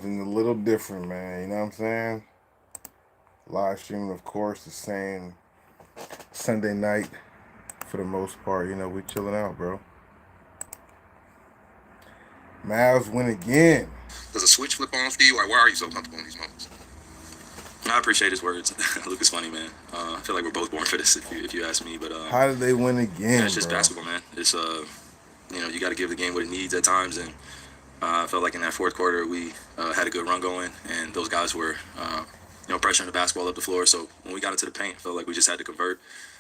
And a little different, man. You know what I'm saying? Live streaming, of course, the same Sunday night for the most part. You know, we chilling out, bro. Mavs win again. Does a switch flip on for you? Or why are you so comfortable in these moments? I appreciate his words. Luke is funny, man. I feel like we're both born for this, if you ask me. But How did they win again, yeah, it's just bro? basketball, man. It's you got to give the game what it needs at times, and I felt like in that fourth quarter we had a good run going, and those guys were pressuring the basketball up the floor. So when we got into the paint, I felt like we just had to convert,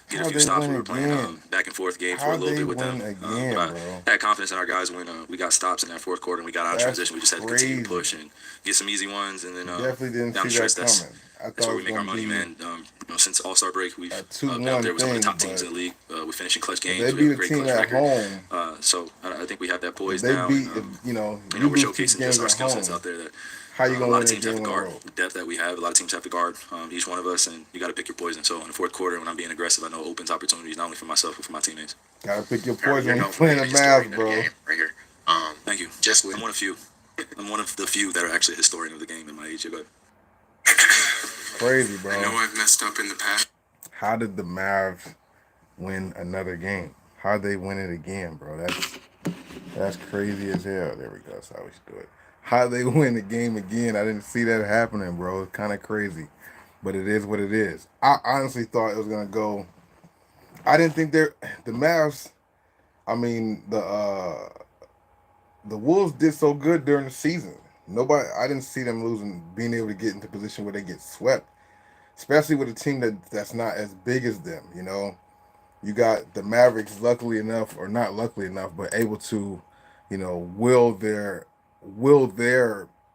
get a How few they stops. win We were playing again? back and forth game for a How little they bit with win them, again, but bro? I had confidence in our guys when we got stops in that fourth quarter and we got out of That's transition. We just had to continue to crazy. push and get some easy ones, and then Definitely didn't down see the that stretch, coming. I that's thought where it we was make our gonna money, be man. Since All Star break, a we've been up 2-1 there with some of the thing, top teams but in the league. We're finishing clutch if games. they We have beat a a great team clutch at record. home, So I think we have that if poised they now, beat, and if we're you lose 2 showcasing games just our at skill sets home, out there that how you a gonna lot win of a teams have game to on the guard. road? The depth that we have, a lot of teams have to guard each one of us, and you got to pick your poison. So in the fourth quarter, when I'm being aggressive, I know it opens opportunities not only for myself but for my teammates. Gotta pick your Apparently, poison you're when you're known for playing being the a historian Mavs, of the bro. game right here. Thank you. I'm one of few. I'm one of the few that are actually a historian of the game in my age. But Crazy, bro. I know I've messed up in the past. How did the Mavs win another game? How'd they win it again, bro? That's crazy as hell. There we go. That's how we should do it. How they win the game again? I didn't see that happening, bro. It's kind of crazy, but it is what it is. I honestly thought it was gonna go. I didn't think the Mavs. I mean the Wolves did so good during the season. Nobody. I didn't see them losing, being able to get into a position where they get swept, especially with a team that's not as big as them. You know, you got the Mavericks, luckily enough, or not luckily enough, but able to, will their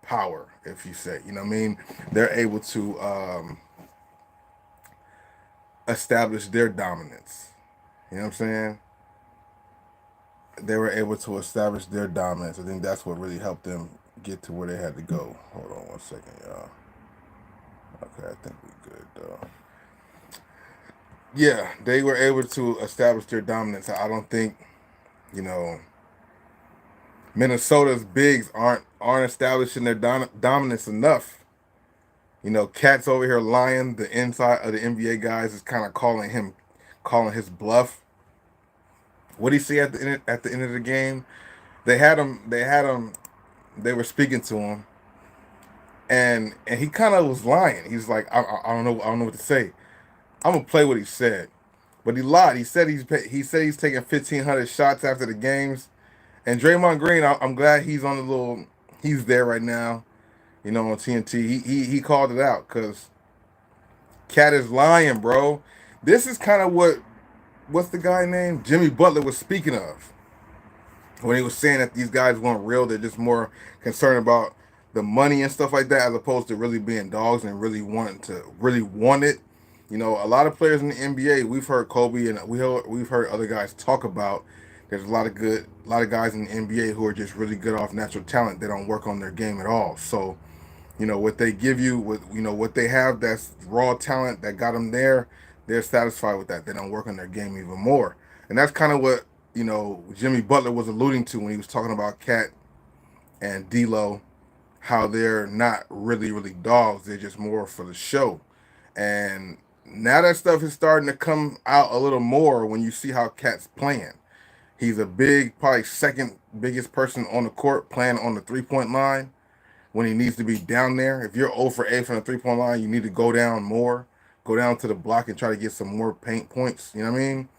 power, if you say, you know what I mean? They're able to establish their dominance. You know what I'm saying? They were able to establish their dominance. I think that's what really helped them get to where they had to go. Hold on 1 second, y'all. Okay, I think we good though. Yeah, they were able to establish their dominance. I don't think, you know, Minnesota's bigs aren't establishing their dominance enough. You know, Cat's over here lying. The inside of the NBA guys is kind of calling his bluff. What do you see at the end of the game? They had him. They had him. They were speaking to him, and he kind of was lying. He's like, I don't know. I don't know what to say. I'm gonna play what he said, but he lied. He said he's taking 1,500 shots after the games. And Draymond Green, I'm glad he's there right now. You know, on TNT, he called it out because Cat is lying, bro. This is kind of what's the guy named Jimmy Butler was speaking of when he was saying that these guys weren't real. They're just more concerned about the money and stuff like that, as opposed to really being dogs and really want it. You know, a lot of players in the NBA, we've heard Kobe and we've heard other guys talk about. There's a lot of guys in the NBA who are just really good off natural talent. They don't work on their game at all. So, you know what they give you, what they have, that's raw talent that got them there. They're satisfied with that. They don't work on their game even more, and that's kind of what Jimmy Butler was alluding to when he was talking about Cat and D'Lo, how they're not really dogs. They're just more for the show. And now that stuff is starting to come out a little more when you see how Cat's playing. He's a big, probably second biggest person on the court playing on the 3-point line when he needs to be down there. If you're 0 for 8 from the 3-point line, you need to go down more. Go down to the block and try to get some more paint points. You know what I mean?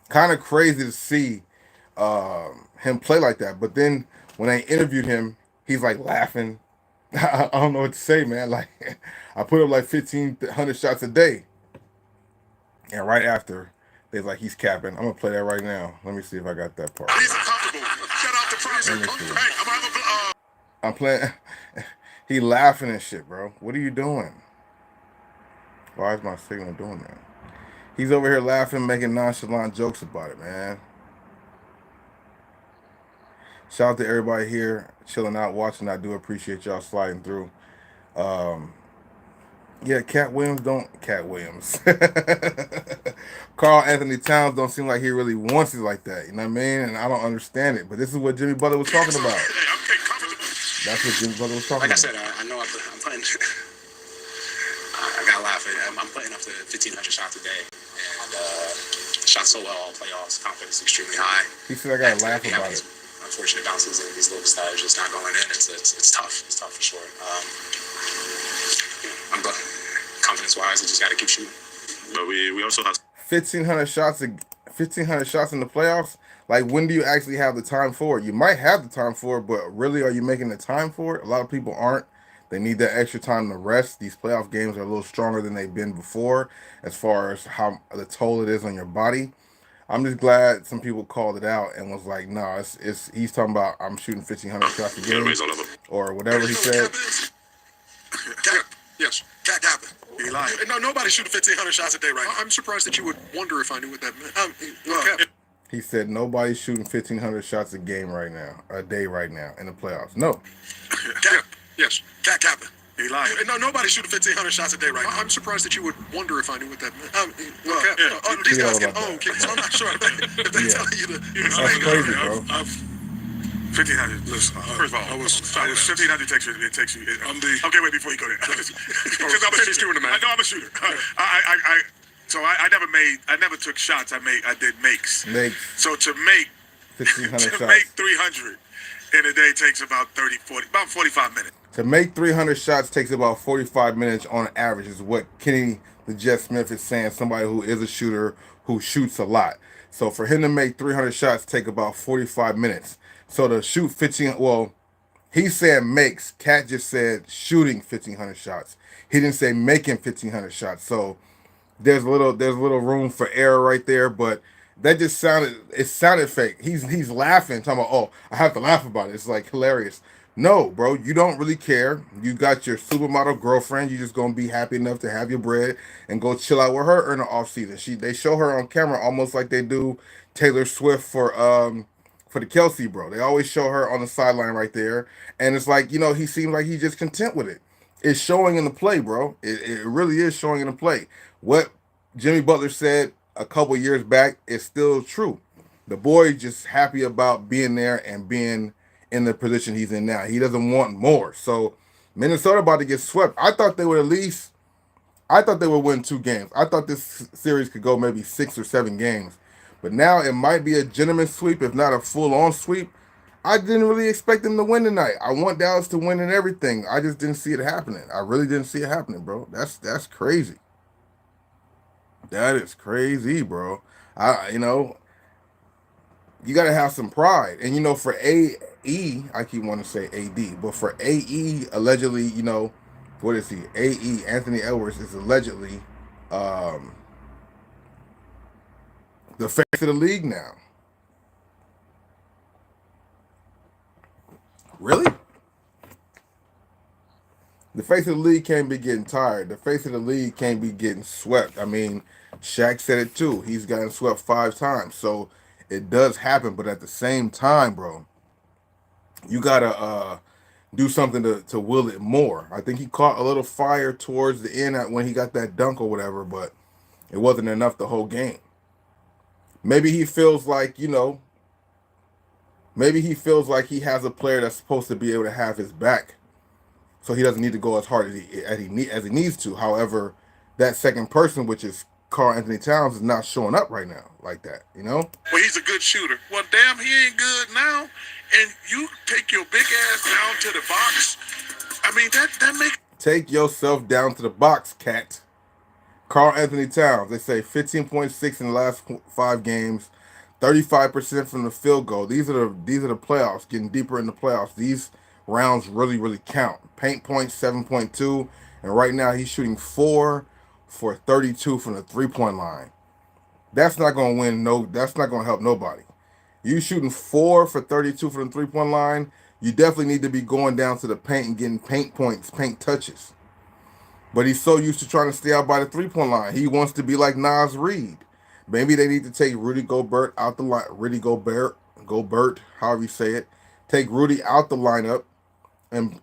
Kind of crazy to see him play like that. But then when I interviewed him, he's like laughing. I don't know what to say, man. Like, I put up like 1,500 shots a day. And right after, they're like, he's capping. I'm going to play that right now. Let me see if I got that part. He's uncomfortable. Shout out to producer. Let me see. Hey, I'm gonna have I'm playing. He laughing and shit, bro. What are you doing? Why is my signal doing that? He's over here laughing, making nonchalant jokes about it, man. Shout out to everybody here chilling out, watching. I do appreciate y'all sliding through. Um, yeah, Cat Williams. Carl Anthony Towns don't seem like he really wants it like that. You know what I mean? And I don't understand it. But this is what Jimmy Butler was talking about. Hey, I'm getting comfortable. That's what Jimmy Butler was talking Like I about. said, I know I'm putting. I gotta laugh at it. I'm putting up to 1,500 shots a day, and shot so well all playoffs. Confidence extremely high. He said I gotta And laugh you have about these it. unfortunate bounces and these looks that are just not going in. It's tough. It's tough for sure. I'm confidence wise, I just got to keep shooting. But we also have 1,500 shots. 1,500 shots in the playoffs. Like, when do you actually have the time for it? You might have the time for it, but really, are you making the time for it? A lot of people aren't. They need that extra time to rest. These playoff games are a little stronger than they've been before, as far as how the toll it is on your body. I'm just glad some people called it out and was like, "No, it's." He's talking about I'm shooting 1,500 shots a gotta game raise all of them. or whatever he said. Yes. Cat Kappa. He lied. No, nobody's shooting 1,500 shots a day right now. I'm surprised that you would wonder if I knew what that meant. He said nobody's shooting 1,500 shots a game right now, a day right now in the playoffs. No. Yes. Cat Kappa. He lied. No, nobody's shooting 1,500 shots a day right now. I'm surprised that you would wonder if I knew what that meant. These guys get old, so I'm not sure if they tell you to. That's crazy, bro. 1,500. Listen, first of all, I was 1,500 takes you. It takes you. Okay, wait before you go there. Because I'm a shooter. I know I'm a shooter. I never took shots. I did makes. So to make 1,500 shots. 300 in a day takes about 45 minutes. To make 300 shots takes about 45 minutes on average, is what Kenny the Jet Smith is saying. Somebody who is a shooter who shoots a lot. So for him to make 300 shots take about 45 minutes. So to shoot 15, well, he said makes. Cat just said shooting 1,500 shots. He didn't say making 1,500 shots. So there's a little room for error right there, but that just sounded fake. He's laughing, talking about, oh, I have to laugh about it. It's like hilarious. No, bro, you don't really care. You got your supermodel girlfriend. You just gonna be happy enough to have your bread and go chill out with her in the off season. They show her on camera almost like they do Taylor Swift for the Kelsey, bro. They always show her on the sideline right there, and it's like, he seems like he's just content with it. It's showing in the play, bro. It really is showing in the play. What Jimmy Butler said a couple years back is still true. The boy just happy about being there and being in the position he's in now. He doesn't want more. So Minnesota about to get swept. I thought they would win 2 games. I thought this series could go maybe 6 or 7 games. But now it might be a gentleman's sweep, if not a full-on sweep. I didn't really expect them to win tonight. I want Dallas to win and everything. I just didn't see it happening. I really didn't see it happening, bro. That's crazy. That is crazy, bro. You got to have some pride. And, for AE, I keep wanting to say AD, but for AE, allegedly, what is he? AE, Anthony Edwards, is allegedly the face of the league now. Really? The face of the league can't be getting tired. The face of the league can't be getting swept. I mean, Shaq said it too. He's gotten swept 5 times. So it does happen. But at the same time, bro, you got to do something to will it more. I think he caught a little fire towards the end when he got that dunk or whatever, but it wasn't enough the whole game. Maybe he feels like, maybe he feels like he has a player that's supposed to be able to have his back, so he doesn't need to go as hard as he needs to. However, that second person, which is Karl Anthony Towns, is not showing up right now like that, Well, he's a good shooter. Well, damn, he ain't good now. And you take your big ass down to the box. I mean, that makes... Take yourself down to the box, cat. Karl Anthony Towns, they say 15.6 in the last 5 games, 35% from the field goal. These are the playoffs, getting deeper in the playoffs. These rounds really, really count. Paint points, 7.2, and right now he's shooting 4 for 32 from the 3-point line. That's not going to win. That's not going to help nobody. You shooting 4 for 32 from the 3-point line, you definitely need to be going down to the paint and getting paint points, paint touches. But he's so used to trying to stay out by the 3-point line. He wants to be like Nas Reed. Maybe they need to take Rudy Gobert out the line. Rudy Gobert, however you say it. Take Rudy out the lineup and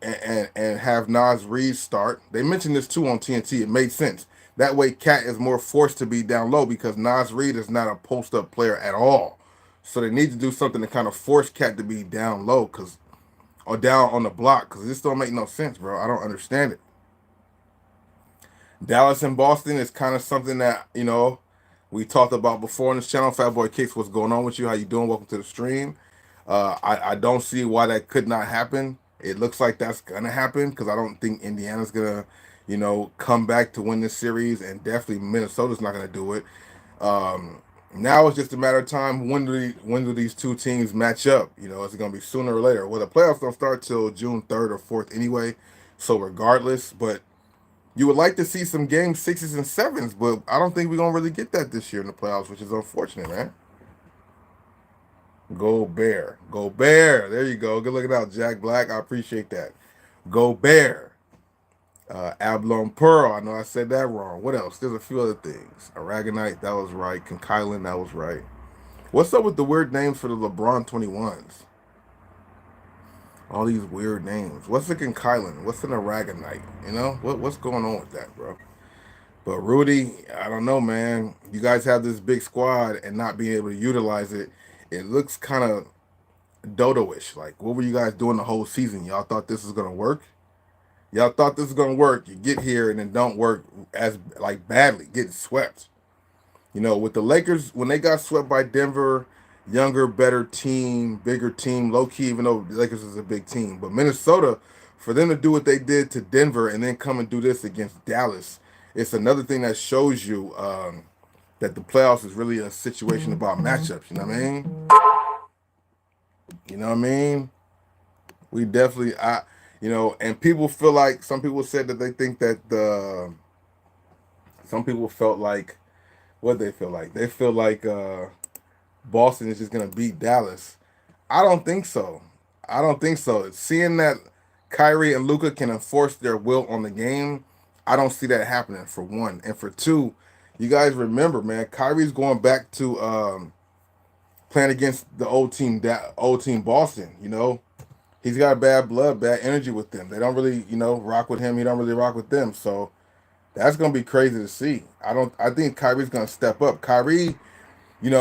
have Nas Reed start. They mentioned this too on TNT. It made sense. That way, Cat is more forced to be down low because Nas Reed is not a post-up player at all. So they need to do something to kind of force Cat to be down low, because or down on the block, because this don't make no sense, bro. I don't understand it. Dallas and Boston is kind of something that, we talked about before on this channel. Fatboy Kicks, what's going on with you? How you doing? Welcome to the stream. I don't see why that could not happen. It looks like that's gonna happen because I don't think Indiana's gonna, come back to win this series, and definitely Minnesota's not gonna do it. Now it's just a matter of time. When do these two teams match up? Is it gonna be sooner or later? Well, the playoffs don't start till June 3rd or 4th anyway. So regardless, but you would like to see some game 6s and 7s, but I don't think we're gonna really get that this year in the playoffs, which is unfortunate, man. Go Bear. Go Bear. There you go. Good looking out, Jack Black. I appreciate that. Go Bear. Ablon Pearl. I know I said that wrong. What else? There's a few other things. Aragonite, that was right. Conkylan, that was right. What's up with the weird names for the LeBron 21s? All these weird names. What's a Conkylan? What's an Aragonite? What's going on with that, bro? But Rudy, I don't know, man. You guys have this big squad and not being able to utilize it. It looks kind of dodo-ish. Like, what were you guys doing the whole season? Y'all thought this was going to work? Y'all thought this was going to work. You get here and it don't work as, badly. Getting swept. With the Lakers, when they got swept by Denver, younger, better team, bigger team, low-key, even though the Lakers is a big team. But Minnesota, for them to do what they did to Denver and then come and do this against Dallas, it's another thing that shows you that the playoffs is really a situation about matchups. You know what I mean? You know what I mean? We definitely, and people feel like, some people said that they think that some people felt like, what they feel like? They feel like Boston is just going to beat Dallas. I don't think so. I don't think so. Seeing that Kyrie and Luka can enforce their will on the game, I don't see that happening, for one. And for two, you guys remember, man, Kyrie's going back to playing against the old team Boston. He's got bad blood, bad energy with them. They don't really, rock with him. He don't really rock with them. So that's going to be crazy to see. I think Kyrie's going to step up. Kyrie, in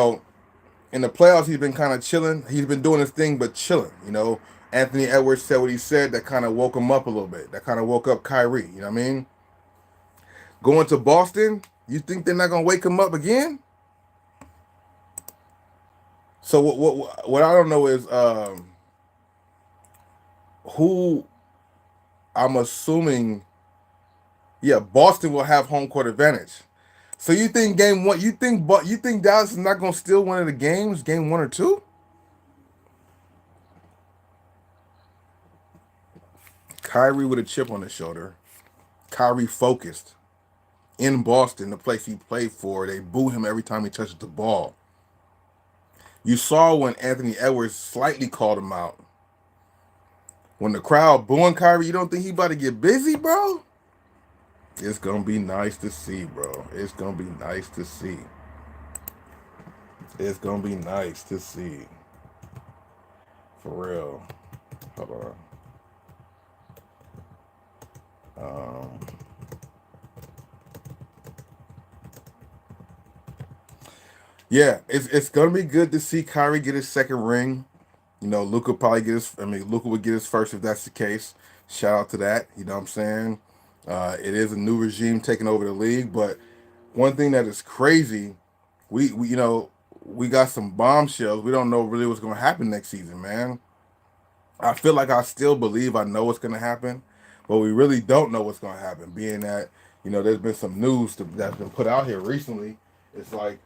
the playoffs, he's been kind of chilling. He's been doing his thing, but chilling, Anthony Edwards said what he said. That kind of woke him up a little bit. That kind of woke up Kyrie. You know what I mean? Going to Boston, you think they're not going to wake him up again? So what I don't know is who, I'm assuming, Boston will have home court advantage. So you think game one, you think Dallas is not going to steal one of the games, game 1 or 2? Kyrie with a chip on his shoulder. Kyrie focused. In Boston, the place he played for, they boo him every time he touches the ball. You saw when Anthony Edwards slightly called him out. When the crowd booing Kyrie, you don't think he about to get busy, bro? It's going to be nice to see, bro. It's going to be nice to see. It's going to be nice to see. For real. Hold on. Yeah, it's gonna be good to see Kyrie get his second ring. Luka would get his first if that's the case. Shout out to that. You know what I'm saying? It is a new regime taking over the league, but one thing that is crazy, we got some bombshells. We don't know really what's gonna happen next season, man. I feel like I still believe I know what's gonna happen, but we really don't know what's gonna happen. Being that there's been some news that's been put out here recently. It's like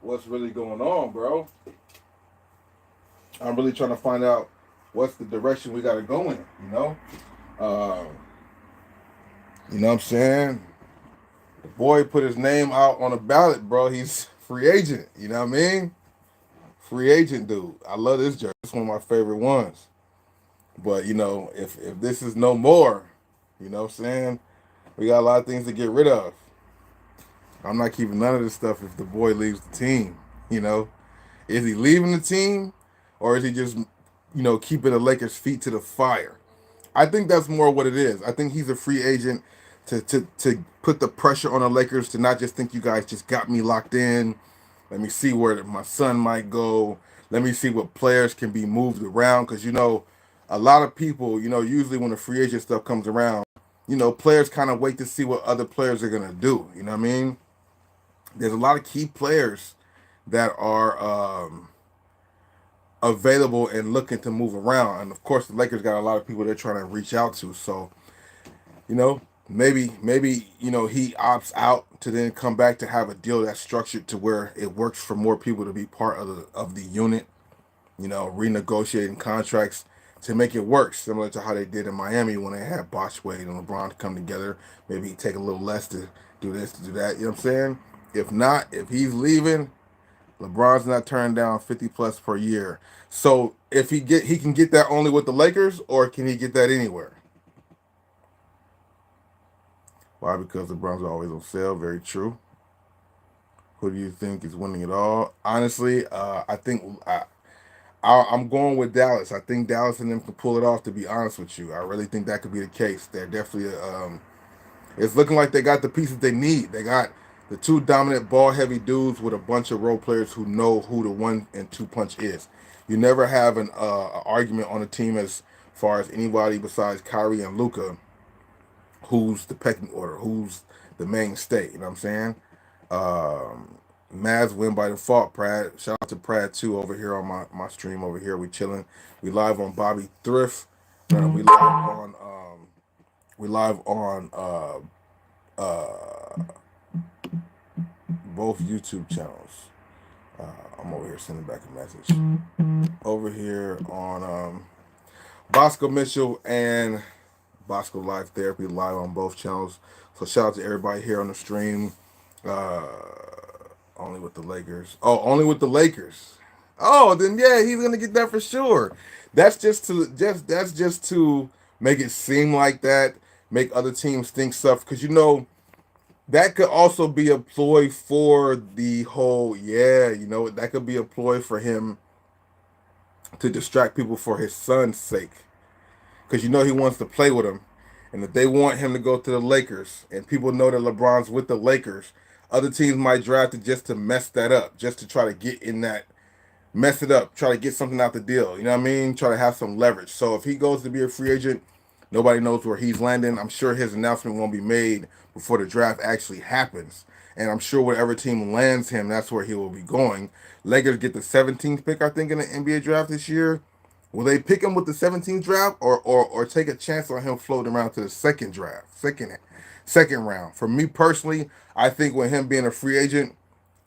what's really going on, bro? I'm really trying to find out what's the direction we got to go in, you know what I'm saying? The boy put his name out on a ballot, bro. He's free agent, you know what I mean? Free agent dude. I love this jersey. It's one of my favorite ones. But, if this is no more, you know what I'm saying? We got a lot of things to get rid of. I'm not keeping none of this stuff if the boy leaves the team, Is he leaving the team, or is he just, keeping the Lakers' feet to the fire? I think that's more what it is. I think he's a free agent to put the pressure on the Lakers to not just think you guys just got me locked in. Let me see where my son might go. Let me see what players can be moved around, because a lot of people, usually when the free agent stuff comes around, players kind of wait to see what other players are gonna do. You know what I mean? There's a lot of key players that are available and looking to move around, and of course the Lakers got a lot of people they're trying to reach out to. So maybe he opts out to then come back to have a deal that's structured to where it works for more people to be part of the unit. Renegotiating contracts to make it work, similar to how they did in Miami when they had Bosch, Wade, and LeBron come together. Maybe take a little less to do this, to do that. You know what I'm saying? If not, if he's leaving, LeBron's not turning down 50 plus per year. So if he can get that only with the Lakers, or can he get that anywhere? Why? Because LeBron's always on sale. Very true. Who do you think is winning it all? Honestly, I think I'm going with Dallas. I think Dallas and them can pull it off, to be honest with you. I really think that could be the case. They're definitely, it's looking like they got the pieces they need. They got the two dominant ball-heavy dudes with a bunch of role players who know who the 1 and 2 punch is. You never have an argument on a team as far as anybody besides Kyrie and Luka who's the pecking order, who's the mainstay. You know what I'm saying? Mavs win by default. Prad, shout out to Prad too over here on my stream over here. We chilling. We live on Bobby Thrift. We live on both YouTube channels. I'm over here sending back a message. Over here on Bossco Mitchell and Bossco Live Therapy, live on both channels. So shout out to everybody here on the stream. Only with the Lakers. Oh, only with the Lakers. Oh, then yeah, he's gonna get that for sure. That's just to make it seem like that, make other teams think stuff, because that could also be a ploy for the whole. Yeah, that could be a ploy for him to distract people for his son's sake, because he wants to play with him, and if they want him to go to the Lakers, and people know that LeBron's with the Lakers, other teams might draft it just to mess that up, just to try to get in that, mess it up, try to get something out the deal. You know what I mean? Try to have some leverage. So if he goes to be a free agent, nobody knows where he's landing. I'm sure his announcement won't be made before the draft actually happens. And I'm sure whatever team lands him, that's where he will be going. Lakers get the 17th pick, I think, in the NBA draft this year. Will they pick him with the 17th draft, or take a chance on him floating around to the second draft, second round? For me personally, I think with him being a free agent,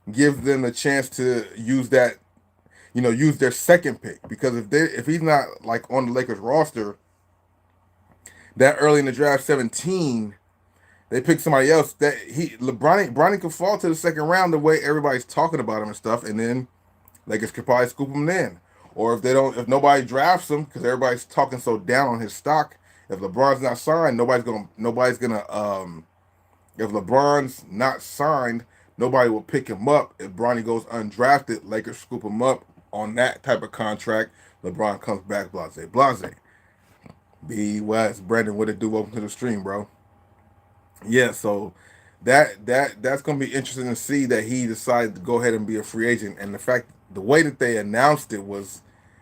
give them a chance to use that, use their second pick, because if he's not like on the Lakers roster that early in the draft, 17, they pick somebody else that Bronny could fall to the second round the way everybody's talking about him and stuff, and then Lakers could probably scoop him then. Or if nobody drafts him, because everybody's talking so down on his stock, if LeBron's not signed, if LeBron's not signed, nobody will pick him up. If Bronny goes undrafted, Lakers scoop him up on that type of contract. LeBron comes back, blase. B West, Brandon, what it do? Welcome to the stream, bro. Yeah, so that's gonna be interesting to see that he decided to go ahead and be a free agent, and the way that they announced it was,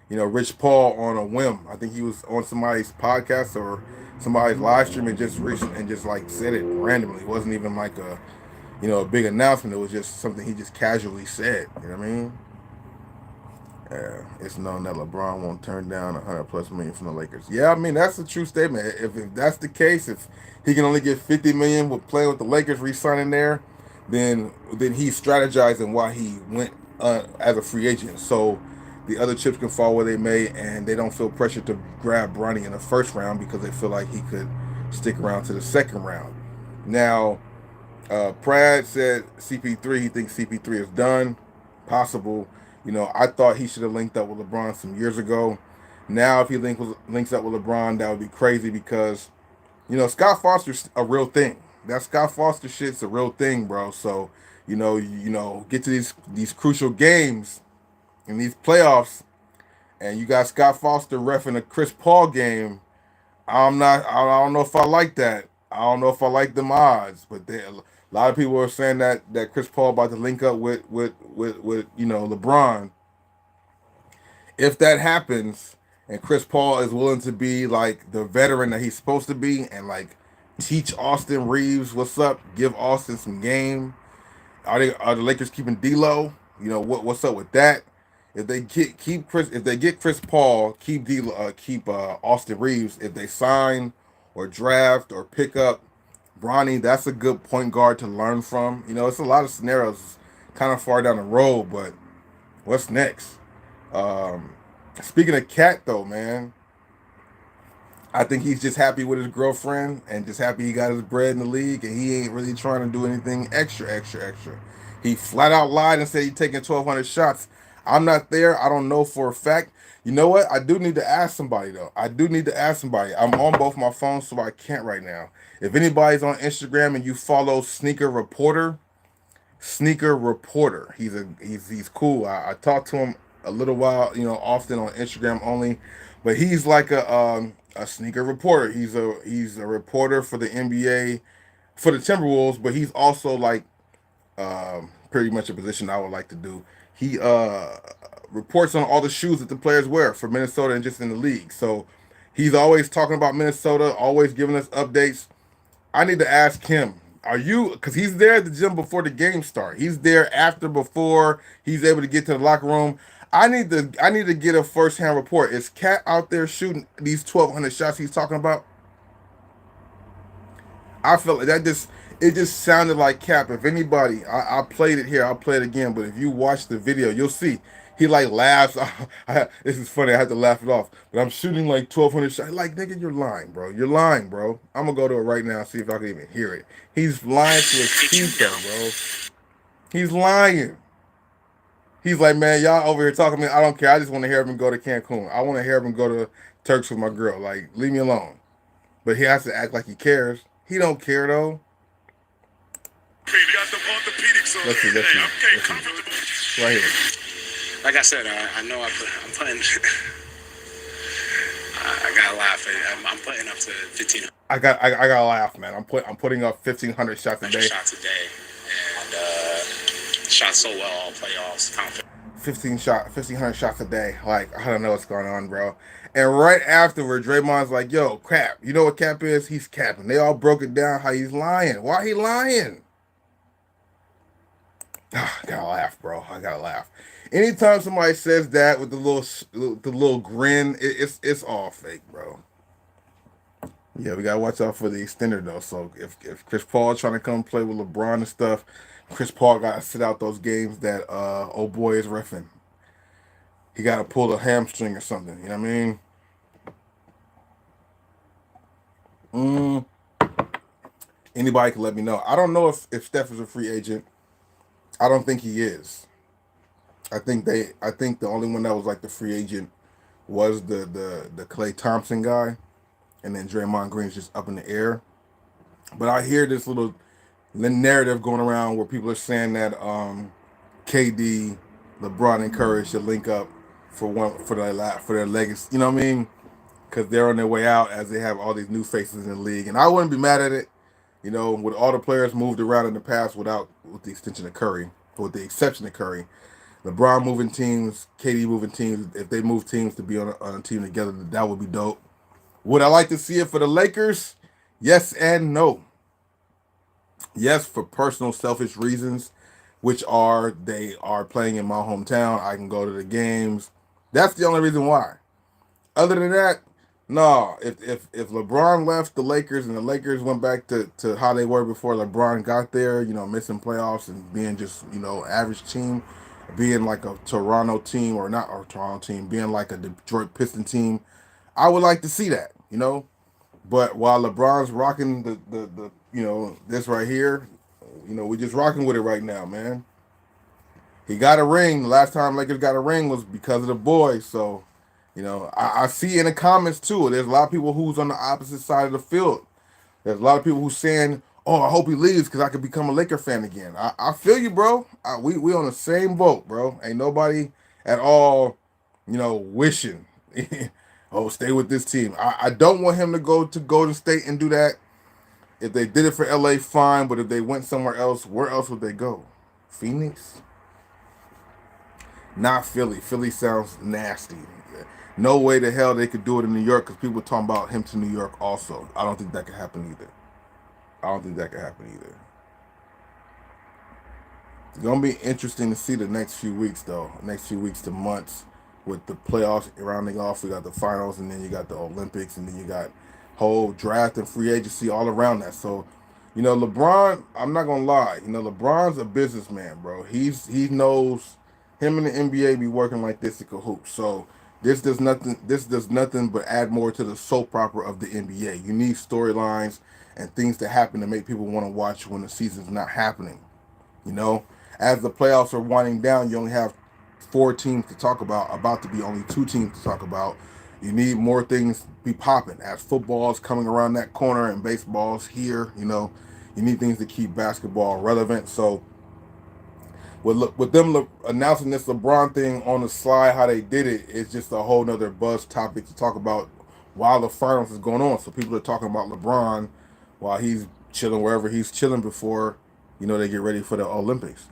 Rich Paul on a whim. I think he was on somebody's podcast or somebody's live stream and just like said it randomly. It wasn't even like a big announcement. It was just something he just casually said. You know what I mean? It's known that LeBron won't turn down $100+ million from the Lakers. Yeah, I mean, that's a true statement. If that's the case, if he can only get $50 million with playing with the Lakers, re-signing there, then he's strategizing why he went as a free agent. So the other chips can fall where they may, and they don't feel pressure to grab Bronny in the first round because they feel like he could stick around to the second round. Now, Prad said CP3, he thinks CP3 is done. Possible. I thought he should have linked up with LeBron some years ago. Now, if he links up with LeBron, that would be crazy because, Scott Foster's a real thing. That Scott Foster shit's a real thing, bro. So, get to these crucial games in these playoffs, and you got Scott Foster reffing a Chris Paul game. I don't know if I like that. I don't know if I like them odds, but a lot of people are saying that Chris Paul about to link up with LeBron, if that happens and Chris Paul is willing to be like the veteran that he's supposed to be and like teach Austin Reeves what's up, give Austin some game. Are the Lakers keeping D'Lo? You know what's up with that? If they get Chris Paul, keep Austin Reeves. If they sign or draft or pick up Bronny, that's a good point guard to learn from. You know, it's a lot of scenarios, kind of far down the road, but what's next? Speaking of Cat, though, man, I think he's just happy with his girlfriend and just happy he got his bread in the league, and he ain't really trying to do anything extra. He flat out lied and said he's taking 1,200 shots. I'm not there. I don't know for a fact. You know what? I do need to ask somebody, though. I'm on both my phones, so I can't right now. If anybody's on Instagram and you follow Sneaker Reporter, he's cool. I talked to him a little while, you know, often on Instagram only, but he's like a sneaker reporter. He's a reporter for the NBA, for the Timberwolves, but he's also like pretty much a position I would like to do. He reports on all the shoes that the players wear for Minnesota and just in the league. So he's always talking about Minnesota, always giving us updates. I need to ask him, because he's there at the gym before the game start. He's there before he's able to get to the locker room. I need to get a first-hand report. Is Cat out there shooting these 1,200 shots he's talking about? I felt like it just sounded like Cap. If anybody, I played it here, I'll play it again, but if you watch the video, you'll see he like laughs. This is funny, I had to laugh it off. But I'm shooting like 1,200 shots. Like, nigga, you're lying, bro. You're lying, bro. I'm gonna go to it right now and see if I can even hear it. He's lying to his teeth, bro. He's lying. He's like, man, y'all over here talking to me. I don't care. I just want to hear him go to Cancun. I want to hear him go to Turks with my girl. Like, leave me alone. But he has to act like he cares. He don't care, though. Got the orthopedics on. Let's see. Okay, comfortable. Right here. Like I said, I know I'm putting. I gotta laugh. I'm putting up to 1,500. I gotta laugh, man. I'm putting up 1,500 shots a day. Shots a day, and shot so well all playoffs. Confident. 1,500 shots a day. Like, I don't know what's going on, bro. And right afterward, Draymond's like, yo, Cap. You know what Cap is? He's capping. They all broke it down how he's lying. Why he lying? I gotta laugh, bro. I gotta laugh. Anytime somebody says that with the little grin, it's all fake, bro. Yeah, we gotta watch out for the extender though. So if Chris Paul trying to come play with LeBron and stuff, Chris Paul gotta sit out those games that old boy is reffing. He gotta pull a hamstring or something. You know what I mean? Anybody can let me know. I don't know if Steph is a free agent. I don't think he is. I think the only one that was like the free agent was the Klay Thompson guy, and then Draymond Green's just up in the air. But I hear this little narrative going around where people are saying that KD, LeBron, and Curry should link up for their legacy. You know what I mean? Because they're on their way out as they have all these new faces in the league, and I wouldn't be mad at it. You know, with all the players moved around in the past with the exception of Curry, LeBron moving teams, KD moving teams. If they move teams to be on a team together, that would be dope. Would I like to see it for the Lakers? Yes and no. Yes, for personal, selfish reasons, which are they are playing in my hometown. I can go to the games. That's the only reason why. Other than that, no. If LeBron left the Lakers and the Lakers went back to how they were before LeBron got there, you know, missing playoffs and being just, you know, average team, being like a Toronto team being like a Detroit Piston team, I would like to see that, you know. But while LeBron's rocking the you know, this right here, you know, we just rocking with it right now, man. He got a ring. The last time Lakers got a ring was because of the boys. So, you know, I see in the comments too, there's a lot of people who's on the opposite side of the field. There's a lot of people who's saying, oh, I hope he leaves because I could become a Laker fan again. I feel you, bro. We on the same boat, bro. Ain't nobody at all, you know, wishing, oh, stay with this team. I don't want him to go to Golden State and do that. If they did it for LA, fine. But if they went somewhere else, where else would they go? Phoenix? Not Philly. Philly sounds nasty. No way the hell they could do it in New York because people talking about him to New York also. I don't think that could happen either. I don't think that could happen either. It's gonna be interesting to see the next few weeks though. Next few weeks to months with the playoffs rounding off. We got the finals and then you got the Olympics and then you got whole draft and free agency all around that. So, LeBron, I'm not gonna lie, LeBron's a businessman, bro. He knows him and the NBA be working like this in cahoots. So this does nothing but add more to the soap opera of the NBA. You need storylines and things to happen to make people want to watch when the season's not happening. You know, as the playoffs are winding down, you only have 4 teams to talk about to be only 2 teams to talk about. You need more things to be popping. As football's coming around that corner and baseball's here, you need things to keep basketball relevant. So with them announcing this LeBron thing on the slide, how they did it, it's just a whole nother buzz topic to talk about while the finals is going on. So people are talking about LeBron while he's chilling wherever he's chilling before, they get ready for the Olympics.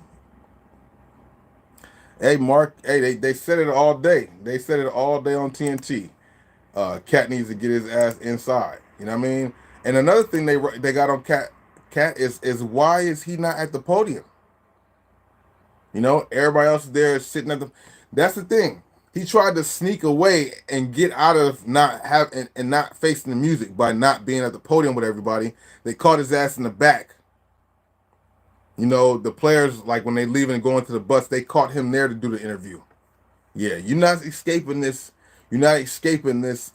Hey, Mark. Hey, they said it all day. They said it all day on TNT. Cat needs to get his ass inside. You know what I mean? And another thing they got on Cat is why is he not at the podium? Everybody else is there sitting at the. That's the thing. He tried to sneak away and get out of not and not facing the music by not being at the podium with everybody. They caught his ass in the back. The players, like when they leave and go into the bus, they caught him there to do the interview. Yeah, you're not escaping this. You're not escaping this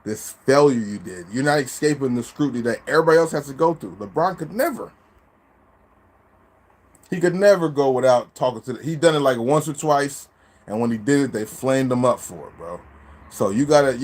this failure you did. You're not escaping the scrutiny that everybody else has to go through. LeBron could never. He could never go without talking to he done it like once or twice, and when he did it, they flamed him up for it, bro. So you gotta,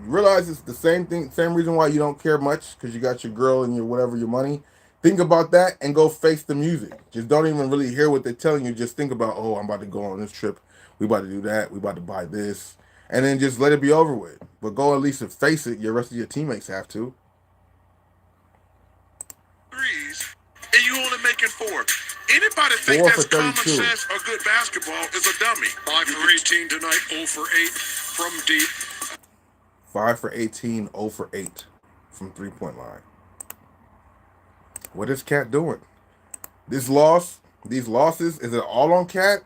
realize it's the same thing, same reason why you don't care much, because you got your girl and your whatever, your money. Think about that and go face the music. Just don't even really hear what they're telling you. Just think about, oh, I'm about to go on this trip. We about to do that. We about to buy this. And then just let it be over with. But go at least and face it. Your rest of your teammates have to. Threes, and you only making 4. Anybody think that's common sense or good basketball is a dummy. 5 for 18 tonight, 0 for 8 from deep. 5 for 18, 0 for 8 from 3-point line. What is Cat doing? These losses, is it all on Cat?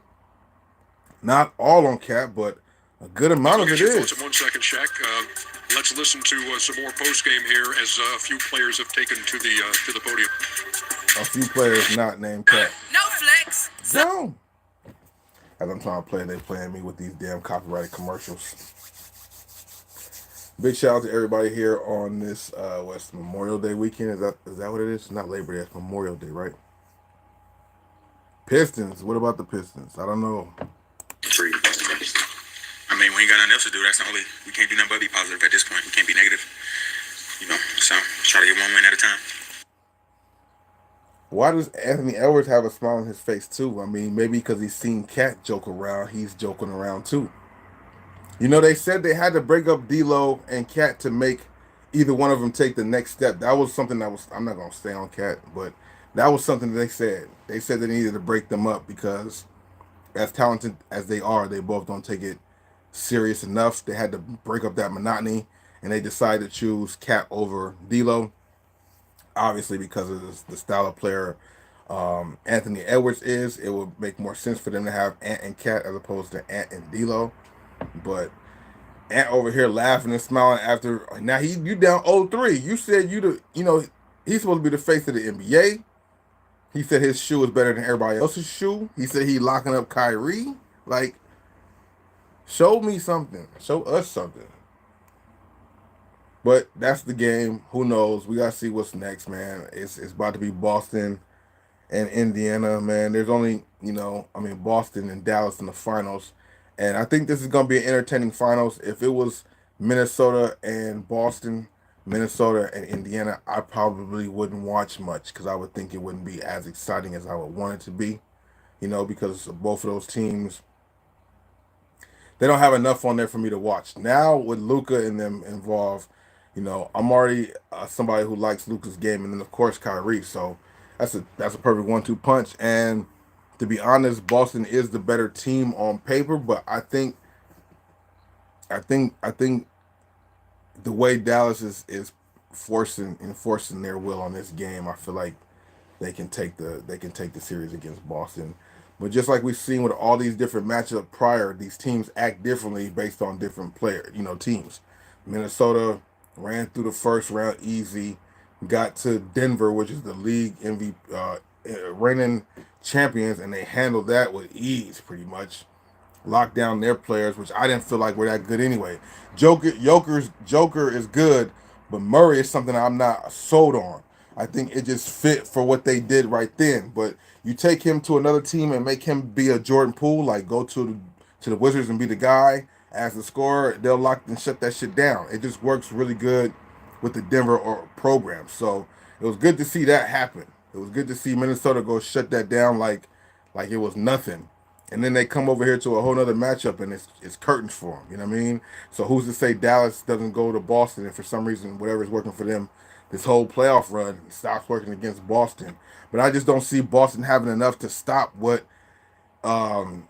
Not all on Cat, but a good amount of it is. In 1 second, Shaq. Let's listen to some more post game here as a few players have taken to the podium. A few players not named Cat. No flex. No. As I'm trying to play, they playing me with these damn copyrighted commercials. Big shout out to everybody here on this what's Memorial Day weekend. Is that what it is? It's not Labor Day, it's Memorial Day, right? Pistons. What about the Pistons? I don't know. I mean, we ain't got nothing else to do. We can't do nothing but be positive at this point. We can't be negative. So try to get one win at a time. Why does Anthony Edwards have a smile on his face too? I mean, maybe because he's seen Cat joke around, he's joking around too. They said they had to break up D'Lo and Cat to make either one of them take the next step. That was something I'm not going to stay on Cat, but that was something that they said. They said they needed to break them up because as talented as they are, they both don't take it serious enough. They had to break up that monotony, and they decided to choose Cat over D'Lo, obviously because of the style of player Anthony Edwards is. It would make more sense for them to have Ant and Cat as opposed to Ant and D'Lo. But Ant over here laughing and smiling after now you down 0-3. You said he's supposed to be the face of the NBA. He said his shoe is better than everybody else's shoe. He said he locking up Kyrie. Like, show me something. Show us something. But that's the game. Who knows? We gotta see what's next, man. It's about to be Boston and Indiana, man. There's only Boston and Dallas in the finals. And I think this is going to be an entertaining finals. If it was Minnesota and Boston, Minnesota and Indiana, I probably wouldn't watch much because I would think it wouldn't be as exciting as I would want it to be, because both of those teams, they don't have enough on there for me to watch. Now with Luka and them involved, I'm already somebody who likes Luka's game, and then of course Kyrie. So that's a perfect 1-2 punch. And To be honest, Boston is the better team on paper, but I think the way Dallas is enforcing their will on this game, I feel like they can take the series against Boston. But just like we've seen with all these different matchups prior, these teams act differently based on different teams. Minnesota ran through the first round easy, got to Denver, which is the league MVP, reigning champions, and they handled that with ease, pretty much lock down their players, which I didn't feel like were that good anyway. Joker is good, but Murray is something I'm not sold on. I think it just fit for what they did right then. But you take him to another team and make him be a Jordan Poole, like go to the Wizards and be the guy as the scorer, they'll lock and shut that shit down. It just works really good with the Denver program. So it was good to see that happen. It was good to see Minnesota go shut that down like it was nothing. And then they come over here to a whole other matchup, and it's curtains for them. You know what I mean? So who's to say Dallas doesn't go to Boston, and for some reason, whatever's working for them, this whole playoff run stops working against Boston. But I just don't see Boston having enough to stop what um,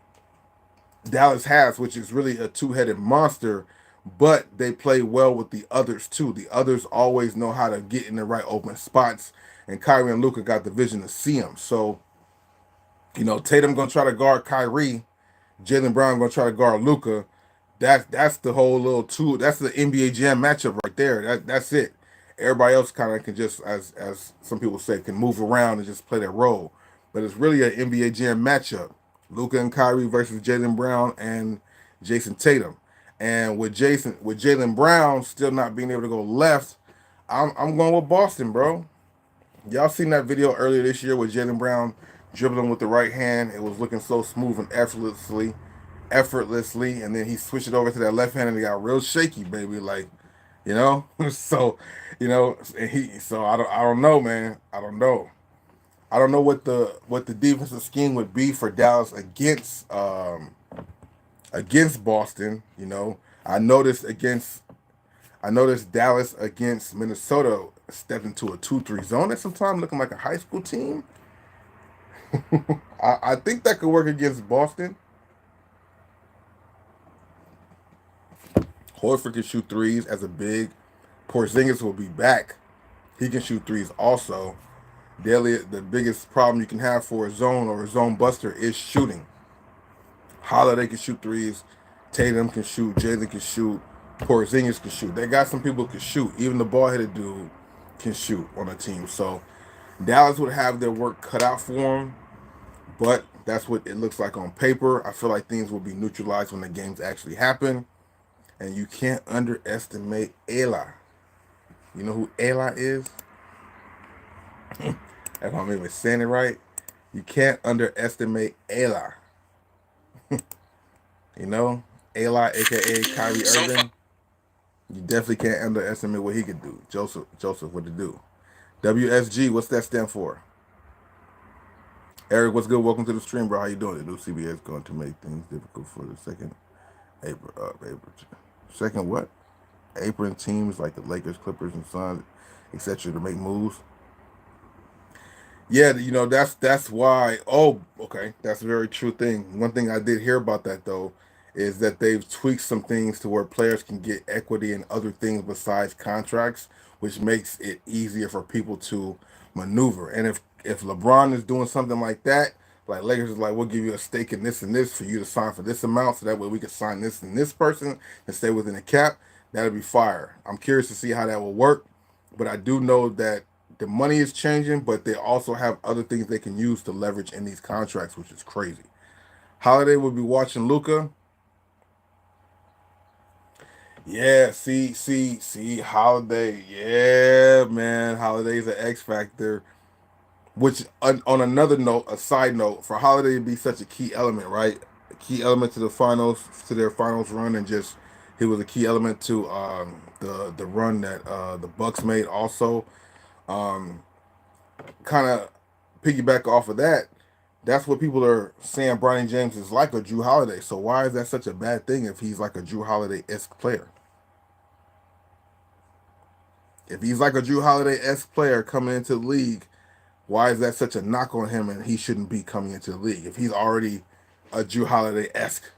Dallas has, which is really a two-headed monster. But they play well with the others too. The others always know how to get in the right open spots, and Kyrie and Luka got the vision to see them. So Tatum gonna try to guard Kyrie. Jaylen Brown gonna try to guard Luka. That's the whole little two. That's the NBA Jam matchup right there. That's it. Everybody else kind of can just, as some people say, can move around and just play their role. But it's really an NBA Jam matchup. Luka and Kyrie versus Jaylen Brown and Jason Tatum. And with Jaylen Brown still not being able to go left, I'm going with Boston, bro. Y'all seen that video earlier this year with Jaylen Brown dribbling with the right hand? It was looking so smooth and effortlessly, and then he switched it over to that left hand and it got real shaky, baby. Like, so, and I don't know, man. I don't know what the defensive scheme would be for Dallas against Boston. I noticed Dallas against Minnesota stepped into a 2-3 zone at some time, looking like a high school team. I think that could work against Boston. Horford can shoot threes as a big. Porzingis will be back. He can shoot threes also. The biggest problem you can have for a zone or a zone buster is shooting. Holiday can shoot threes. Tatum can shoot. Jalen can shoot. Porzingis can shoot. They got some people who can shoot. Even the ball-headed dude can shoot on a team. So Dallas would have their work cut out for them, but that's what it looks like on paper. I feel like things will be neutralized when the games actually happen. And you can't underestimate Ela. You know who Ela is? If I'm even saying it right, you can't underestimate Ela. Ela, aka Kyrie Irving. You definitely can't underestimate what he could do. Joseph, what to do? WSG, what's that stand for? Eric, what's good? Welcome to the stream, bro. How you doing? The new CBA is going to make things difficult for the second second what? Apron teams like the Lakers, Clippers, and Suns, etc. to make moves. Yeah, that's why. Oh, okay, that's a very true thing. One thing I did hear about that though is that they've tweaked some things to where players can get equity and other things besides contracts, which makes it easier for people to maneuver. And if LeBron is doing something like that, like Lakers is like, we'll give you a stake in this and this for you to sign for this amount, so that way we can sign this and this person and stay within the cap. That'll be fire. I'm curious to see how that will work, but I do know that the money is changing, but they also have other things they can use to leverage in these contracts, which is crazy. Holiday will be watching Luka. Yeah, see, Holiday. Yeah, man, Holiday's an X factor. Which, on another note, a side note, for Holiday to be such a key element, right? A key element to their finals run, and just he was a key element to the run that the Bucks made also. Kind of piggyback off of that, that's what people are saying Bronny James is like a Drew Holiday. So why is that such a bad thing if he's like a Drew Holiday-esque player? If he's like a Drew Holiday-esque player coming into the league, Why is that such a knock on him and he shouldn't be coming into the league if he's already a Drew Holiday-esque?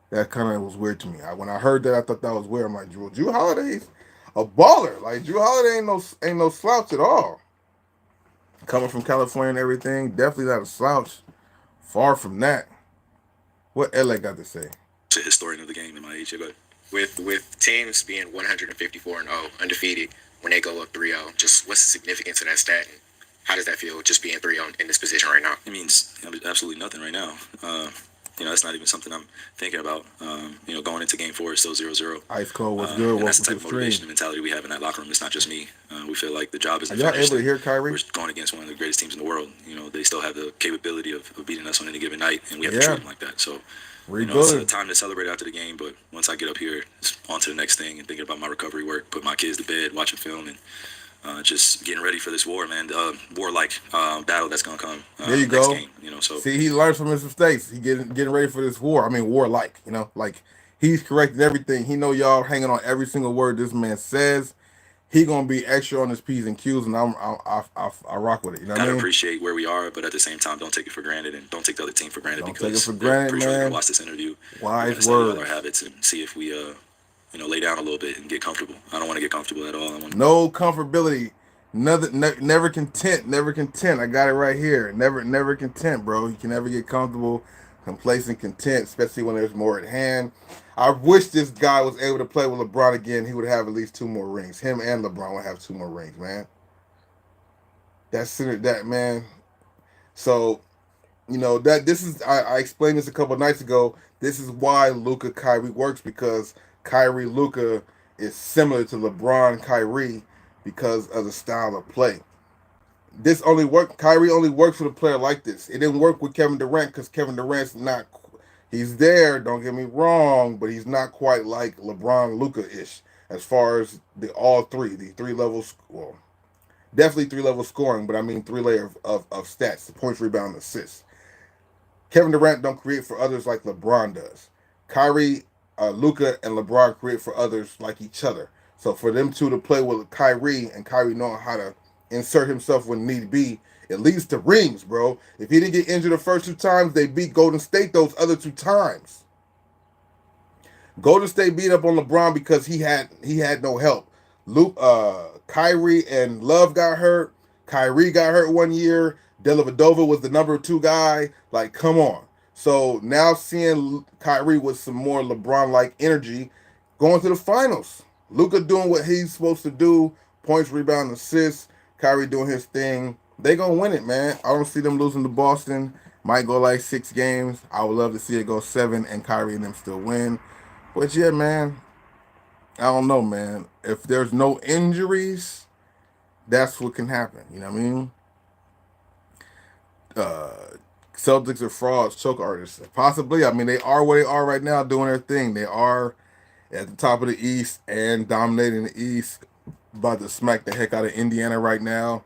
That kind of was weird to me. When I heard that, I thought that was weird. I'm like, Drew Holiday's a baller. Like, Drew Holiday ain't no slouch at all. Coming from California and everything, definitely not a slouch. Far from that. What LA got to say? A historian of the game in my age, but With teams being 154-0, undefeated, when they go up 3-0, just what's the significance of that stat? And how does that feel, just being 3-0 in this position right now? it means absolutely nothing right now. That's not even something I'm thinking about. Going into game 4 is still 0-0. Ice Cold, what's good? And that's the Welcome type to of the motivation stream. and mentality we have in that locker room. It's not just me. We feel like the job is Are y'all able to hear Kyrie? We're going against one of the greatest teams in the world. They still have the capability of beating us on any given night, and we have to treat them like that. So, it's a time to celebrate after the game, but once I get up here, it's on to the next thing and thinking about my recovery work, put my kids to bed, watching film, and just getting ready for this war, man. War-like battle that's gonna come. There you next go. Game, so see, he learns from his mistakes. He getting ready for this war. I mean, war-like. Like he's correcting everything. He know y'all hanging on every single word this man says. He gonna be extra on his P's and Q's, and I rock with it. You know what I gotta mean? appreciate where we are, but at the same time, don't take it for granted, and don't take the other team for granted. Don't because take it for granted, pretty sure they're man. gonna watch this interview. Wise study all words. our habits and see if we lay down a little bit and get comfortable. I don't want to get comfortable at all. No comfortability. Never content. Never content. I got it right here. Never content, bro. You can never get comfortable, complacent, content, especially when there's more at hand. I wish this guy was able to play with LeBron again. He would have at least 2 more rings. Him and LeBron would have 2 more rings, man. That, man. So, that this is I explained this a couple of nights ago. This is why Luka Kyrie works, because Kyrie Luka is similar to LeBron Kyrie because of the style of play. Kyrie only works with a player like this. It didn't work with Kevin Durant because Kevin Durant's not. He's there, don't get me wrong, but he's not quite like LeBron Luka-ish as far as the 3 levels. Well, definitely 3 level scoring, but I mean 3 layer of stats: the points, rebound, assists. Kevin Durant don't create for others like LeBron does. Kyrie, Luka, and LeBron create for others like each other. So for them two to play with Kyrie and Kyrie knowing how to insert himself when need be, it leads to rings, bro. If he didn't get injured the first 2 times, they beat Golden State those other 2 times. Golden State beat up on LeBron because he had no help. Kyrie and Love got hurt. Kyrie got hurt one year. Dellavedova was the number 2 guy. Like, come on. So now seeing Kyrie with some more LeBron-like energy going to the finals. Luka doing what he's supposed to do. Points, rebound, assists. Kyrie doing his thing. They gonna win it, man. I don't see them losing to Boston. Might go like 6 games. I would love to see it go 7 and Kyrie and them still win. But yeah, man. I don't know, man. If there's no injuries, that's what can happen. You know what I mean? Celtics are frauds, choke artists. Possibly. I mean, they are where they are right now doing their thing. They are at the top of the East and dominating the East. About to smack the heck out of Indiana right now.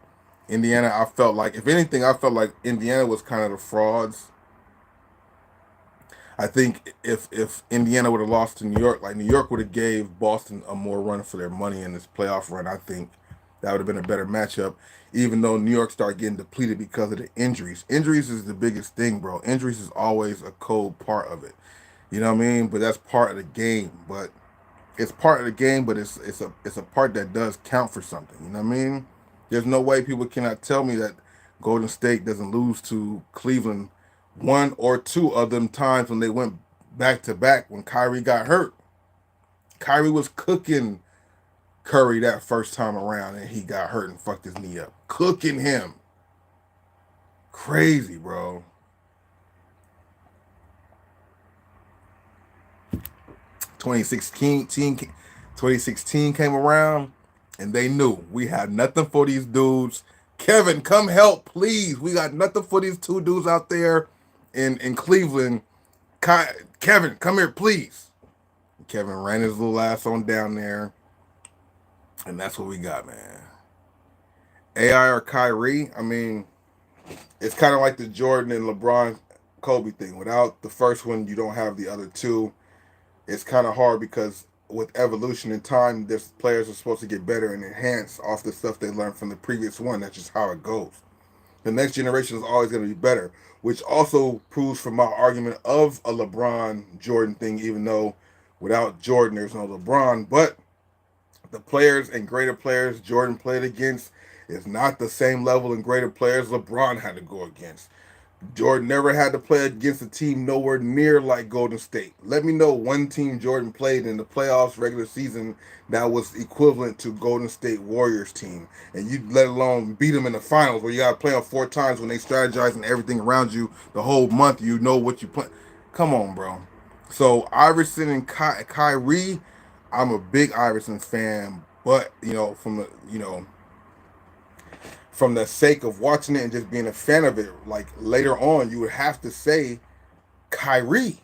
Indiana, I felt like Indiana was kind of the frauds. I think if Indiana would have lost to New York, like New York would have gave Boston a more run for their money in this playoff run, I think that would have been a better matchup, even though New York started getting depleted because of the injuries. Injuries is the biggest thing, bro. Injuries is always a cold part of it. You know what I mean? But that's part of the game. But it's part of the game, but it's a part that does count for something. You know what I mean? There's no way people cannot tell me that Golden State doesn't lose to Cleveland 1 or 2 of them times when they went back to back when Kyrie got hurt. Kyrie was cooking Curry that first time around and he got hurt and fucked his knee up. Cooking him. Crazy, bro. 2016 came around and they knew we had nothing for these dudes. Kevin, come help, please. We got nothing for these 2 dudes out there in Cleveland. Kevin, come here, please. Kevin ran his little ass on down there. And that's what we got, man. AI or Kyrie, I mean, it's kind of like the Jordan and LeBron Kobe thing. Without the first one, you don't have the other 2. It's kind of hard because with evolution in time, there's players are supposed to get better and enhance off the stuff they learned from the previous one. That's just how it goes. The next generation is always going to be better, which also proves from my argument of a LeBron Jordan thing, even though without Jordan there's no LeBron. But the players and greater players Jordan played against is not the same level and greater players LeBron had to go against. Jordan never had to play against a team nowhere near like Golden State. Let me know one team Jordan played in the playoffs, regular season, that was equivalent to Golden State Warriors team. And you let alone beat them in the finals where you got to play them 4 times when they strategize and everything around you the whole month. You know what you play. Come on, bro. So Iverson and Kyrie, I'm a big Iverson fan, but from the sake of watching it and just being a fan of it, like later on, you would have to say Kyrie.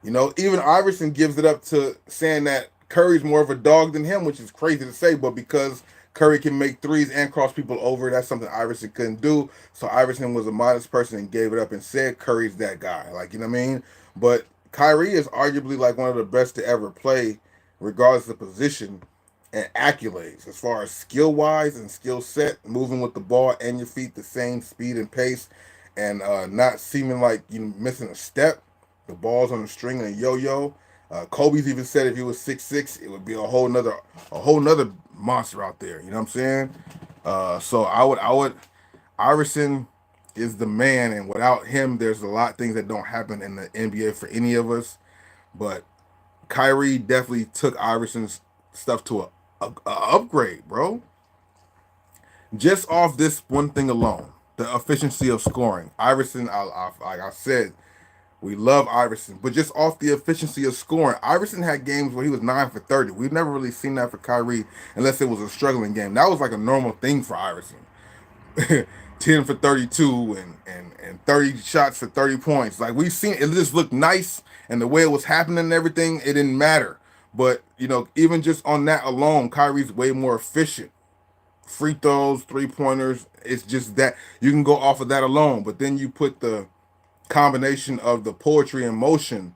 Even Iverson gives it up to saying that Curry's more of a dog than him, which is crazy to say, but because Curry can make threes and cross people over, that's something Iverson couldn't do. So Iverson was a modest person and gave it up and said Curry's that guy. Like, you know what I mean? But Kyrie is arguably like one of the best to ever play, regardless of position and accolades as far as skill wise and skill set, moving with the ball and your feet the same speed and pace, and not seeming like you missing a step. The ball's on the string and a yo-yo. Kobe's even said if he was 6'6", it would be a whole nother monster out there. You know what I'm saying? So I would Iverson is the man, and without him, there's a lot of things that don't happen in the NBA for any of us. But Kyrie definitely took Iverson's stuff to a upgrade, bro. Just off this one thing alone, the efficiency of scoring. Iverson, like I said, we love Iverson, but just off the efficiency of scoring, Iverson had games where he was 9 for 30. We've never really seen that for Kyrie unless it was a struggling game. That was like a normal thing for Iverson. 10 for 32 and 30 shots for 30 points. Like we've seen it just looked nice, and the way it was happening and everything, it didn't matter. But, even just on that alone, Kyrie's way more efficient. Free throws, three-pointers, it's just that you can go off of that alone. But then you put the combination of the poetry and motion.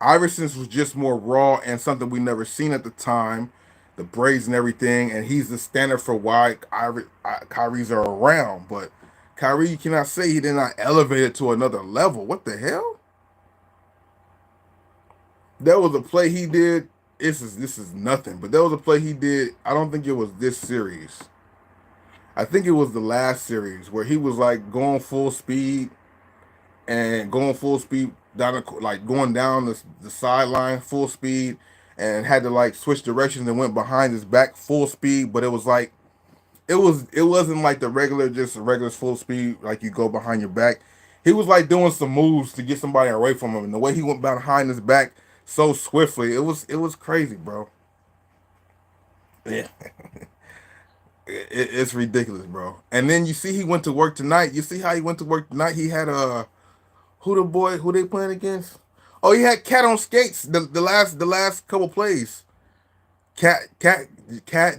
Iverson's was just more raw and something we never seen at the time. The braids and everything, and he's the standard for why Kyrie's are around. But Kyrie, you cannot say he did not elevate it to another level. What the hell? There was a play he did. This is nothing, but there was a play he did. I don't think it was this series. I think it was the last series where he was like going full speed down going down the sideline full speed and had to like switch directions and went behind his back full speed. But it was like it wasn't like the regular full speed like you go behind your back. He was like doing some moves to get somebody away from him, and the way he went behind his back so swiftly, it was crazy, bro. Yeah. It's ridiculous, bro. And then you see he went to work tonight. You see how he went to work tonight? He had who they playing against? Oh, he had Cat on skates the last couple plays. Cat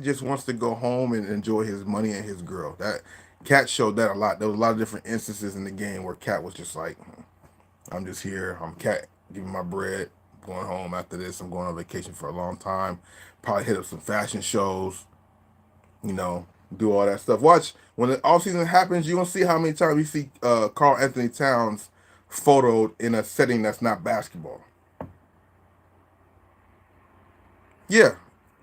just wants to go home and enjoy his money and his girl. That Cat showed that a lot. There was a lot of different instances in the game where Cat was just like, I'm just here. I'm Cat giving my bread. Going home after this. I'm going on vacation for a long time. Probably hit up some fashion shows. Do all that stuff. Watch when the off season happens. You gonna see how many times you see Karl Anthony Towns photoed in a setting that's not basketball. Yeah,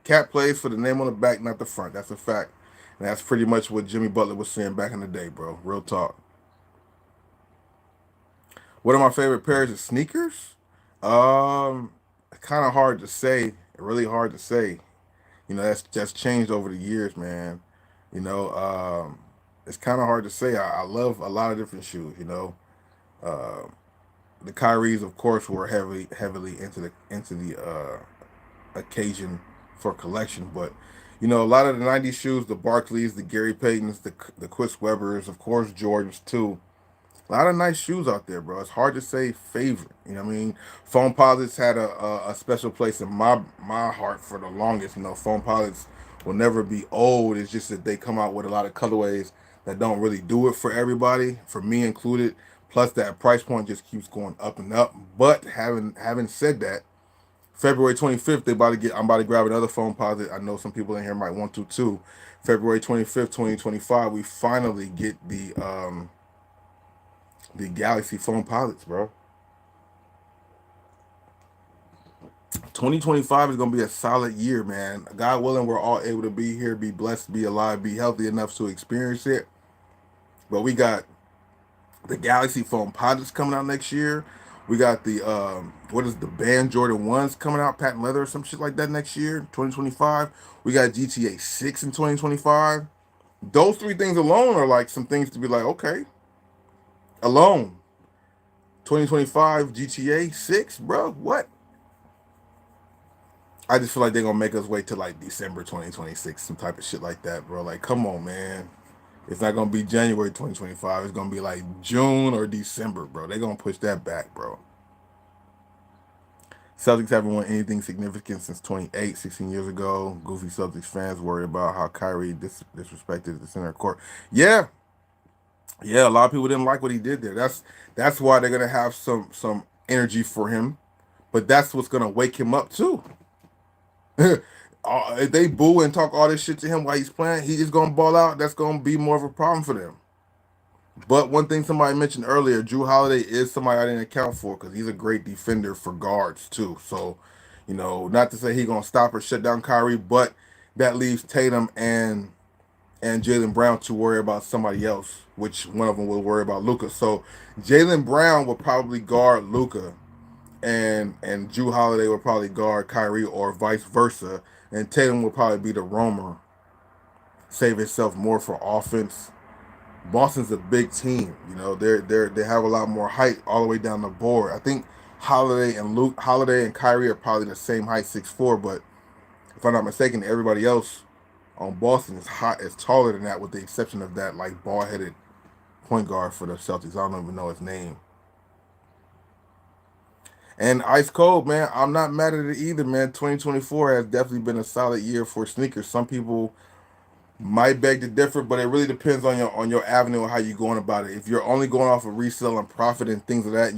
Cat plays for the name on the back, not the front. That's a fact. And that's pretty much what Jimmy Butler was saying back in the day, bro. Real talk. What are my favorite pairs of sneakers? Kind of hard to say. Really hard to say. That's changed over the years, man. It's kind of hard to say. I love a lot of different shoes. The Kyries, of course, were heavily into the occasion for collection, but a lot of the '90s shoes, the Barkleys, the Gary Paytons, the Chris Webbers, of course, Jordans too. A lot of nice shoes out there, bro. It's hard to say favorite. You know what I mean? Foam Posits had a special place in my heart for the longest. Foam Posits will never be old. It's just that they come out with a lot of colorways that don't really do it for everybody, for me included. Plus, that price point just keeps going up and up. But having said that, February 25th, I'm about to grab another foam pilot. I know some people in here might want to too. February 25th, 2025, we finally get the Galaxy foam pilots, bro. 2025 is going to be a solid year, man. God willing, we're all able to be here, be blessed, be alive, be healthy enough to experience it. But we got the Galaxy foam pilots coming out next year. We got the what is the band Jordan 1s coming out, patent leather or some shit like that next year, 2025. We got GTA 6 in 2025. Those three things alone are like some things to be like, okay, alone. 2025 GTA 6, bro, what? I just feel like they're gonna make us wait till like December 2026, some type of shit like that, bro. Like, come on, man. It's not gonna be January 2025. It's gonna be like June or December, bro. They're gonna push that back, bro. Celtics haven't won anything significant since 16 years ago. Goofy Celtics fans worried about how Kyrie disrespected the center court. Yeah, a lot of people didn't like what he did there. That's why they're gonna have some energy for him, but that's what's gonna wake him up too. If they boo and talk all this shit to him while he's playing, he just gonna ball out. That's gonna be more of a problem for them. But one thing somebody mentioned earlier, Drew Holiday is somebody I didn't account for because he's a great defender for guards too. So, not to say he's gonna stop or shut down Kyrie, but that leaves Tatum and Jaylen Brown to worry about somebody else, which one of them will worry about Luka. So Jaylen Brown will probably guard Luka, and Drew Holiday will probably guard Kyrie or vice versa, and Tatum will probably be the roamer, save himself more for offense. Boston's a big team, they have a lot more height all the way down the board. I think Holiday and Kyrie are probably the same height, 6'4", but if I'm not mistaken, everybody else on Boston is taller than that, with the exception of that like bald-headed point guard for the Celtics. I don't even know his name. And ice cold, man. I'm not mad at it either, man. 2024 has definitely been a solid year for sneakers. Some people might beg to differ, but it really depends on your avenue and how you're going about it. If you're only going off of resale and profit and things like that,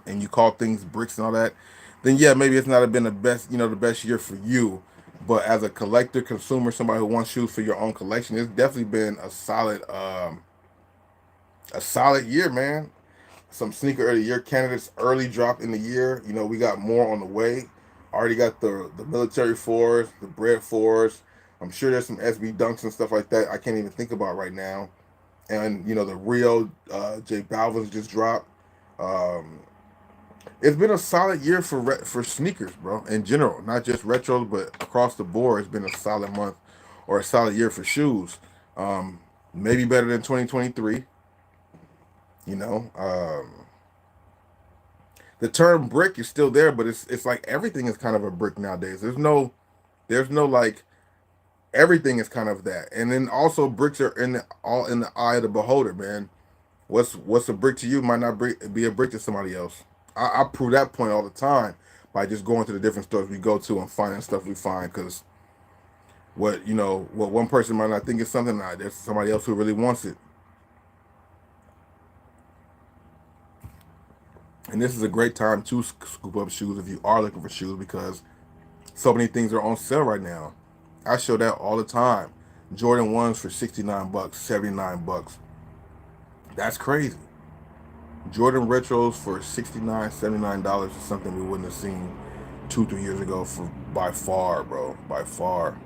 and you call things bricks and all that, then yeah, maybe it's not been the best year for you. But as a collector, consumer, somebody who wants shoes for your own collection, it's definitely been a solid year, man. Some sneaker of the year candidates early drop in the year. We got more on the way. Already got the military fours, the bread fours. I'm sure there's some SB dunks and stuff like that I can't even think about right now. And the Rio J Balvin's just dropped. It's been a solid year for sneakers, bro. In general, not just retros, but across the board, it's been a solid month or a solid year for shoes. Maybe better than 2023. The term brick is still there, but it's like everything is kind of a brick nowadays. There's no like, everything is kind of that. And then also bricks are all in the eye of the beholder, man. What's a brick to you might not be a brick to somebody else. I prove that point all the time by just going to the different stores we go to and finding stuff we find, because what one person might not think is something, there's somebody else who really wants it. And this is a great time to scoop up shoes if you are looking for shoes, because so many things are on sale right now. I show that all the time. Jordan 1s for $69, $79. That's crazy. Jordan retros for $69, $79 is something we wouldn't have seen 2-3 years ago by far, bro. By far.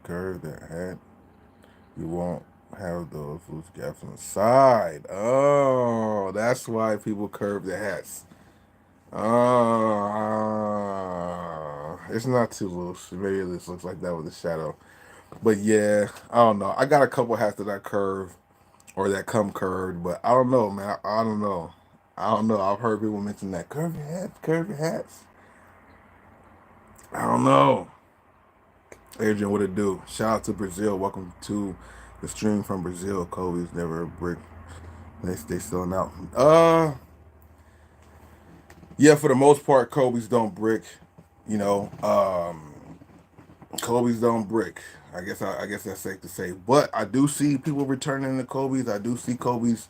Curve that hat. You won't have those loose gaps on the side. Oh, that's why people curve their hats. It's not too loose. Maybe it just looks like that with the shadow. But yeah, I don't know. I got a couple hats that I curve or that come curved, but I don't know, man. I don't know. I've heard people mention that. Curve your hats. I don't know. Adrian, what it do? Shout out to Brazil. Welcome to the stream from Brazil. Kobe's never a brick. They selling out. Yeah, for the most part, Kobe's don't brick. Kobe Kobe's don't brick. I guess that's safe to say. But I do see people returning to Kobe's. I do see Kobe's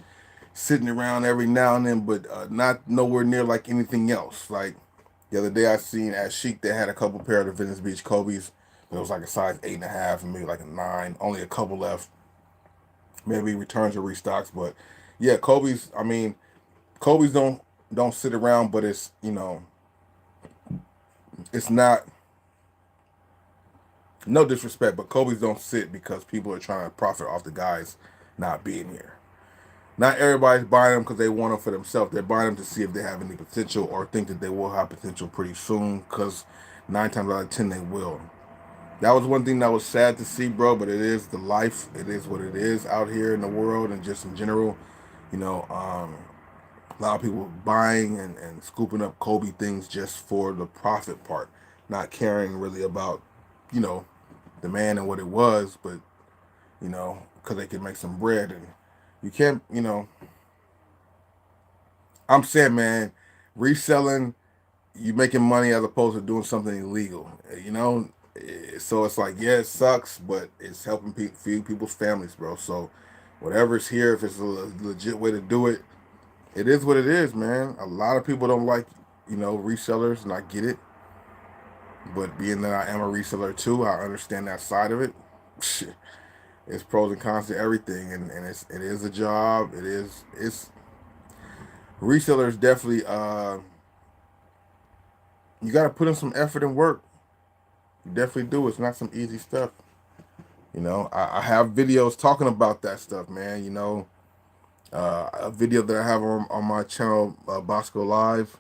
sitting around every now and then, but not nowhere near like anything else. Like the other day, I seen at Chic they had a couple pair of the Venice Beach Kobe's. It was like a size 8.5 and maybe like a 9. Only a couple left. Maybe returns or restocks, but yeah, Kobe's. I mean, Kobe's don't sit around, but it's it's not. No disrespect, but Kobe's don't sit because people are trying to profit off the guys not being here. Not everybody's buying them because they want them for themselves. They're buying them to see if they have any potential or think that they will have potential pretty soon, because 9 times out of 10 they will. That was one thing that was sad to see, bro, but it is the life. It is what it is out here in the world and just in general. A lot of people buying and scooping up Kobe things just for the profit part, not caring really about, you know, the man and what it was, but, because they can make some bread. And you can't, I'm saying, man, reselling, you making money as opposed to doing something illegal, So it's like, yeah, it sucks, but it's helping feed people's families, bro. So whatever's here, if it's a legit way to do it, it is what it is, man. A lot of people don't like, resellers, and I get it. But being that I am a reseller too, I understand that side of it. It's pros and cons to everything, and it is a job. It's resellers definitely. You got to put in some effort and work. You definitely do. It's not some easy stuff. I have videos talking about that stuff, man. A video that I have on my channel, Bossco Live,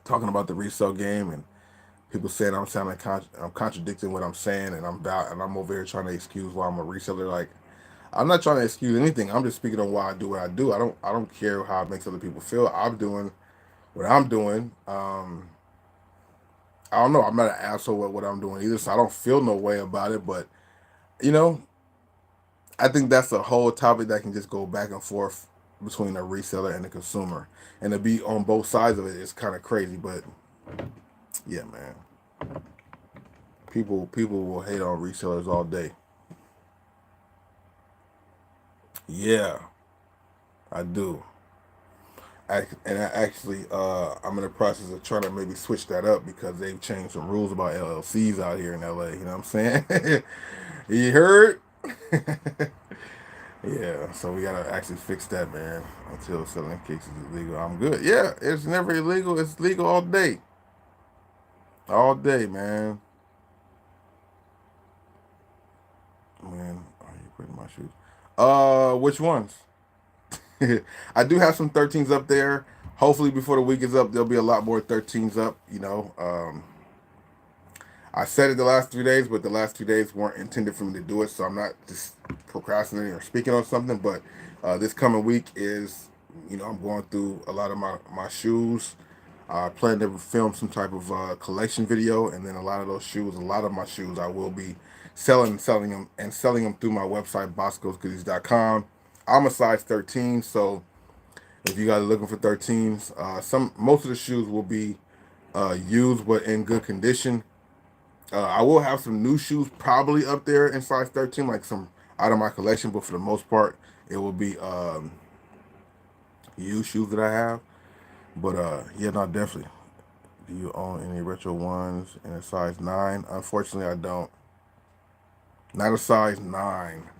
talking about the resale game, and people saying I'm contradicting what I'm saying, and I'm over here trying to excuse why I'm a reseller. Like, I'm not trying to excuse anything. I'm just speaking on why I do what I do. I don't care how it makes other people feel. I'm doing what I'm doing. I don't know. I'm not an asshole at what I'm doing either, so I don't feel no way about it. But I think that's a whole topic that can just go back and forth between a reseller and the consumer, and to be on both sides of it is kind of crazy. But yeah, man, people will hate on resellers all day. Yeah, I do. I'm in the process of trying to maybe switch that up because they've changed some rules about LLCs out here in LA. You know what I'm saying? You heard? Yeah, so we gotta actually fix that, man. Until selling kicks is illegal, I'm good. Yeah, it's never illegal. It's legal all day. All day, man. Man, are you putting my shoes? Which ones? I do have some 13s up there. Hopefully before the week is up, there'll be a lot more 13s up. I said it the last 3 days, but the last 2 days weren't intended for me to do it, so I'm not just procrastinating or speaking on something. But this coming week is, I'm going through a lot of my shoes. I plan to film some type of collection video, and then a lot of my shoes, I will be selling them through my website, bosscosgoodies.com. I'm a size 13, so if you guys are looking for 13s, most of the shoes will be used but in good condition. I will have some new shoes probably up there in size 13, like some out of my collection, but for the most part, it will be used shoes that I have. But yeah, no, definitely. Do you own any retro ones in a size 9? Unfortunately, I don't. Not a size 9.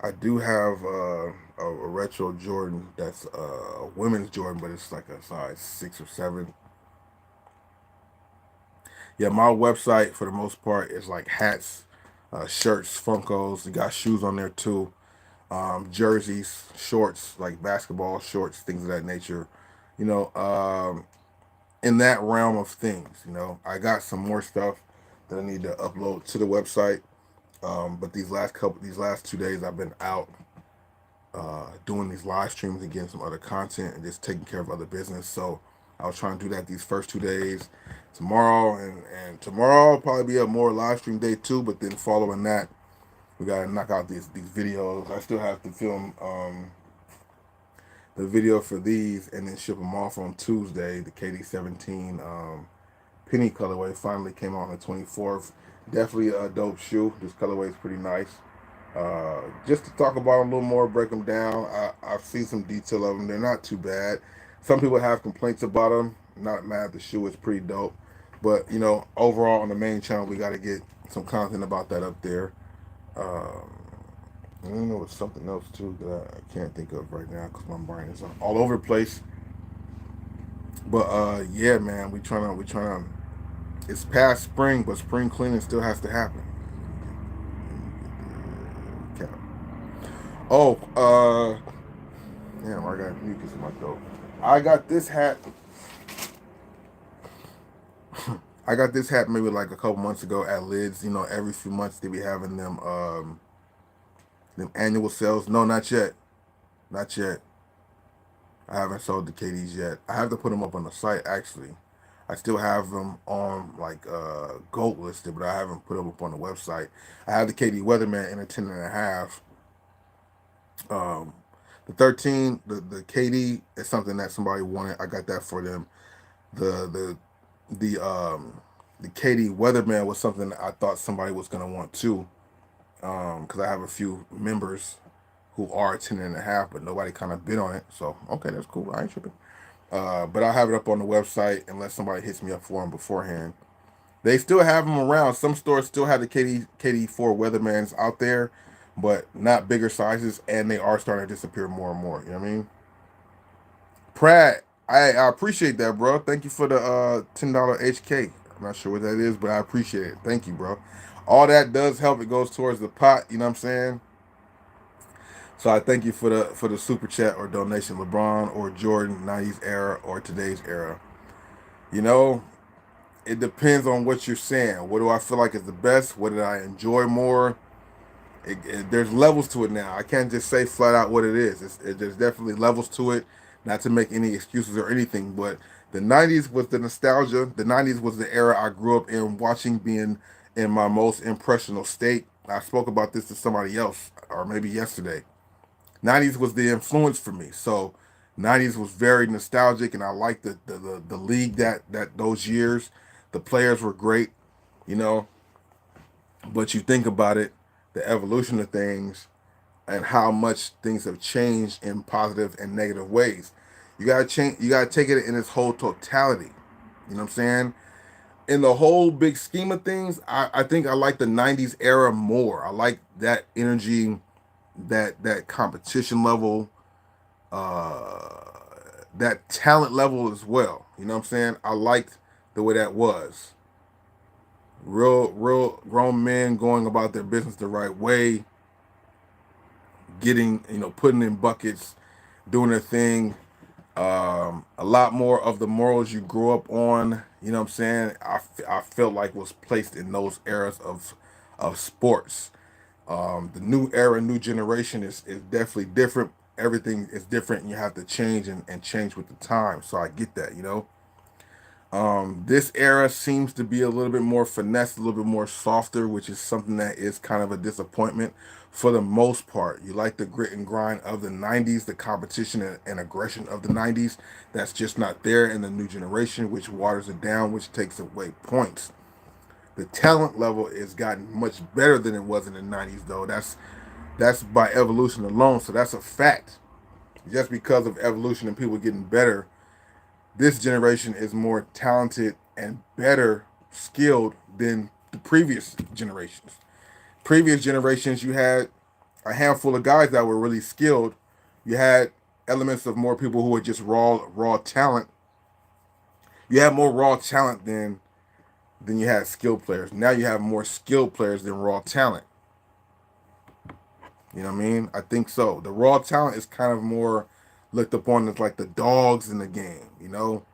I do have a retro Jordan that's a women's Jordan, but it's like a size 6 or 7. Yeah, my website for the most part is like hats, shirts, Funkos. You got shoes on there too, jerseys, shorts, like basketball shorts, things of that nature. You know, in that realm of things. I got some more stuff that I need to upload to the website. But these last 2 days I've been out doing these live streams and getting some other content and just taking care of other business. So I was trying to do that these first 2 days. Tomorrow and tomorrow will probably be a more live stream day too. But then following that, we gotta knock out these videos. I still have to film the video for these and then ship them off on Tuesday. The KD17 penny colorway finally came out on the 24th. Definitely a dope shoe. This colorway is pretty nice. Just to talk about them a little more, break them down. I've seen some detail of them. They're not too bad. Some people have complaints about them. Not mad. The shoe is pretty dope. But, overall on the main channel, we got to get some content about that up there. I don't know, it's something else too that I can't think of right now because my brain is all over the place. But yeah, man, we trying to. It's past spring, but spring cleaning still has to happen. Okay. Oh, damn, I got mucus in my throat. I got this hat. I got this hat maybe like a couple months ago at Lids. Every few months they be having them annual sales. No, not yet, not yet. I haven't sold the KDs yet. I have to put them up on the site actually. I still have them on like gold listed, but I haven't put them up on the website. I have the KD Weatherman in a 10.5. The 13, the KD is something that somebody wanted. I got that for them. The KD Weatherman was something that I thought somebody was gonna want too. Because I have a few members who are 10.5, but nobody kind of bid on it. So okay, that's cool. I ain't tripping. But I'll have it up on the website unless somebody hits me up for them beforehand. They still have them around. Some stores still have the KD4 Weathermans out there, but not bigger sizes, and they are starting to disappear more and more. You know what I mean? Pratt, I appreciate that, bro. Thank you for the $10 HK. I'm not sure what that is, but I appreciate it. Thank you, bro. All that does help. It goes towards the pot. You know what I'm saying? So I thank you for the super chat or donation, LeBron or Jordan, 90s era or today's era. You know, it depends on what you're saying. What do I feel like is the best? What did I enjoy more? There's levels to it now. I can't just say flat out what it is. There's definitely levels to it. Not to make any excuses or anything, but the 90s was the nostalgia. The 90s was the era I grew up in, watching, being in my most impressionable state. I spoke about this to somebody else, or maybe yesterday. 90s was the influence for me. So 90s was very nostalgic, and I liked the league that those years. The players were great, you know. But you think about it, the evolution of things and how much things have changed in positive and negative ways. You gotta change. You gotta take it in its whole totality. You know what I'm saying? In the whole big scheme of things, I think I like the '90s era more. I like that energy, that competition level, that talent level as well. You know what I'm saying? I liked the way that was. Real grown men going about their business the right way, getting, putting in buckets, doing their thing. A lot more of the morals you grew up on, you know what I'm saying? I felt like was placed in those eras of sports. The new era, new generation is definitely different. Everything is different, and you have to change and change with the time. So I get that, you know. This era seems to be a little bit more finesse, a little bit more softer, which is something that is kind of a disappointment for the most part. You like the grit and grind of the 90s, the competition and aggression of the 90s. That's just not there in the new generation, which waters it down, which takes away points. The talent level has gotten much better than it was in the 90s, though. That's by evolution alone, so that's a fact. Just because of evolution and people getting better, this generation is more talented and better skilled than the previous generations. Previous generations, you had a handful of guys that were really skilled. You had elements of more people who were just raw talent. You had more raw talent than you had skilled players. Now you have more skilled players than raw talent. You know what I mean? I think so. The raw talent is kind of more looked upon as like the dogs in the game, you know?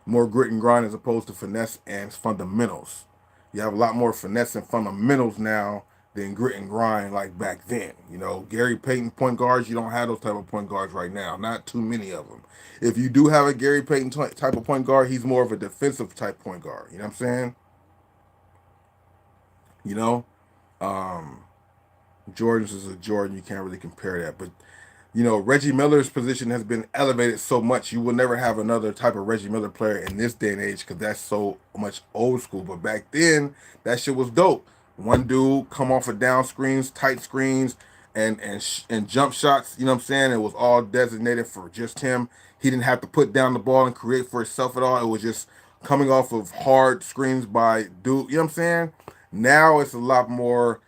More grit and grind as opposed to finesse and fundamentals. You have a lot more finesse and fundamentals now than grit and grind like back then. You know, Gary Payton point guards, you don't have those type of point guards right now. Not too many of them. If you do have a Gary Payton type of point guard, he's more of a defensive type point guard. You know what I'm saying? You know, Jordan's is a Jordan. You can't really compare that. But You know, Reggie Miller's position has been elevated so much. You will never have another type of Reggie Miller player in this day and age because that's so much old school. But back then, that shit was dope. One dude come off of down screens, tight screens, and jump shots. You know what I'm saying? It was all designated for just him. He didn't have to put down the ball and create for himself at all. It was just coming off of hard screens by dude. You know what I'm saying? Now it's a lot more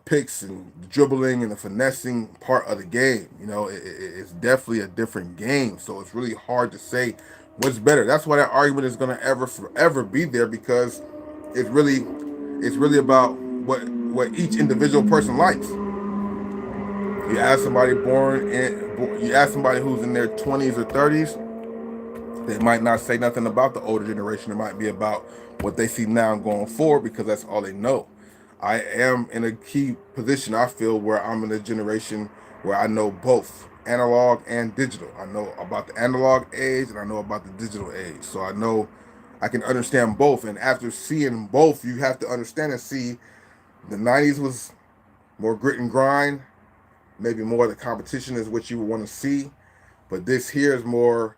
picks and dribbling and the finessing part of the game. You know, it's definitely a different game. So it's really hard to say what's better. That's why that argument is going to ever forever be there because it's really about what each individual person likes. You ask somebody you ask somebody who's in their 20s or 30s, they might not say nothing about the older generation. It might be about what they see now going forward because that's all they know. I am in a key position, I feel, where I'm in a generation where I know both analog and digital. I know about the analog age and I know about the digital age. So I know I can understand both. And after seeing both, you have to understand and see the 90s was more grit and grind. Maybe more of the competition is what you would want to see. But this here is more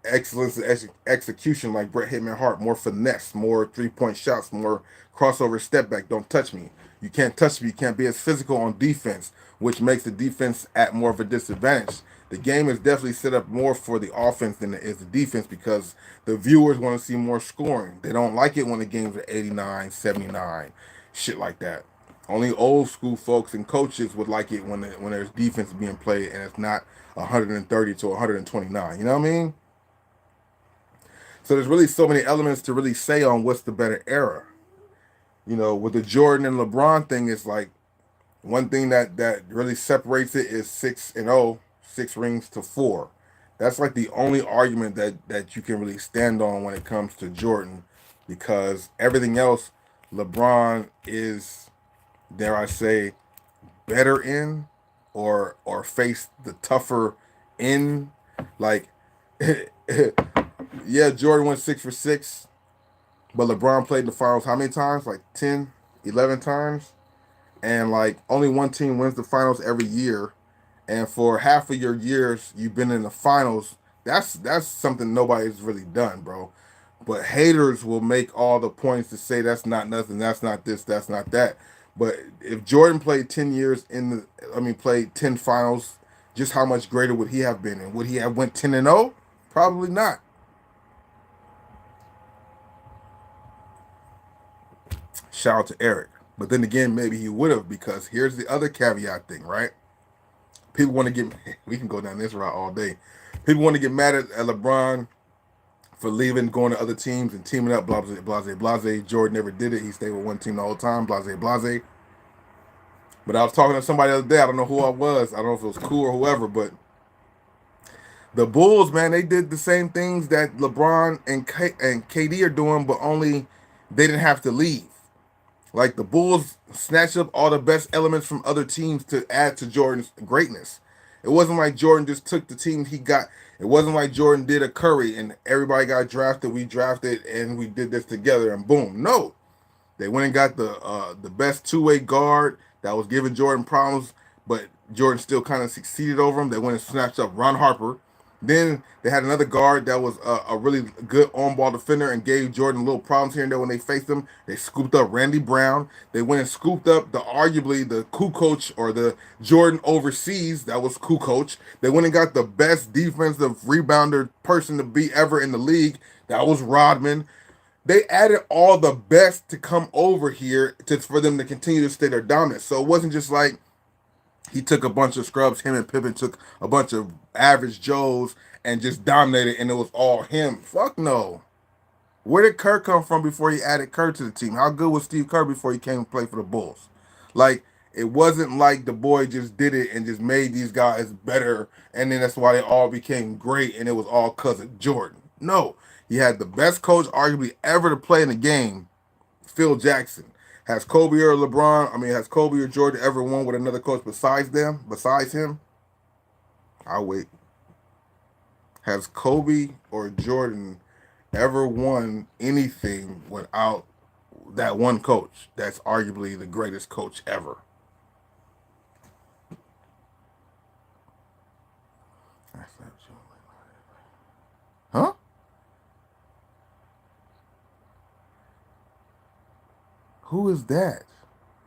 excellence and execution like Brett Hitman Hart, more finesse, more 3-point shots, more crossover step back. Don't touch me. You can't touch me. You can't be as physical on defense, which makes the defense at more of a disadvantage. The game is definitely set up more for the offense than it is the defense because the viewers want to see more scoring. They don't like it when the games are 89, 79, shit like that. Only old school folks and coaches would like it when there's defense being played and it's not 130 to 129. You know what I mean? So there's really so many elements to really say on what's the better era. You know, with the Jordan and LeBron thing, it's like one thing that really separates it is 6-0, 6 rings to 4. That's like the only argument that you can really stand on when it comes to Jordan, because everything else, LeBron is, dare I say, better in, or face the tougher in, like. Yeah, Jordan went 6 for 6, but LeBron played in the finals how many times? Like 10, 11 times? And like only one team wins the finals every year. And for half of your years you've been in the finals, that's something nobody's really done, bro. But haters will make all the points to say that's not nothing, that's not this, that's not that. But if Jordan played 10 years played 10 finals, just how much greater would he have been? And would he have went 10-0? Probably not. Shout out to Eric. But then again, maybe he would have, because here's the other caveat thing, right? People want to get, we can go down this route all day. People want to get mad at LeBron for leaving, going to other teams and teaming up, blah, blah, blah, blah. Jordan never did it. He stayed with one team the whole time, blah, blah, blah. But I was talking to somebody the other day. I don't know who I was. I don't know if it was Cool or whoever, but the Bulls, man, they did the same things that LeBron and KD are doing, but only they didn't have to leave. Like the Bulls snatched up all the best elements from other teams to add to Jordan's greatness. It wasn't like Jordan just took the team he got. It wasn't like Jordan did a Curry and everybody got drafted. We drafted and we did this together and boom. No, they went and got the best two-way guard that was giving Jordan problems, but Jordan still kind of succeeded over him. They went and snatched up Ron Harper. Then they had another guard that was a really good on-ball defender and gave Jordan little problems here and there when they faced him. They scooped up Randy Brown. They went and scooped up arguably the Kukoc, or the Jordan overseas, that was Kukoc. They went and got the best defensive rebounder person to be ever in the league. That was Rodman. They added all the best to come over here for them to continue to stay their dominance. So it wasn't just like he took a bunch of scrubs. Him and Pippen took a bunch of average Joes and just dominated, and it was all him. Fuck no. Where did Kerr come from before he added Kerr to the team? How good was Steve Kerr before he came and played for the Bulls? Like, it wasn't like the boy just did it and just made these guys better, and then that's why they all became great, and it was all because of Jordan. No. He had the best coach arguably ever to play in the game, Phil Jackson. Has Kobe or Jordan ever won with another coach besides him? I'll wait. Has Kobe or Jordan ever won anything without that one coach that's arguably the greatest coach ever? Who is that?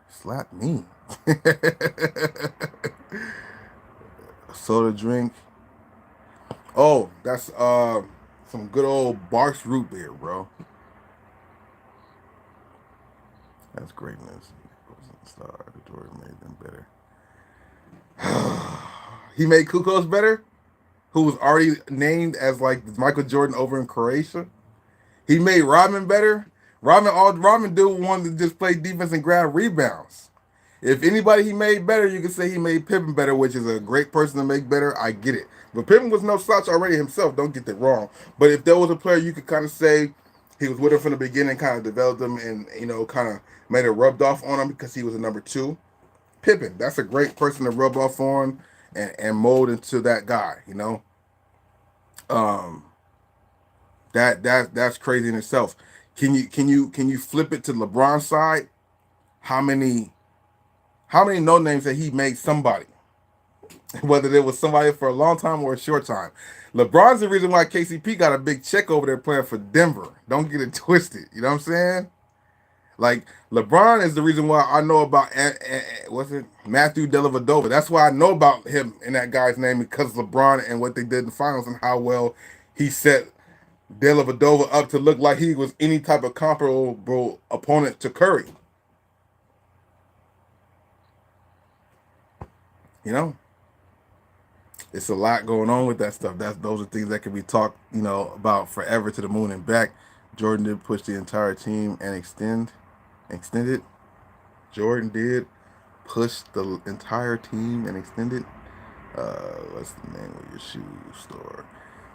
Slap me. Soda drink. Oh, that's some good old Barks root beer, bro. That's greatness. Star, the Jordan made them better. He made Kukos better, who was already named as like Michael Jordan over in Croatia. He made Rodman better. Rodman dude wanted to just play defense and grab rebounds. If anybody he made better, you could say he made Pippen better, which is a great person to make better. I get it. But Pippen was no slouch already himself. Don't get that wrong. But if there was a player you could kind of say he was with him from the beginning, kind of developed him and, kind of made it rubbed off on him because he was a number 2, Pippen. That's a great person to rub off on and mold into that guy, That's crazy in itself. Can you flip it to LeBron's side? How many no names that he made somebody? Whether it was somebody for a long time or a short time. LeBron's the reason why KCP got a big check over there playing for Denver. Don't get it twisted. You know what I'm saying? Like, LeBron is the reason why I know about Matthew Dellavedova. That's why I know about him and that guy's name, because LeBron and what they did in the finals and how well he set Dellavedova up to look like he was any type of comparable opponent to Curry. It's a lot going on with that stuff. Those are things that can be talked, about forever to the moon and back. Jordan did push the entire team and extended. Jordan did push the entire team and extended. What's the name of your shoe store?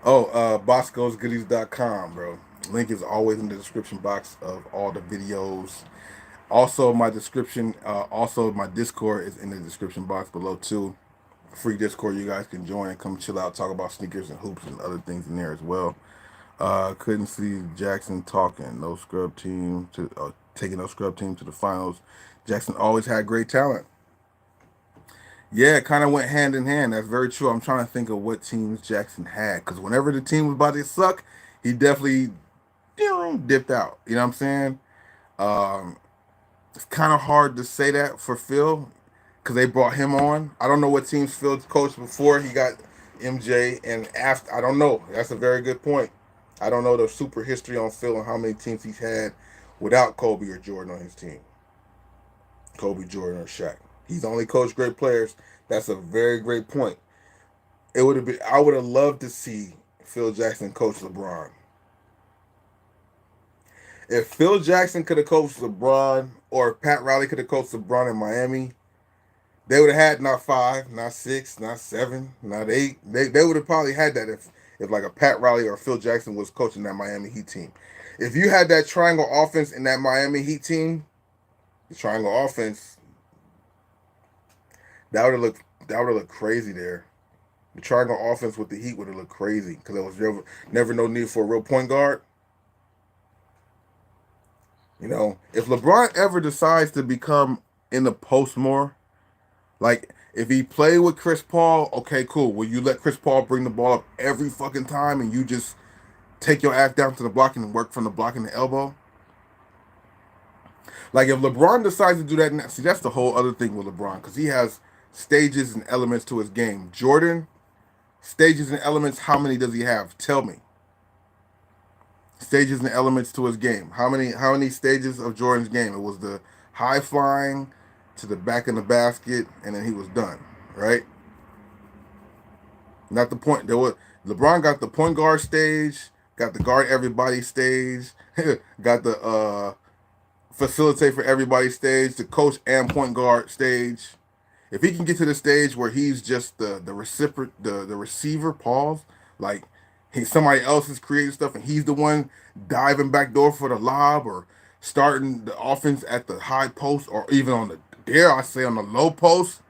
Bosscosgoodies.com, bro. Link is always in the description box of all the videos. Also, my description, my Discord is in the description box below too. Free Discord, you guys can join and come chill out, talk about sneakers and hoops and other things in there as well. Couldn't see Jackson talking. No scrub team taking no scrub team to the finals. Jackson always had great talent. Yeah, it kind of went hand in hand. That's very true. I'm trying to think of what teams Jackson had, because whenever the team was about to suck, he definitely dipped out. You know what I'm saying? It's kind of hard to say that for Phil, because they brought him on. I don't know what teams Phil coached before he got MJ and after. I don't know. That's a very good point. I don't know the super history on Phil and how many teams he's had without Kobe or Jordan on his team. Kobe, Jordan, or Shaq. He's only coached great players. That's a very great point. I would have loved to see Phil Jackson coach LeBron. If Phil Jackson could have coached LeBron, or Pat Riley could have coached LeBron in Miami, they would have had not 5, not 6, not 7, not 8. They would have probably had that if like a Pat Riley or Phil Jackson was coaching that Miami Heat team. If you had that triangle offense in that Miami Heat team, the triangle offense, that would have looked crazy there. The triangle offense with the Heat would have looked crazy, because there was never no need for a real point guard. If LeBron ever decides to become in the post more, like if he played with Chris Paul, okay, cool. Will you let Chris Paul bring the ball up every fucking time and you just take your ass down to the block and work from the block and the elbow? Like if LeBron decides to do that now, see, that's the whole other thing with LeBron, because he has stages and elements to his game. Jordan, stages and elements, how many does he have? Tell me. Stages and elements to his game. How many stages of Jordan's game? It was the high flying to the back in the basket, and then he was done, right? Not the point. LeBron got the point guard stage, got the guard everybody stage, got the facilitate for everybody stage, the coach and point guard stage. If he can get to the stage where he's just the receiver, pause, like somebody else is creating stuff and he's the one diving back door for the lob, or starting the offense at the high post, or even on the, dare I say, on the low post,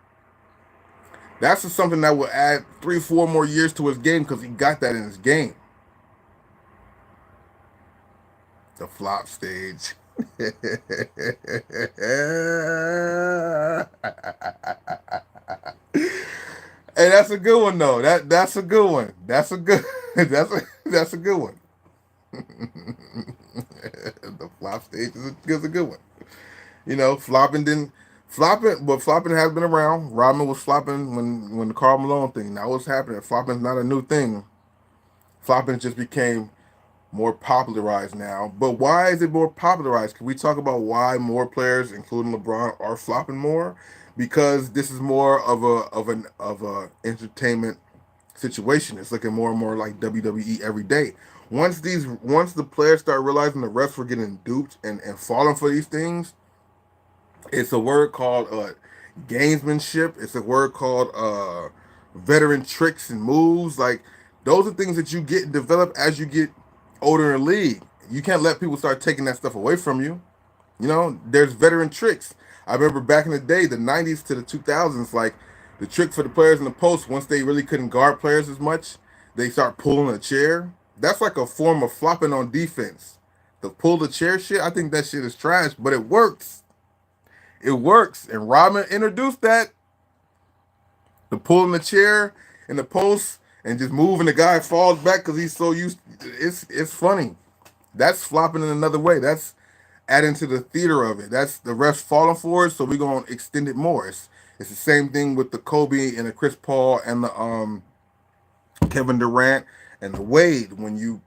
that's just something that will add 3-4 more years to his game, because he got that in his game. The flop stage. Hey, that's a good one though. That's a good one. That's a good one. The flop stage is a good one. Flopping has been around. Rodman was flopping when the Karl Malone thing. Now what's happening? Flopping's not a new thing. Flopping just became more popularized now. But why is it more popularized? Can we talk about why more players, including LeBron, are flopping more? Because this is more of a entertainment situation. It's looking more and more like WWE every day. Once the players start realizing the refs were getting duped and falling for these things, it's a word called gamesmanship. It's a word called veteran tricks and moves. Like those are things that you get and develop as you get older in the league. You can't let people start taking that stuff away from you. There's veteran tricks. I remember back in the day, the 90s to the 2000s, like the trick for the players in the post, once they really couldn't guard players as much, they start pulling a chair. That's like a form of flopping on defense. The pull the chair shit, I think that shit is trash, but it works. It works. And Rodman introduced that. The pulling the chair in the post and just moving the guy falls back because he's so used. It's funny. That's flopping in another way. That's adding to the theater of it. That's the refs falling for it, so we're gonna extend it more. It's the same thing with the Kobe and the Chris Paul and the Kevin Durant and the Wade. When you're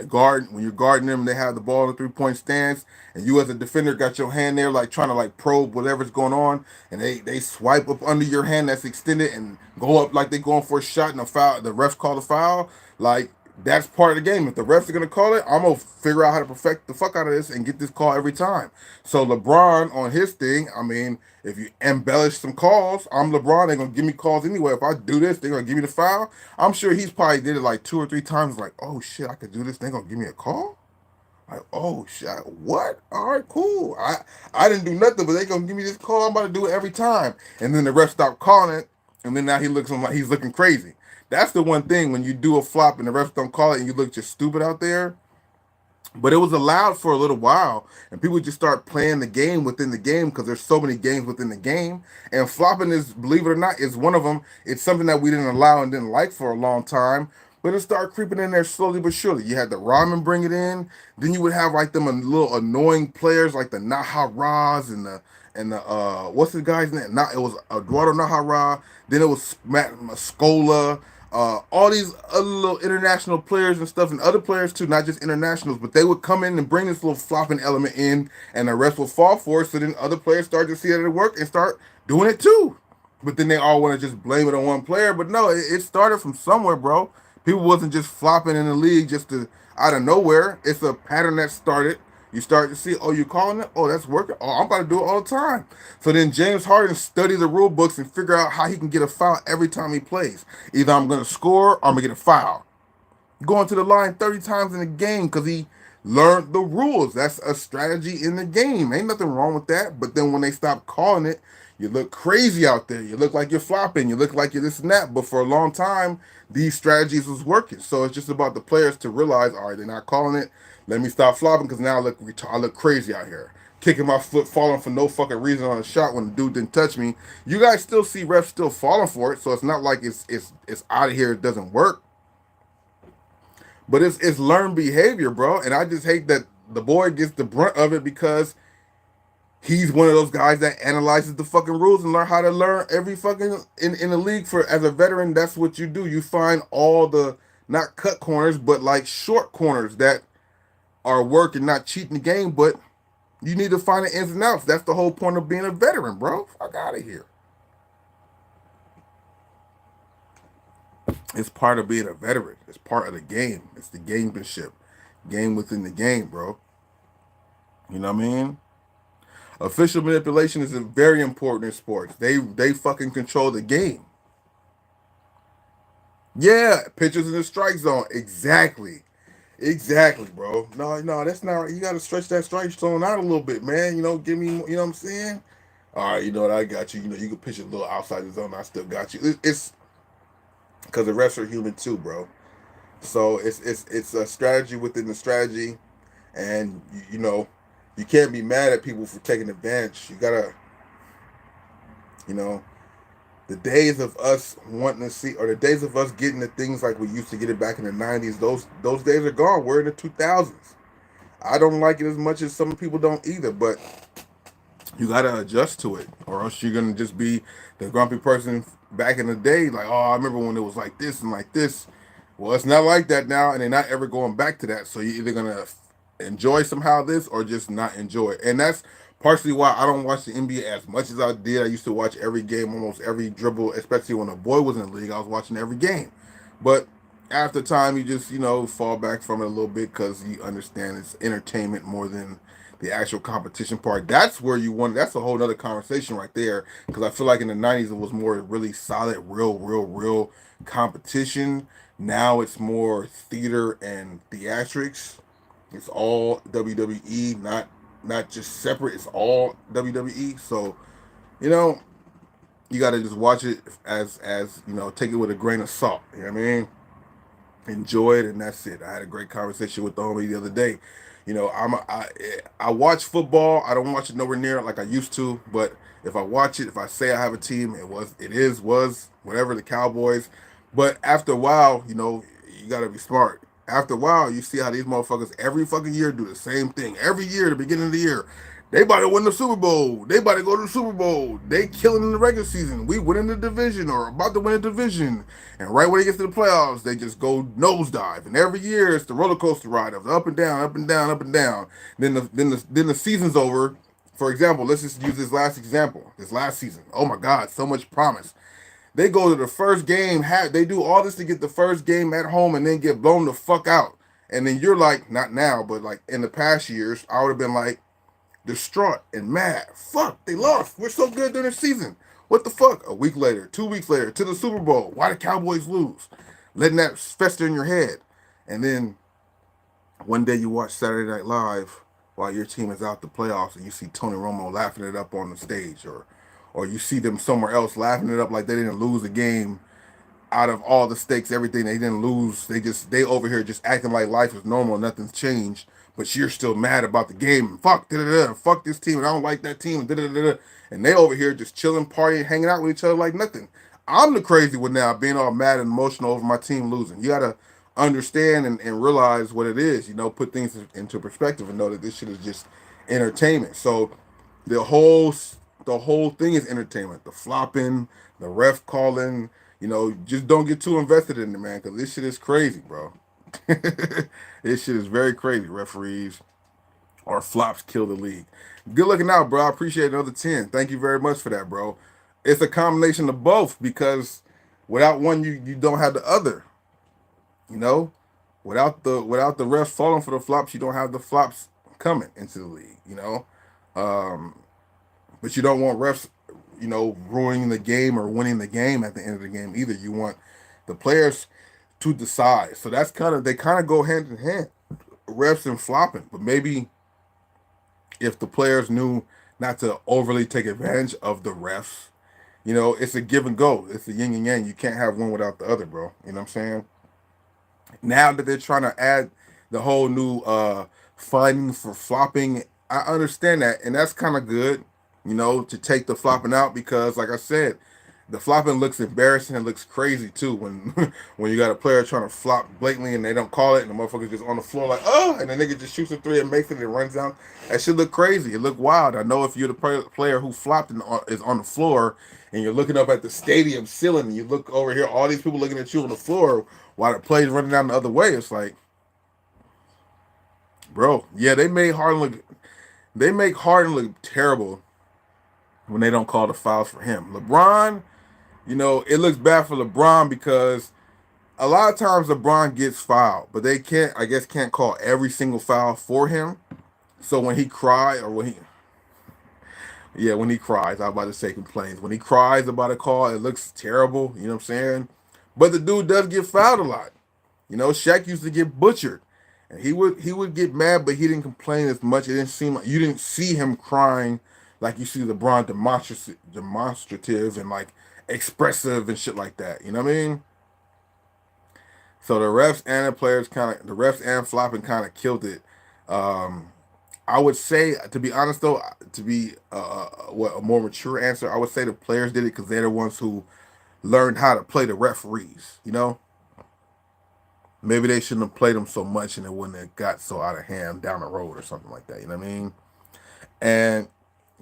guarding them, they have the ball in the 3-point stance, and you as a defender got your hand there like trying to like probe whatever's going on, and they swipe up under your hand that's extended and go up like they're going for a shot and a foul. The refs call the foul. Like that's part of the game. If the refs are gonna call it, I'm gonna figure out how to perfect the fuck out of this and get this call every time. So LeBron on his thing, I mean, if you embellish some calls, I'm LeBron. They're gonna give me calls anyway. If I do this, they're gonna give me the foul. I'm sure he's probably did it like 2 or 3 times. Like, oh shit, I could do this. They're gonna give me a call. Like, oh shit, what? All right, cool. I didn't do nothing, but they gonna give me this call. I'm about to do it every time. And then the ref stopped calling it, and then now he looks like he's looking crazy. That's the one thing when you do a flop and the refs don't call it and you look just stupid out there. But it was allowed for a little while, and people just start playing the game within the game because there's so many games within the game. And flopping is, believe it or not, is one of them. It's something that we didn't allow and didn't like for a long time, but it started creeping in there slowly but surely. You had the ramen bring it in, then you would have like them little annoying players like the Naharas and the what's the guy's name? Not it was Eduardo Nahara. Then it was Matt Mascola. All these other little international players and stuff, and other players too, not just internationals, but they would come in and bring this little flopping element in, and the rest would fall for it. So then other players start to see that it work and start doing it too. But then they all want to just blame it on one player. But no, it started from somewhere, bro. People wasn't just flopping in the league just to out of nowhere. It's a pattern that started. You start to see, oh, you calling it? Oh, that's working. Oh, I'm about to do it all the time. So then James Harden study the rule books and figure out how he can get a foul every time he plays. Either I'm going to score or I'm going to get a foul. Going to the line 30 times in the game because he learned the rules. That's a strategy in the game. Ain't nothing wrong with that. But then when they stop calling it, you look crazy out there. You look like you're flopping. You look like you're this and that. But for a long time, these strategies was working. So it's just about the players to realize, all right, they're not calling it. Let me stop flopping because now I look crazy out here. Kicking my foot, falling for no fucking reason on a shot when the dude didn't touch me. You guys still see refs still falling for it. So it's not like it's out of here. It doesn't work. But it's learned behavior, bro. And I just hate that the boy gets the brunt of it because he's one of those guys that analyzes the fucking rules and learn how to learn every fucking in the league. For as a veteran, that's what you do. You find all the not cut corners, but like short corners that are working, not cheating the game, but you need to find the ins and outs. That's the whole point of being a veteran, bro. Fuck out of here. It's part of being a veteran. It's part of the game. It's the gamemanship. Game within the game, bro. You know what I mean? Official manipulation is very important in sports. They fucking control the game. Yeah, pitchers in the strike zone. Exactly, bro. No, that's not right. You got to stretch that strike zone out a little bit, man. Give me, you know what I'm saying? All right, you know what? I got you. You can pitch a little outside the zone. I still got you. It's because the refs are human too, bro. So it's a strategy within the strategy, and you can't be mad at people for taking advantage. You gotta, the days of us wanting to see, or the days of us getting the things like we used to get it back in the 90s, those days are gone. We're in the 2000s. I don't like it as much as some people don't either, but You gotta adjust to it, or else you're gonna just be the grumpy person back in the day. Like, oh, I remember when it was like this and like this. Well, it's not like that now, and they're not ever going back to that. So you're either gonna enjoy somehow this or just not enjoy it. And that's partially why I don't watch the NBA as much as I did. I used to watch every game, almost every dribble, especially when a boy was in the league. I was watching every game, but after time, you just fall back from it a little bit because you understand it's entertainment more than the actual competition part. That's where you want. That's a whole other conversation right there. Because I feel like in the '90s it was more really solid, real competition. Now it's more theater and theatrics. It's all WWE, not just separate. It's all WWE. So you know you got to just watch it as take it with a grain of salt. You know what I mean? Enjoy it, and that's it. I had a great conversation with the homie the other day. I watch football. I don't watch it nowhere near like I used to, but if I watch it, if I say I have a team, was whatever, the Cowboys. But after a while, you gotta be smart. After a while, you see how these motherfuckers every fucking year do the same thing. Every year, at the beginning of the year, they about to win the Super Bowl. They about to go to the Super Bowl. They killing in the regular season. We winning the division or about to win a division. And right when it gets to the playoffs, they just go nosedive. And every year it's the roller coaster ride of up and down, up and down, up and down. Then the season's over. For example, let's just use this last example. This last season. Oh my God, so much promise. They go to the first game. They do all this to get the first game at home and then get blown the fuck out. And then you're like, not now, but like in the past years, I would have been like, distraught and mad. Fuck, they lost. We're so good during the season. What the fuck? A week later, 2 weeks later, to the Super Bowl. Why the Cowboys lose? Letting that fester in your head. And then one day you watch Saturday Night Live while your team is out the playoffs and you see Tony Romo laughing it up on the stage, or you see them somewhere else laughing it up like they didn't lose a game out of all the stakes, everything. They didn't lose. They over here just acting like life is normal, nothing's changed. But you're still mad about the game. Fuck, fuck this team, and I don't like that team. And they over here just chilling, partying, hanging out with each other like nothing. I'm the crazy one now, being all mad and emotional over my team losing. You gotta understand and realize what it is. Put things into perspective and know that this shit is just entertainment. So the whole the whole thing is entertainment. The flopping, the ref calling. Just don't get too invested in it, man, because this shit is crazy, bro. This shit is very crazy. Referees or flops kill the league. Good looking out, bro. I appreciate another 10. Thank you very much for that, bro. It's a combination of both because without one, you don't have the other. You know, without the refs falling for the flops, you don't have the flops coming into the league. Um, but you don't want refs, ruining the game or winning the game at the end of the game either. You want the players to decide. So they kind of go hand in hand, refs and flopping. But maybe if the players knew not to overly take advantage of the refs, it's a give and go. It's a yin and yang. You can't have one without the other, bro. You know what I'm saying? Now that they're trying to add the whole new finding for flopping, I understand that, and that's kind of good, to take the flopping out because, like I said, the flopping looks embarrassing and looks crazy too when when you got a player trying to flop blatantly and they don't call it and the motherfucker's just on the floor like, oh, and the nigga just shoots a three and makes it and runs down. That shit look crazy. It look wild. I know if you're the player who flopped and is on the floor and you're looking up at the stadium ceiling and you look over here, all these people looking at you on the floor while the play's running down the other way, it's like, bro, yeah, they make Harden look terrible when they don't call the fouls for him. LeBron, it looks bad for LeBron because a lot of times LeBron gets fouled, but they can't call every single foul for him. So when he cries, when he cries, I was about to say complains. When he cries about a call, it looks terrible. You know what I'm saying? But the dude does get fouled a lot. Shaq used to get butchered, and he would get mad, but he didn't complain as much. It didn't seem like you didn't see him crying like you see LeBron demonstrative and like expressive and shit like that. You know what I mean? So the refs and the refs and flopping kind of killed it. I would say, to be honest though, to be a more mature answer, I would say the players did it because they're the ones who learned how to play the referees. Maybe they shouldn't have played them so much and it wouldn't have got so out of hand down the road or something like that. You know what I mean? And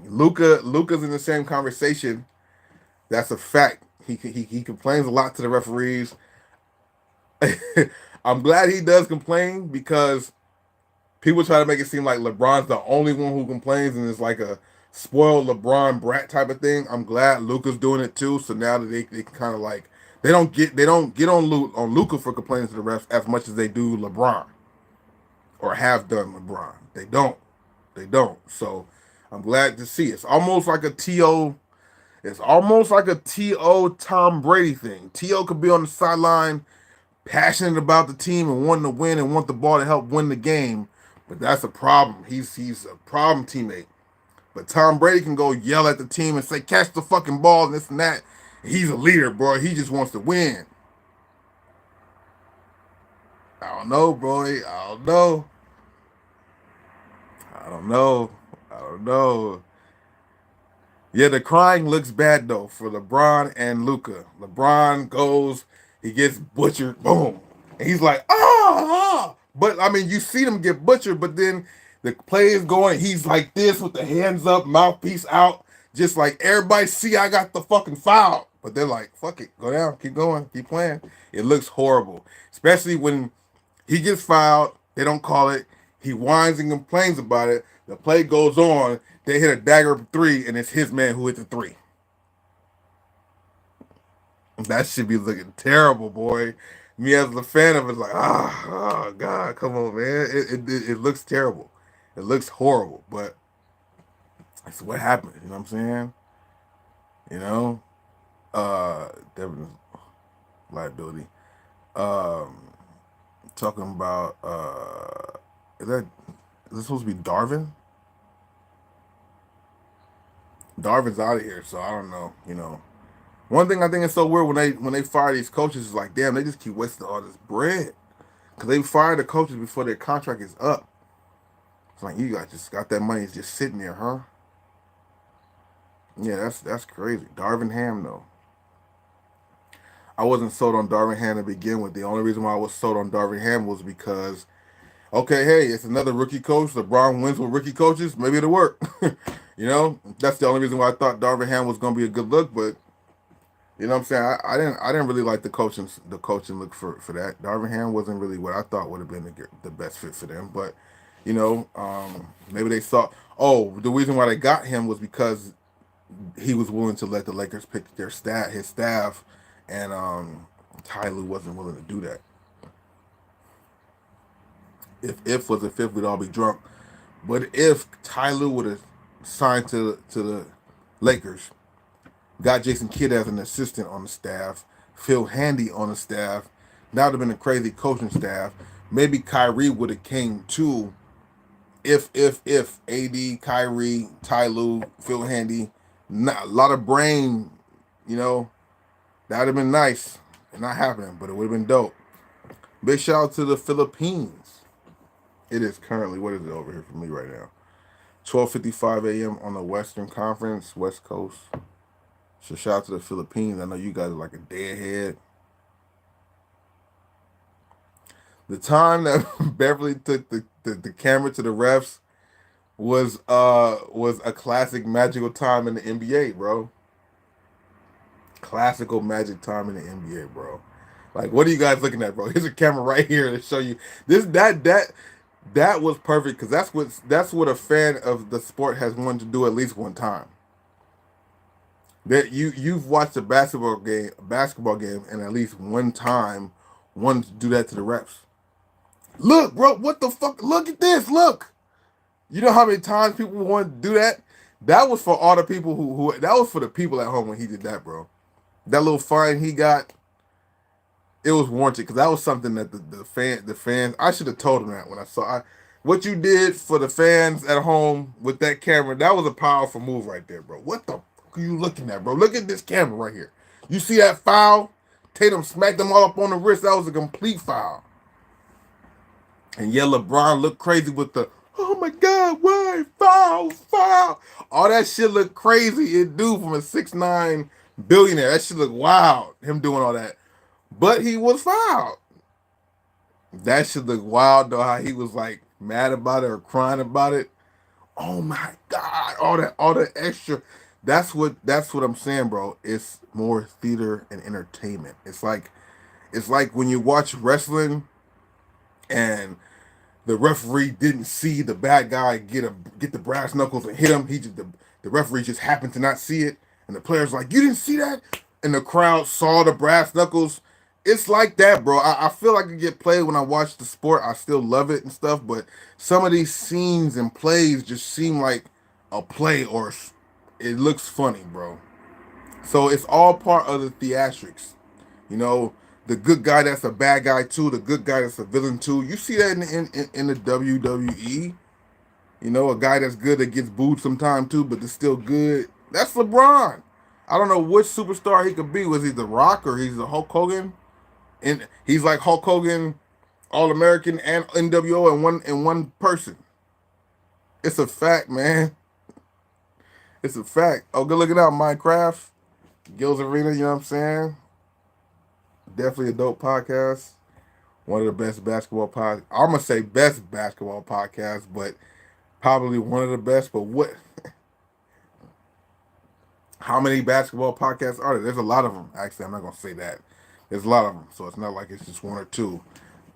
Luka's in the same conversation. That's a fact. He complains a lot to the referees. I'm glad he does complain because people try to make it seem like LeBron's the only one who complains and it's like a spoiled LeBron brat type of thing. I'm glad Luka's doing it too. So now that they can kind of like they don't get on Luka for complaining to the refs as much as they do LeBron or have done LeBron. They don't. They don't. So I'm glad to see. It's almost like a T.O. It's almost like a T.O. Tom Brady thing. T.O. could be on the sideline passionate about the team and wanting to win and want the ball to help win the game. But that's a problem. He's a problem teammate. But Tom Brady can go yell at the team and say, catch the fucking ball and this and that. He's a leader, bro. He just wants to win. I don't know, bro. I don't know. I don't know. I don't know. Yeah, the crying looks bad, though, for LeBron and Luka. LeBron goes, he gets butchered, boom. And he's like, ah. But, I mean, you see them get butchered, but then the play is going, he's like this with the hands up, mouthpiece out, just like everybody see I got the fucking foul. But they're like, fuck it, go down, keep going, keep playing. It looks horrible, especially when he gets fouled, they don't call it, he whines and complains about it, the play goes on, they hit a dagger 3, and it's his man who hit the 3. That should be looking terrible, boy. Me as a fan of it, like, oh God, come on, man. It looks terrible. It looks horrible, but that's what happened. You know what I'm saying? You know, Devin's liability. Talking about is this supposed to be Darvin? Darvin's out of here, so I don't know. You know, one thing I think is so weird when they fire these coaches is like, damn, they just keep wasting all this bread because they fire the coaches before their contract is up. It's like you guys just got that money just sitting there, huh? Yeah, that's crazy. Darvin Ham though. I wasn't sold on Darvin Ham to begin with. The only reason why I was sold on Darvin Ham was because, okay, hey, it's another rookie coach. LeBron wins with rookie coaches. Maybe it'll work. You know, that's the only reason why I thought Darvin Ham was going to be a good look. But you know what I'm saying? I didn't really like the coaching look for that. Darvin Ham wasn't really what I thought would have been the best fit for them. But you know, maybe they thought, oh, the reason why they got him was because he was willing to let the Lakers pick his staff, and Ty Lue wasn't willing to do that. If was a fifth, we'd all be drunk. But if Ty Lue would have signed to the Lakers, got Jason Kidd as an assistant on the staff, Phil Handy on the staff, that would have been a crazy coaching staff. Maybe Kyrie would have came too. If AD, Kyrie, Ty Lue, Phil Handy, a lot of brain, you know, that would have been nice. It's not happening, but it would have been dope. Big shout out to the Philippines. It is currently, what is it over here for me right now? 12:55 a.m. on the Western Conference, West Coast. So shout out to the Philippines. I know you guys are like a day ahead. The time that Beverly took the camera to the refs was a classic magical time in the NBA, bro. Classical magic time in the NBA, bro. Like, what are you guys looking at, bro? Here's a camera right here to show you this. That was perfect because that's what a fan of the sport has wanted to do at least one time. That you've watched a basketball game and at least one time wanted to do that to the refs. Look, bro, what the fuck? Look at this. Look. You know how many times people want to do that? That was for all the people who that was for the people at home when he did that, bro. That little fine he got, it was warranted because that was something that the fans. I should have told him that when I saw what you did for the fans at home with that camera. That was a powerful move right there, bro. What the fuck are you looking at, bro? Look at this camera right here. You see that foul? Tatum smacked them all up on the wrist. That was a complete foul. And yeah, LeBron looked crazy with the, oh my God, why? Foul. All that shit looked crazy. It do from a 6'9" billionaire. That shit looked wild, him doing all that. But he was fouled. That shit looked wild, though, how he was like mad about it or crying about it. Oh my God, all that extra. That's what I'm saying, bro. It's more theater and entertainment. It's like when you watch wrestling and the referee didn't see the bad guy get the brass knuckles and hit him. The referee just happened to not see it, and the player's like, "You didn't see that?" And the crowd saw the brass knuckles. It's like that, bro. I feel like I get played when I watch the sport. I still love it and stuff, but some of these scenes and plays just seem like a play or it looks funny, bro. So it's all part of the theatrics. You know, the good guy that's a bad guy too, the good guy that's a villain too. You see that in the WWE. You know, a guy that's good that gets booed sometime too, but is still good. That's LeBron. I don't know which superstar he could be. Was he The Rock or he's the Hulk Hogan? And he's like Hulk Hogan, All American and NWO in one person. It's a fact, man. It's a fact. Oh, good looking out, Minecraft. Gills Arena, you know what I'm saying? Definitely a dope podcast. One of the best basketball podcasts. I'm gonna say best basketball podcast, but probably one of the best. But what? How many basketball podcasts are there? There's a lot of them. Actually, I'm not gonna say that. There's a lot of them, so it's not like it's just one or two.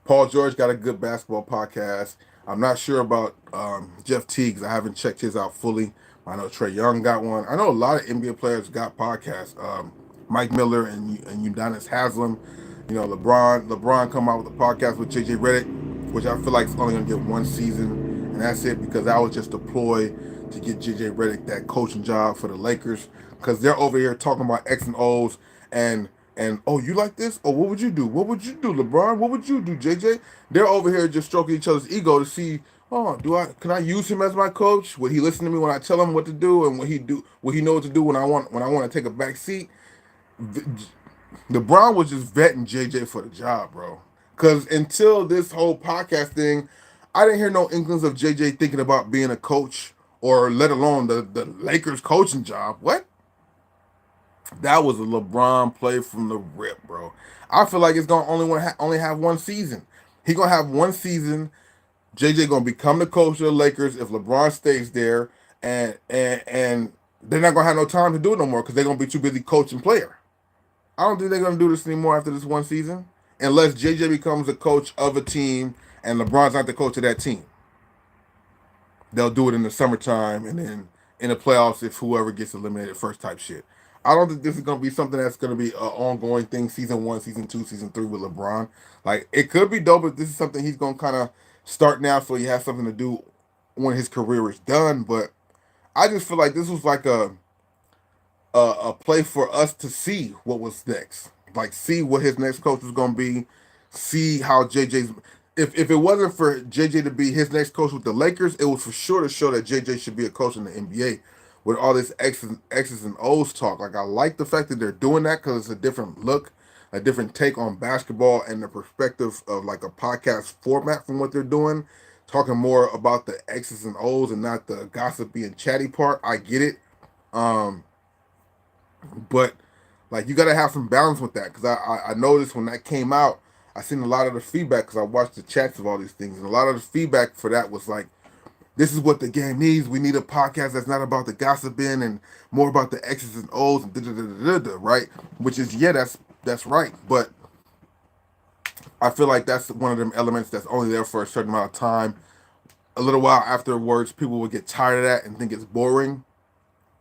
Paul George got a good basketball podcast. I'm not sure about Jeff Teague's. I haven't checked his out fully. I know Trae Young got one. I know a lot of NBA players got podcasts. Mike Miller and Udonis Haslam. You know, LeBron come out with a podcast with JJ Redick, which I feel like is only gonna get one season, and that's it because that was just a ploy to get JJ Redick that coaching job for the Lakers because they're over here talking about X and O's and oh, you like this? Oh, what would you do? What would you do, LeBron? What would you do, JJ? They're over here just stroking each other's ego to see, oh, can I use him as my coach? Would he listen to me when I tell him what to do, and will he know what to do when I want to take a back seat? LeBron was just vetting JJ for the job, bro. Because until this whole podcast thing, I didn't hear no inklings of JJ thinking about being a coach or let alone the Lakers coaching job. What? That was a LeBron play from the rip, bro. I feel like it's gonna only have one season. He gonna have one season. JJ gonna become the coach of the Lakers if LeBron stays there, and they're not gonna have no time to do it no more because they're gonna be too busy coaching player. I don't think they're gonna do this anymore after this one season, unless JJ becomes the coach of a team and LeBron's not the coach of that team. They'll do it in the summertime and then in the playoffs if whoever gets eliminated first type shit. I don't think this is gonna be something that's gonna be an ongoing thing, season 1, season 2, season 3 with LeBron. Like it could be dope, but this is something he's gonna kind of start now, so he has something to do when his career is done. But I just feel like this was like a play for us to see what was next. Like see what his next coach was gonna be, see how JJ's if it wasn't for JJ to be his next coach with the Lakers, it was for sure to show that JJ should be a coach in the NBA. With all this X's and O's talk, like I like the fact that they're doing that because it's a different look, a different take on basketball, and the perspective of like a podcast format from what they're doing, talking more about the X's and O's and not the gossipy and chatty part. I get it, but like you got to have some balance with that because I noticed when that came out, I seen a lot of the feedback because I watched the chats of all these things, and a lot of the feedback for that was like, this is what the game needs. We need a podcast that's not about the gossiping and more about the X's and O's and da-da-da-da-da, right? Which is, yeah, that's right. But I feel like that's one of them elements that's only there for a certain amount of time. A little while afterwards, people will get tired of that and think it's boring.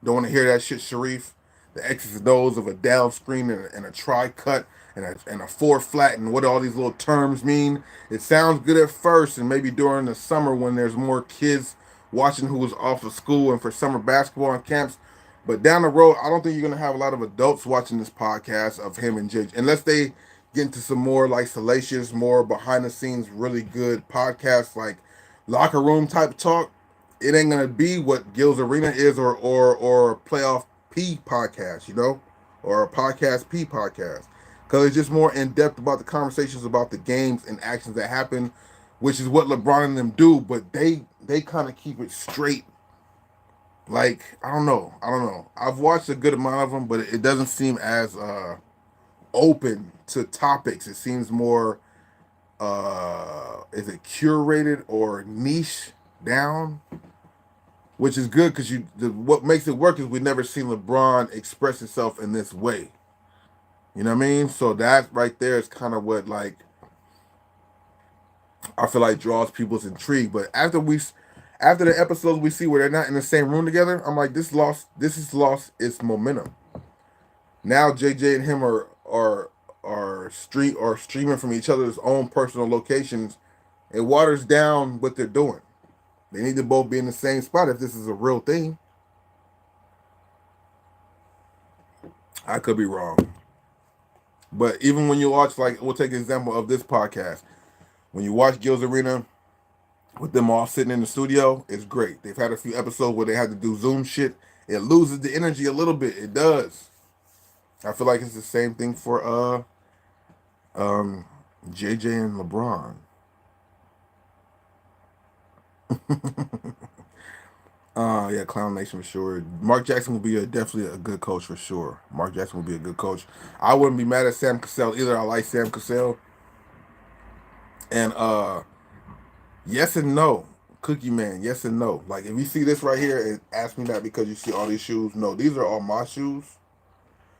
Don't want to hear that shit, Sharif. The X's and O's of a down screen and a tri-cut and a 4-flat and what all these little terms mean. It sounds good at first and maybe during the summer when there's more kids watching who was off of school and for summer basketball and camps. But down the road, I don't think you're going to have a lot of adults watching this podcast of him and JJ unless they get into some more like salacious, more behind the scenes, really good podcasts like locker room type talk. It ain't gonna be what Gills Arena is or playoff P podcast, you know, or a podcast P podcast, because it's just more in depth about the conversations about the games and actions that happen, which is what LeBron and them do. But they kind of keep it straight. Like I don't know. I've watched a good amount of them, but it doesn't seem as open to topics. It seems more is it curated or niche down? which is good because what makes it work is we never seen LeBron express himself in this way. You know what I mean? So that right there is kind of what like I feel like draws people's intrigue. But after the episodes we see where they're not in the same room together, I'm like, this has lost its momentum. Now JJ and him are streaming from each other's own personal locations. It waters down what they're doing. They need to both be in the same spot if this is a real thing. I could be wrong. But even when you watch, like, we'll take an example of this podcast. When you watch Gil's Arena with them all sitting in the studio, it's great. They've had a few episodes where they had to do Zoom shit. It loses the energy a little bit. It does. I feel like it's the same thing for JJ and LeBron. Yeah, Clown Nation for sure. Mark Jackson will be definitely a good coach for sure. Mark Jackson will be a good coach. I wouldn't be mad at Sam Cassell either. I like Sam Cassell. And yes and no. Cookie Man, yes and no. Like, if you see this right here and ask me that because you see all these shoes, no, these are all my shoes.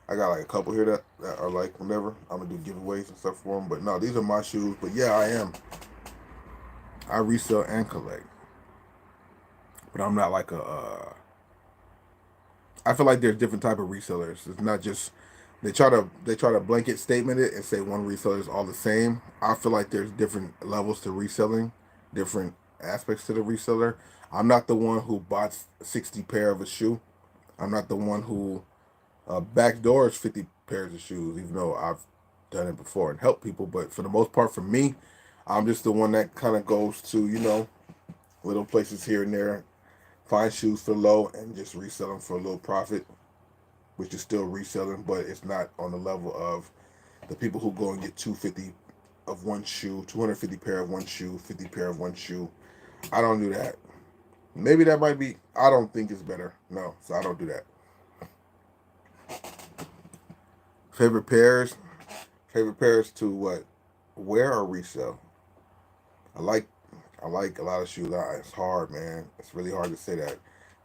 I got like a couple here that are like whatever. I'm gonna do giveaways and stuff for them, but no, these are my shoes. But yeah, I resell and collect, but I'm not like I feel like there's different type of resellers. It's not just they try to blanket statement it and say one reseller is all the same. I feel like there's different levels to reselling, different aspects to the reseller. I'm not the one who bought 60 pair of a shoe. I'm not the one who backdoors 50 pairs of shoes, even though I've done it before and helped people. But for the most part, for me, I'm just the one that kind of goes to, little places here and there, find shoes for low and just resell them for a little profit, which is still reselling, but it's not on the level of the people who go and get 250 of one shoe, 250 pair of one shoe, 50 pair of one shoe. I don't do that. Maybe that might be, I don't think it's better. No, so I don't do that. Favorite pairs to what? Wear or resell? I like a lot of shoes. It's hard, man. It's really hard to say that.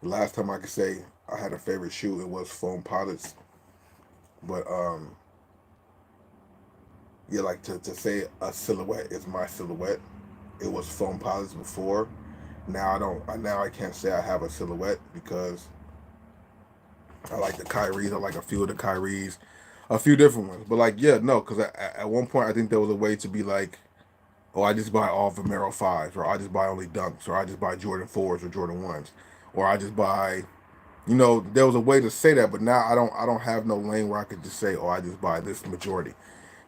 The last time I could say I had a favorite shoe, it was Foam Pilots. But yeah, like to say a silhouette is my silhouette. It was Foam Pilots before. Now I can't say I have a silhouette because I like the Kyries. I like a few of the Kyries, a few different ones. But like, yeah, no, because at one point I think there was a way to be like, oh, I just buy all Vomero 5s, or I just buy only Dunks, or I just buy Jordan 4s or Jordan 1s, or I just buy, there was a way to say that, but now I don't have no lane where I could just say, oh, I just buy this majority.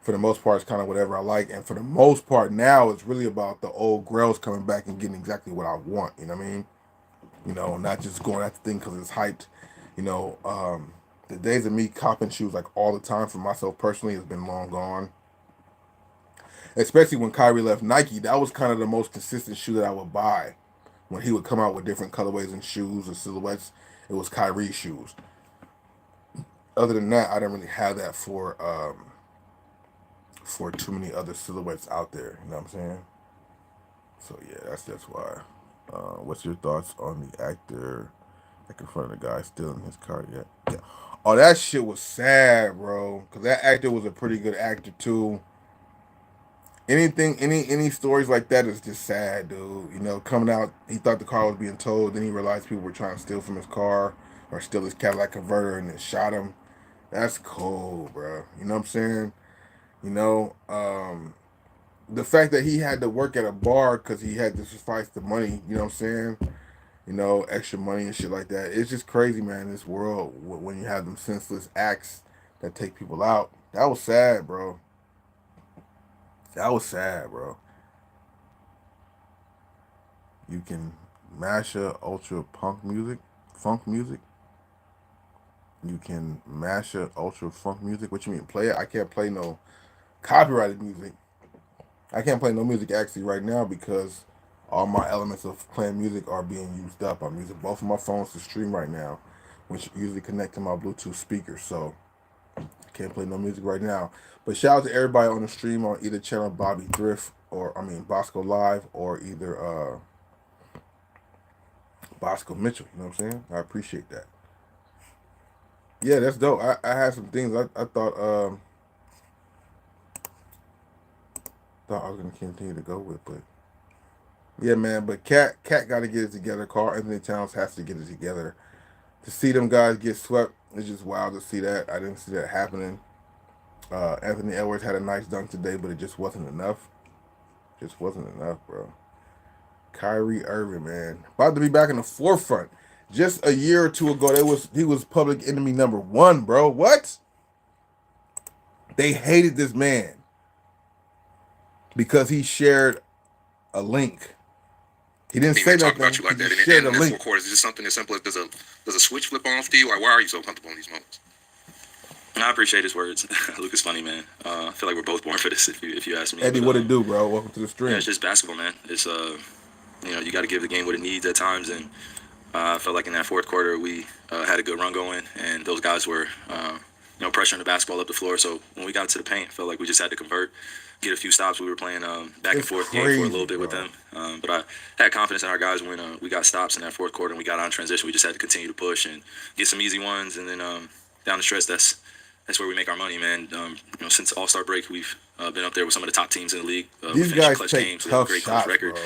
For the most part, it's kind of whatever I like, and for the most part now, it's really about the old grails coming back and getting exactly what I want, you know what I mean? Not just going at the thing because it's hyped. The days of me copping shoes like all the time for myself personally has been long gone. Especially when Kyrie left Nike, that was kind of the most consistent shoe that I would buy. When he would come out with different colorways and shoes or silhouettes, it was Kyrie shoes. Other than that, I didn't really have that for too many other silhouettes out there. You know what I'm saying? So yeah, that's why. What's your thoughts on the actor like in front of the guy stealing his car? Yeah. Oh, that shit was sad, bro. Cause that actor was a pretty good actor too. Any stories like that is just sad, dude. Coming out, he thought the car was being towed, then he realized people were trying to steal from his car or steal his Cadillac converter and then shot him. That's cold, bro. You know what I'm saying? The fact that he had to work at a bar because he had to suffice the money, you know what I'm saying? Extra money and shit like that. It's just crazy, man, in this world when you have them senseless acts that take people out. That was sad, bro. That was sad, bro. You can masher ultra funk music. You can masher ultra funk music. What you mean, play it? I can't play no copyrighted music. I can't play no music actually right now because all my elements of playing music are being used up. I'm using both of my phones to stream right now, which usually connect to my Bluetooth speaker. So I can't play no music right now. But shout out to everybody on the stream on either channel, Bobby Thrift Bosco Live, or either Bossco Mitchell. You know what I'm saying? I appreciate that. Yeah, that's dope. I had some things I thought I was gonna continue to go with, but yeah, man. But Cat got to get it together. Carl Anthony Towns has to get it together. To see them guys get swept, it's just wild to see that. I didn't see that happening. Anthony Edwards had a nice dunk today, but it just wasn't enough. Just wasn't enough, bro. Kyrie Irving, man, about to be back in the forefront. Just a year or two ago, he was public enemy number 1, bro. What? They hated this man because he shared a link. He didn't say nothing. About you like that. He shared a link. Of course, is this something as simple as does a switch flip on for you, or why are you so comfortable in these moments? I appreciate his words. Luke is funny, man. I feel like we're both born for this. If you ask me, Eddie, what it do, bro? Welcome to the stream. Yeah, it's just basketball, man. It's you got to give the game what it needs at times, and I felt like in that fourth quarter we had a good run going, and those guys were pressuring the basketball up the floor. So when we got to the paint, I felt like we just had to convert, get a few stops. We were playing back and forth game for a little bit with them, but I had confidence in our guys when we got stops in that fourth quarter and we got on transition. We just had to continue to push and get some easy ones, and then down the stretch, that's where we make our money, man. Since All-Star break, we've been up there with some of the top teams in the league. These guys take tough shots, record.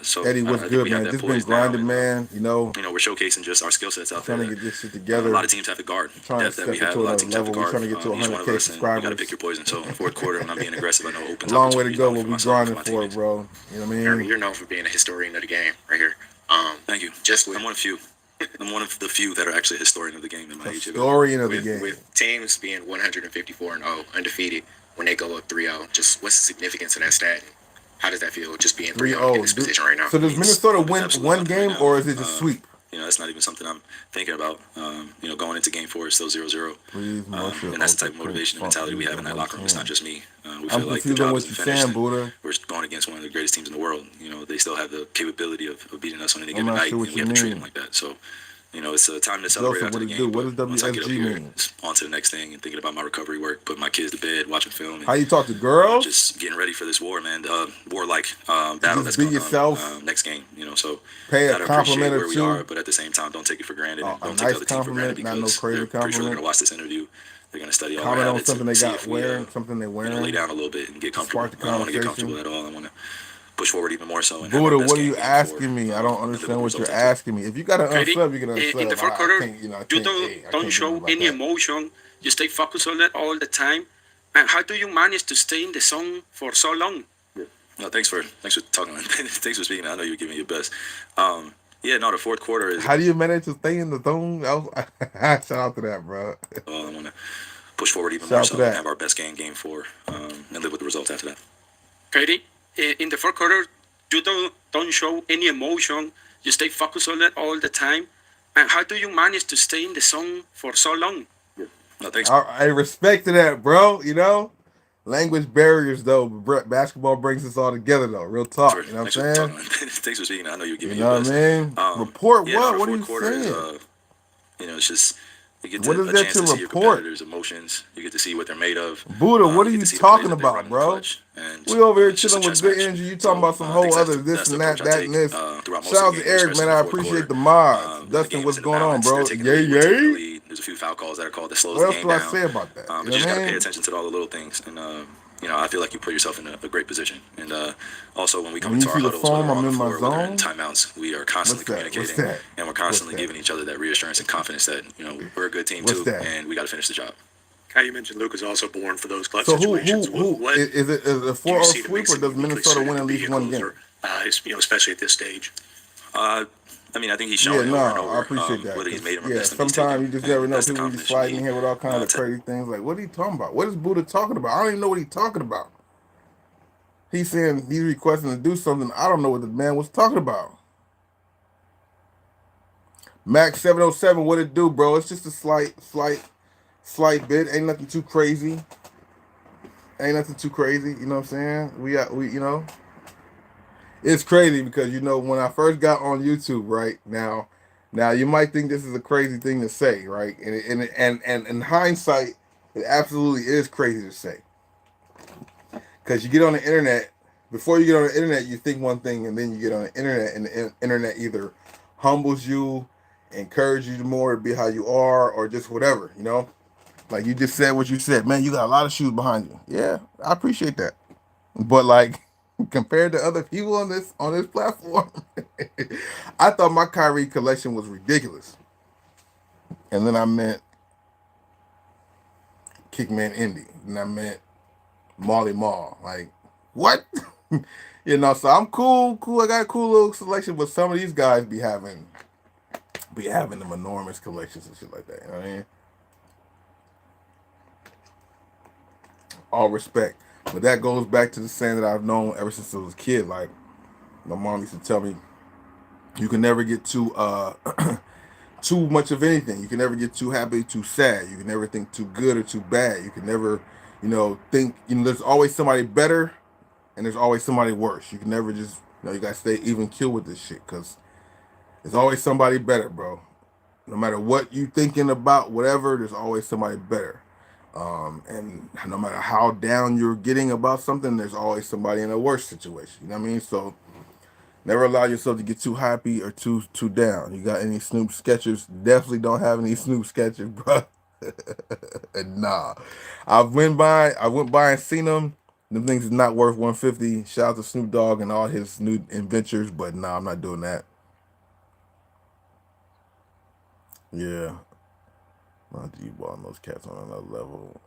So Eddie, what's good, man? This been grinding, man. We're showcasing just our skill sets out there. Trying to get this shit together. A lot of teams have to guard. Depth that we have. A lot of teams have to guard. Trying to get to 100K subscribers. You got to pick your poison. So in the fourth quarter, I'm not being aggressive. I know open. Long way to go. What we grinding for, bro. You know what I mean? You're known for being a historian of the game, right here. Thank you. I'm one of few. I'm one of the few that are actually a historian of the game in my age. Historian of the game. With teams being 154-0, undefeated, when they go up 3-0, just what's the significance of that stat? How does that feel, just being 3-0 in this position right now? So does Minnesota win one game, or is it just sweep? That's not even something I'm thinking about. Going into game 4, it's still 0-0. And that's the type of motivation and mentality we have in that locker room. It's not just me. We feel like the job is finished. We're going against one of the greatest teams in the world. They still have the capability of beating us on any given night, and we have to treat them like that. So, it's a time to celebrate after the game. What does once I get up here, mean? it's on to the next thing and thinking about my recovery work, putting my kids to bed, watching film. And, how you talk to girls? Just getting ready for this war, man. War-like battle that's going on next game. So pay a gotta compliment appreciate or where we two. are, but at the same time, don't take it for granted. And don't take nice the other team for granted not no because crazy they're pretty sure they're compliment. going to watch this interview. They're going to study all comment our on habits something they see got if we, wearing, something they wearing. Lay down a little bit and get comfortable. I don't want to get comfortable at all. I want to push forward even more so. Buddha, what are you asking me? I don't understand what you're asking me. If you got to unsub, you can unsub. In the fourth quarter, you don't show any emotion. You stay focused on it all the time. And how do you manage to stay in the zone for so long? No, thanks for talking. Thanks for speaking. I know you're giving your best. The fourth quarter is. How do you manage to stay in the zone? Shout out to that, bro. I want to push forward even more so and have our best game 4, and live with the results after that. Katie, in the fourth quarter, you don't show any emotion. You stay focused on it all the time. And how do you manage to stay in the zone for so long? No, thanks. I respect that, bro. Language barriers, though. Basketball brings us all together, though. Real talk. You know what I'm saying? Thanks for speaking. I know you're giving your best. You know what I mean? Report what? What are you saying? It's just you get what to, is a that chance to to see your report? competitors' emotions. You get to see what they're made of. Buddha, what are you talking about, bro? We over here chilling with good energy. You talking about some whole other this and that and this. Shout out to Eric, man. I appreciate the mods. Dustin, what's going on, bro? Yay. There's a few foul calls that are called that slows the game down. What else do I say about that? But you just got to pay attention to all the little things. And, I feel like you put yourself in a great position. And also, when we come into our huddles, whether we're on the floor, whether in timeouts, we are constantly communicating. And we're constantly giving each other that reassurance and confidence that, we're a good team too. And we got to finish the job. How you mentioned Luke is also born for those clutch so situations. Who is it a 4-0 sweep or does Minnesota win at least one game? Especially at this stage. I think he's shown over and over. I appreciate that. Whether he's made him or missed him, sometimes you just never know. People be sliding in here with all kinds of crazy things. Like, what are you talking about? What is Buddha talking about? I don't even know what he's talking about. He's saying he's requesting to do something. I don't know what the man was talking about. Max 707, what it do, bro? It's just a slight bit. Ain't nothing too crazy. You know what I'm saying? We it's crazy because when I first got on YouTube, right now you might think this is a crazy thing to say, right? And in hindsight, it absolutely is crazy to say. Because you get on the internet, before you get on the internet, you think one thing, and then you get on the internet, and the internet either humbles you, encourages you more to be how you are, or just whatever, you know. Like you just said what you said, man. You got a lot of shoes behind you. Yeah, I appreciate that. But like compared to other people on this platform, I thought my Kyrie collection was ridiculous. And then I met Kickman Indy, and I met Molly Mall. Like, what? You know, so I'm cool. I got a cool little selection, but some of these guys be having them enormous collections and shit like that. You know what I mean? All respect. But that goes back to the saying that I've known ever since I was a kid. Like, my mom used to tell me, you can never get too too much of anything. You can never get too happy, too sad. You can never think too good or too bad. You can never, think, there's always somebody better and there's always somebody worse. You can never just, you gotta stay even kill with this shit, because there's always somebody better, bro. No matter what you thinking about, whatever, there's always somebody better. And no matter how down you're getting about something, there's always somebody in a worse situation. You know what I mean? So never allow yourself to get too happy or too down. You got any Snoop sketchers? Definitely don't have any Snoop sketchers, bro. Nah. I went by and seen them. Them things is not worth 150. Shout out to Snoop Dogg and all his new adventures, but nah, I'm not doing that. Yeah. Not G-ball and those cats on another level.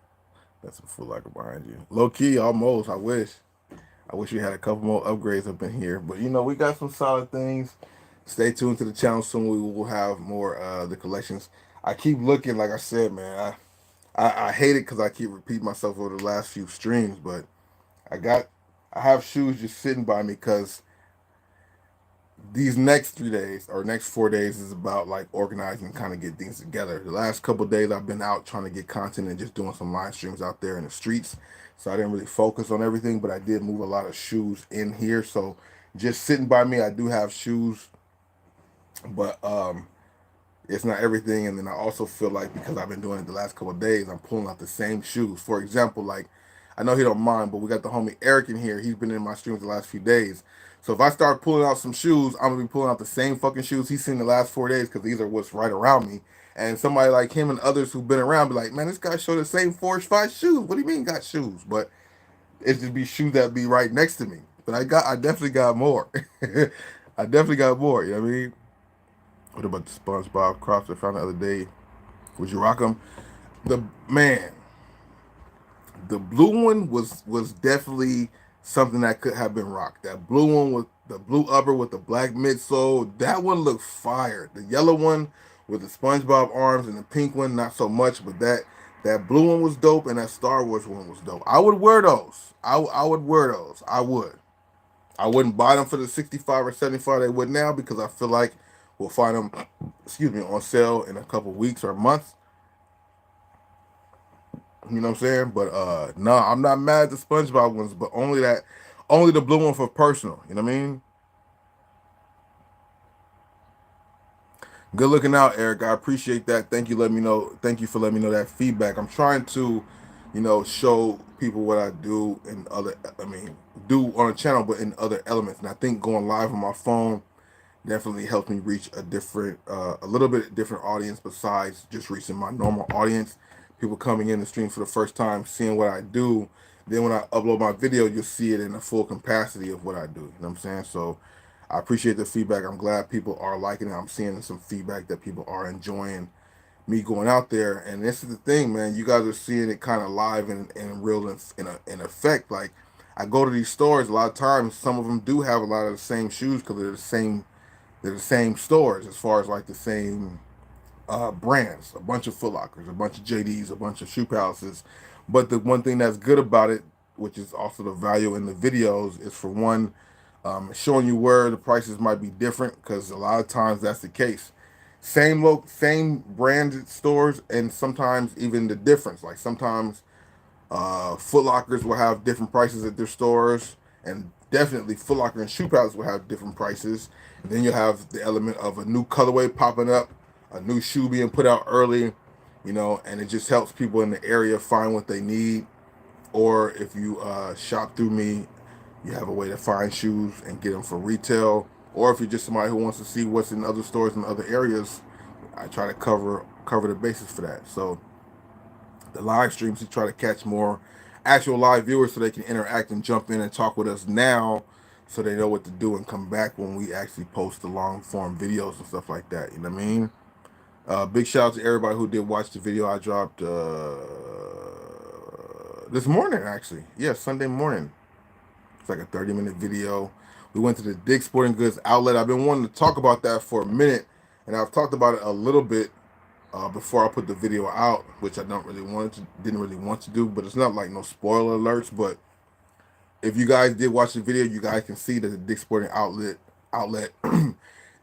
That's a Foot Locker behind you. Low key, almost. I wish we had a couple more upgrades up in here. But we got some solid things. Stay tuned to the channel soon. We will have more the collections. I keep looking, like I said, man. I hate it because I keep repeating myself over the last few streams, but I have shoes just sitting by me because these next 3 days or next 4 days is about like organizing and kind of get things together. The last couple of days I've been out trying to get content and just doing some live streams out there in the streets. So I didn't really focus on everything, but I did move a lot of shoes in here. So just sitting by me, I do have shoes, but it's not everything. And then I also feel like because I've been doing it the last couple of days, I'm pulling out the same shoes. For example, like I know he don't mind, but we got the homie Eric in here. He's been in my streams the last few days. So if I start pulling out some shoes, I'm gonna be pulling out the same fucking shoes he's seen the last 4 days because these are what's right around me. And somebody like him and others who've been around be like, man, this guy showed the same 4 or 5 shoes. What do you mean got shoes? But it's just be shoes that be right next to me. But I definitely got more. I definitely got more. You know what I mean? What about the SpongeBob crops I found the other day? Would you rock them? The blue one was definitely something that could have been rocked. That blue one with the blue upper with the black midsole, that one looked fire. The yellow one with the SpongeBob arms and the pink one, not so much, but that blue one was dope and that Star Wars one was dope. I would wear those. I would wear those. I would. I wouldn't buy them for the 65 or 75 they would now because I feel like we'll find them, on sale in a couple weeks or months. You know what I'm saying? But no, I'm not mad at the SpongeBob ones, but only the blue one for personal. You know what I mean? Good looking out, Eric. I appreciate that. Thank you. Thank you for letting me know that feedback. I'm trying to, show people what I do in do on a channel, but in other elements. And I think going live on my phone definitely helps me reach a little bit different audience besides just reaching my normal audience. People coming in the stream for the first time, seeing what I do. Then when I upload my video, you'll see it in the full capacity of what I do. You know what I'm saying? So I appreciate the feedback. I'm glad people are liking it. I'm seeing some feedback that people are enjoying me going out there. And this is the thing, man. You guys are seeing it kind of live and real in effect. Like I go to these stores a lot of times. Some of them do have a lot of the same shoes because they're the same stores as far as like the same brands, a bunch of Foot Lockers, a bunch of JDs, a bunch of Shoe Palaces. But the one thing that's good about it, which is also the value in the videos, is for one, showing you where the prices might be different, because a lot of times that's the case. Same branded stores, and sometimes even the difference. Like sometimes Foot Lockers will have different prices at their stores, and definitely Foot Locker and Shoe Palace will have different prices. And then you'll have the element of a new colorway popping up, a new shoe being put out early, and it just helps people in the area find what they need. Or if you shop through me, you have a way to find shoes and get them for retail or if you're just somebody who wants to see what's in other stores in other areas, I try to cover the basis for that. So the live streams, to try to catch more actual live viewers so they can interact and jump in and talk with us now, so they know what to do and come back when we actually post the long form videos and stuff like that. You know what I mean? Big shout out to everybody who did watch the video I dropped this morning, actually. Yeah, Sunday morning. It's like a 30-minute video. We went to the Dick's Sporting Goods outlet. I've been wanting to talk about that for a minute, and I've talked about it a little bit before I put the video out, which I didn't really want to do, but it's not like no spoiler alerts. But if you guys did watch the video, you guys can see that the Dick's Sporting outlet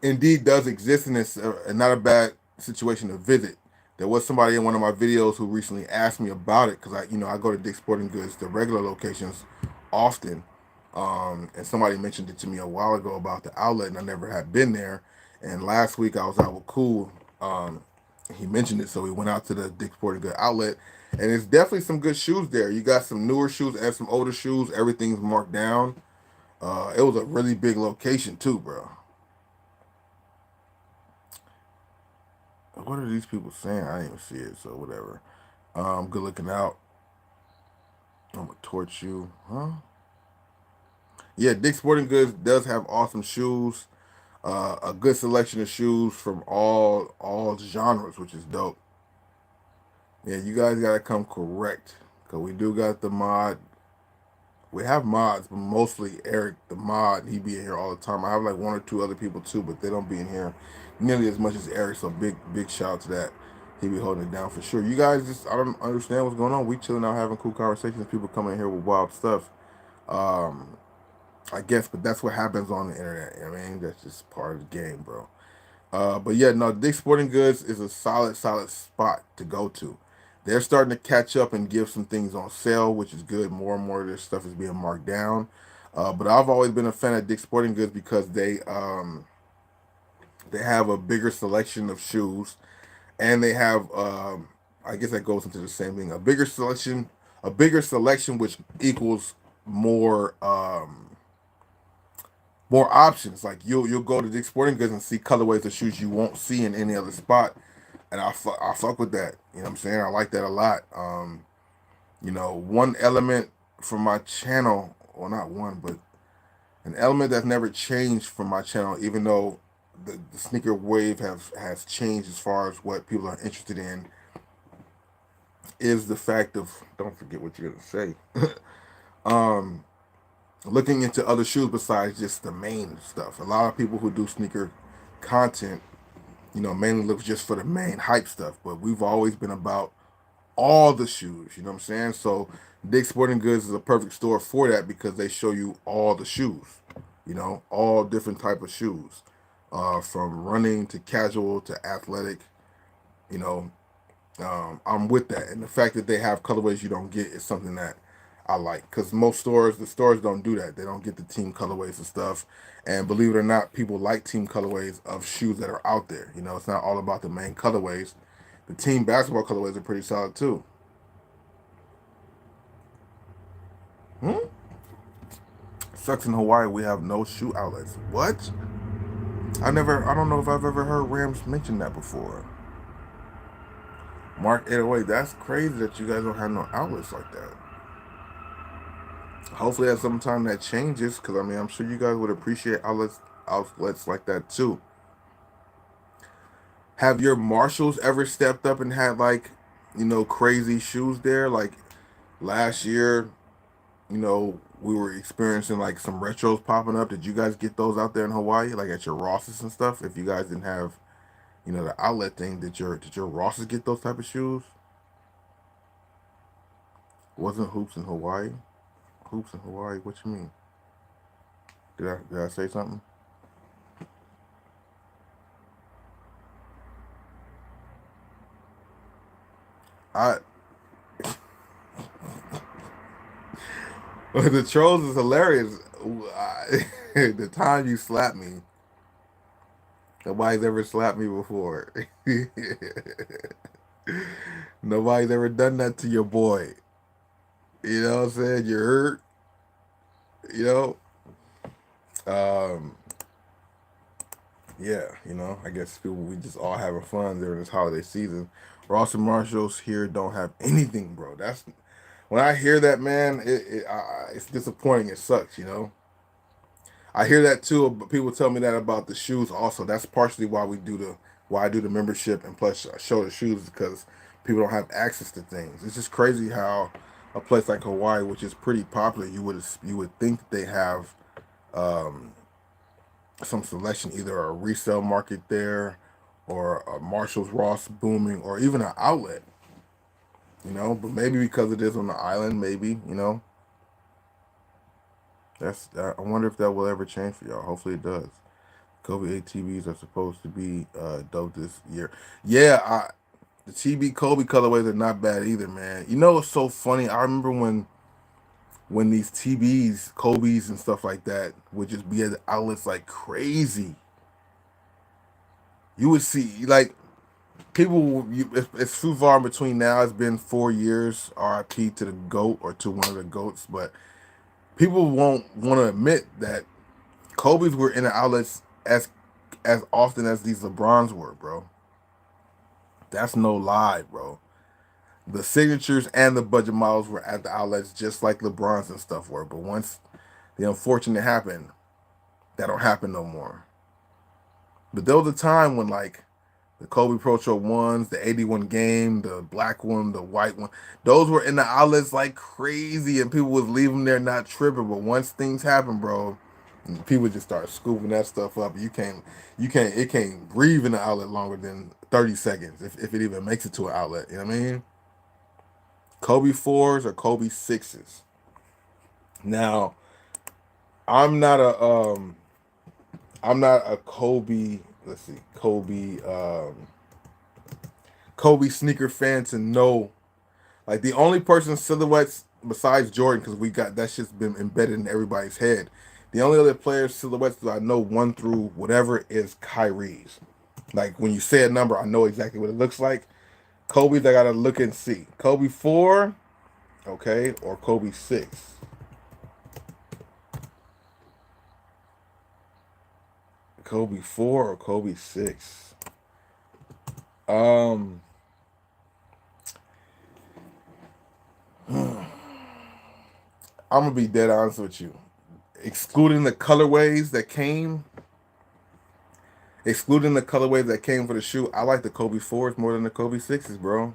indeed does exist, and it's not a bad situation to visit. There was somebody in one of my videos who recently asked me about it, because I go to Dick's Sporting Goods, the regular locations, often. And somebody mentioned it to me a while ago about the outlet, and I never had been there. And last week I was out with Cool. He mentioned it, so we went out to the Dick's Sporting Goods outlet, and it's definitely some good shoes there. You got some newer shoes and some older shoes. Everything's marked down. It was a really big location too, bro. What are these people saying? I didn't even see it, so whatever. Good looking out. I'm gonna torch you, huh? Yeah, Dick's Sporting Goods does have awesome shoes. A good selection of shoes from all genres, which is dope. Yeah, you guys gotta come correct, cause we do got the mod. We have mods, but mostly Eric, the mod, he be in here all the time. I have like one or two other people too, but they don't be in here nearly as much as Eric. So big shout out to that. He be holding it down for sure. You guys I don't understand what's going on. We chilling out having cool conversations. People coming in here with wild stuff. I guess, but that's what happens on the internet. I mean, that's just part of the game, bro. But yeah, no, Dick's Sporting Goods is a solid spot to go to. They're starting to catch up and give some things on sale, which is good. More and more of their stuff is being marked down. But I've always been a fan of Dick's Sporting Goods because they have a bigger selection of shoes, and they have I guess that goes into the same thing. A bigger selection, which equals more more options. Like you'll go to Dick's Sporting Goods and see colorways of shoes you won't see in any other spot, and I fuck with that. You know what I'm saying? I like that a lot. One element from my channel, well, not one, but an element that's never changed from my channel, even though the sneaker wave has changed as far as what people are interested in, is the fact of, don't forget what you're gonna say. Looking into other shoes besides just the main stuff. A lot of people who do sneaker content, mainly look just for the main hype stuff, but we've always been about all the shoes, you know what I'm saying? So Dick's Sporting Goods is a perfect store for that, because they show you all the shoes, all different type of shoes, from running to casual to athletic. I'm with that, and the fact that they have colorways you don't get is something that I like, because the stores don't do that. They don't get the team colorways and stuff. And believe it or not, people like team colorways of shoes that are out there. It's not all about the main colorways. The team basketball colorways are pretty solid too. Sucks in Hawaii we have no shoe outlets. What? I don't know if I've ever heard Rams mention that before. Mark 808, that's crazy that you guys don't have no outlets like that. Hopefully at some time that changes, because I'm sure you guys would appreciate outlets like that too. Have your Marshalls ever stepped up and had crazy shoes there? Like last year, we were experiencing some retros popping up. Did you guys get those out there in Hawaii, like at your Rosses and stuff? If you guys didn't have, the outlet thing, did your Rosses get those type of shoes? Wasn't Hoops in Hawaii? Hoops in Hawaii? What you mean? Did I say something? The trolls is hilarious. The time you slapped me, nobody's ever slapped me before. Nobody's ever done that to your boy. You know what I'm saying? You're hurt. yeah, you know, I guess people, we just all having fun during this holiday season. Ross and Marshalls here don't have anything, bro. That's when I hear that, man. It's disappointing. It sucks, you know. I hear that too, but people tell me that about the shoes also. That's partially why I do the membership and plus I show the shoes because people don't have access to things. It's just crazy how a place like Hawaii, which is pretty popular, you would think that they have um, some selection, either a resale market there or a Marshalls, Ross booming, or even an outlet. You know, but maybe because it is on the island, maybe, you know. I wonder if that will ever change for y'all. Hopefully it does. Kobe ATVs are supposed to be dope this year. Yeah, the TB Kobe colorways are not bad either, man. You know what's so funny? I remember when these TBs, Kobe's and stuff like that would just be at the outlets like crazy. You would see like people. It's too far in between now. It's been 4 years. RIP to the goat or to one of the goats, but people won't want to admit that Kobe's were in the outlets as often as these LeBrons were, bro. That's no lie, bro. The signatures and the budget models were at the outlets just like LeBron's and stuff were. But once the unfortunate happened, that don't happen no more. But there was a time when like the Kobe Pro Show ones, the 81 game, the black one, the white one, those were in the outlets like crazy and people was leaving there not tripping. But once things happen, bro, people just start scooping that stuff up. It can't breathe in the outlet longer than 30 seconds if it even makes it to an outlet. You know what I mean? Kobe 4s or Kobe 6s. Now, I'm not a Kobe, let's see, Kobe sneaker fan to know. Like the only person silhouettes besides Jordan, because we got that shit's been embedded in everybody's head. The only other players silhouettes that I know one through whatever is Kyrie's. Like when you say a number, I know exactly what it looks like. Kobe's I gotta look and see. Kobe 4, okay, or Kobe 6. Kobe 4 or Kobe 6. I'm gonna be dead honest with you. Excluding the colorways that came for the shoe, I like the Kobe 4s more than the Kobe 6s, bro.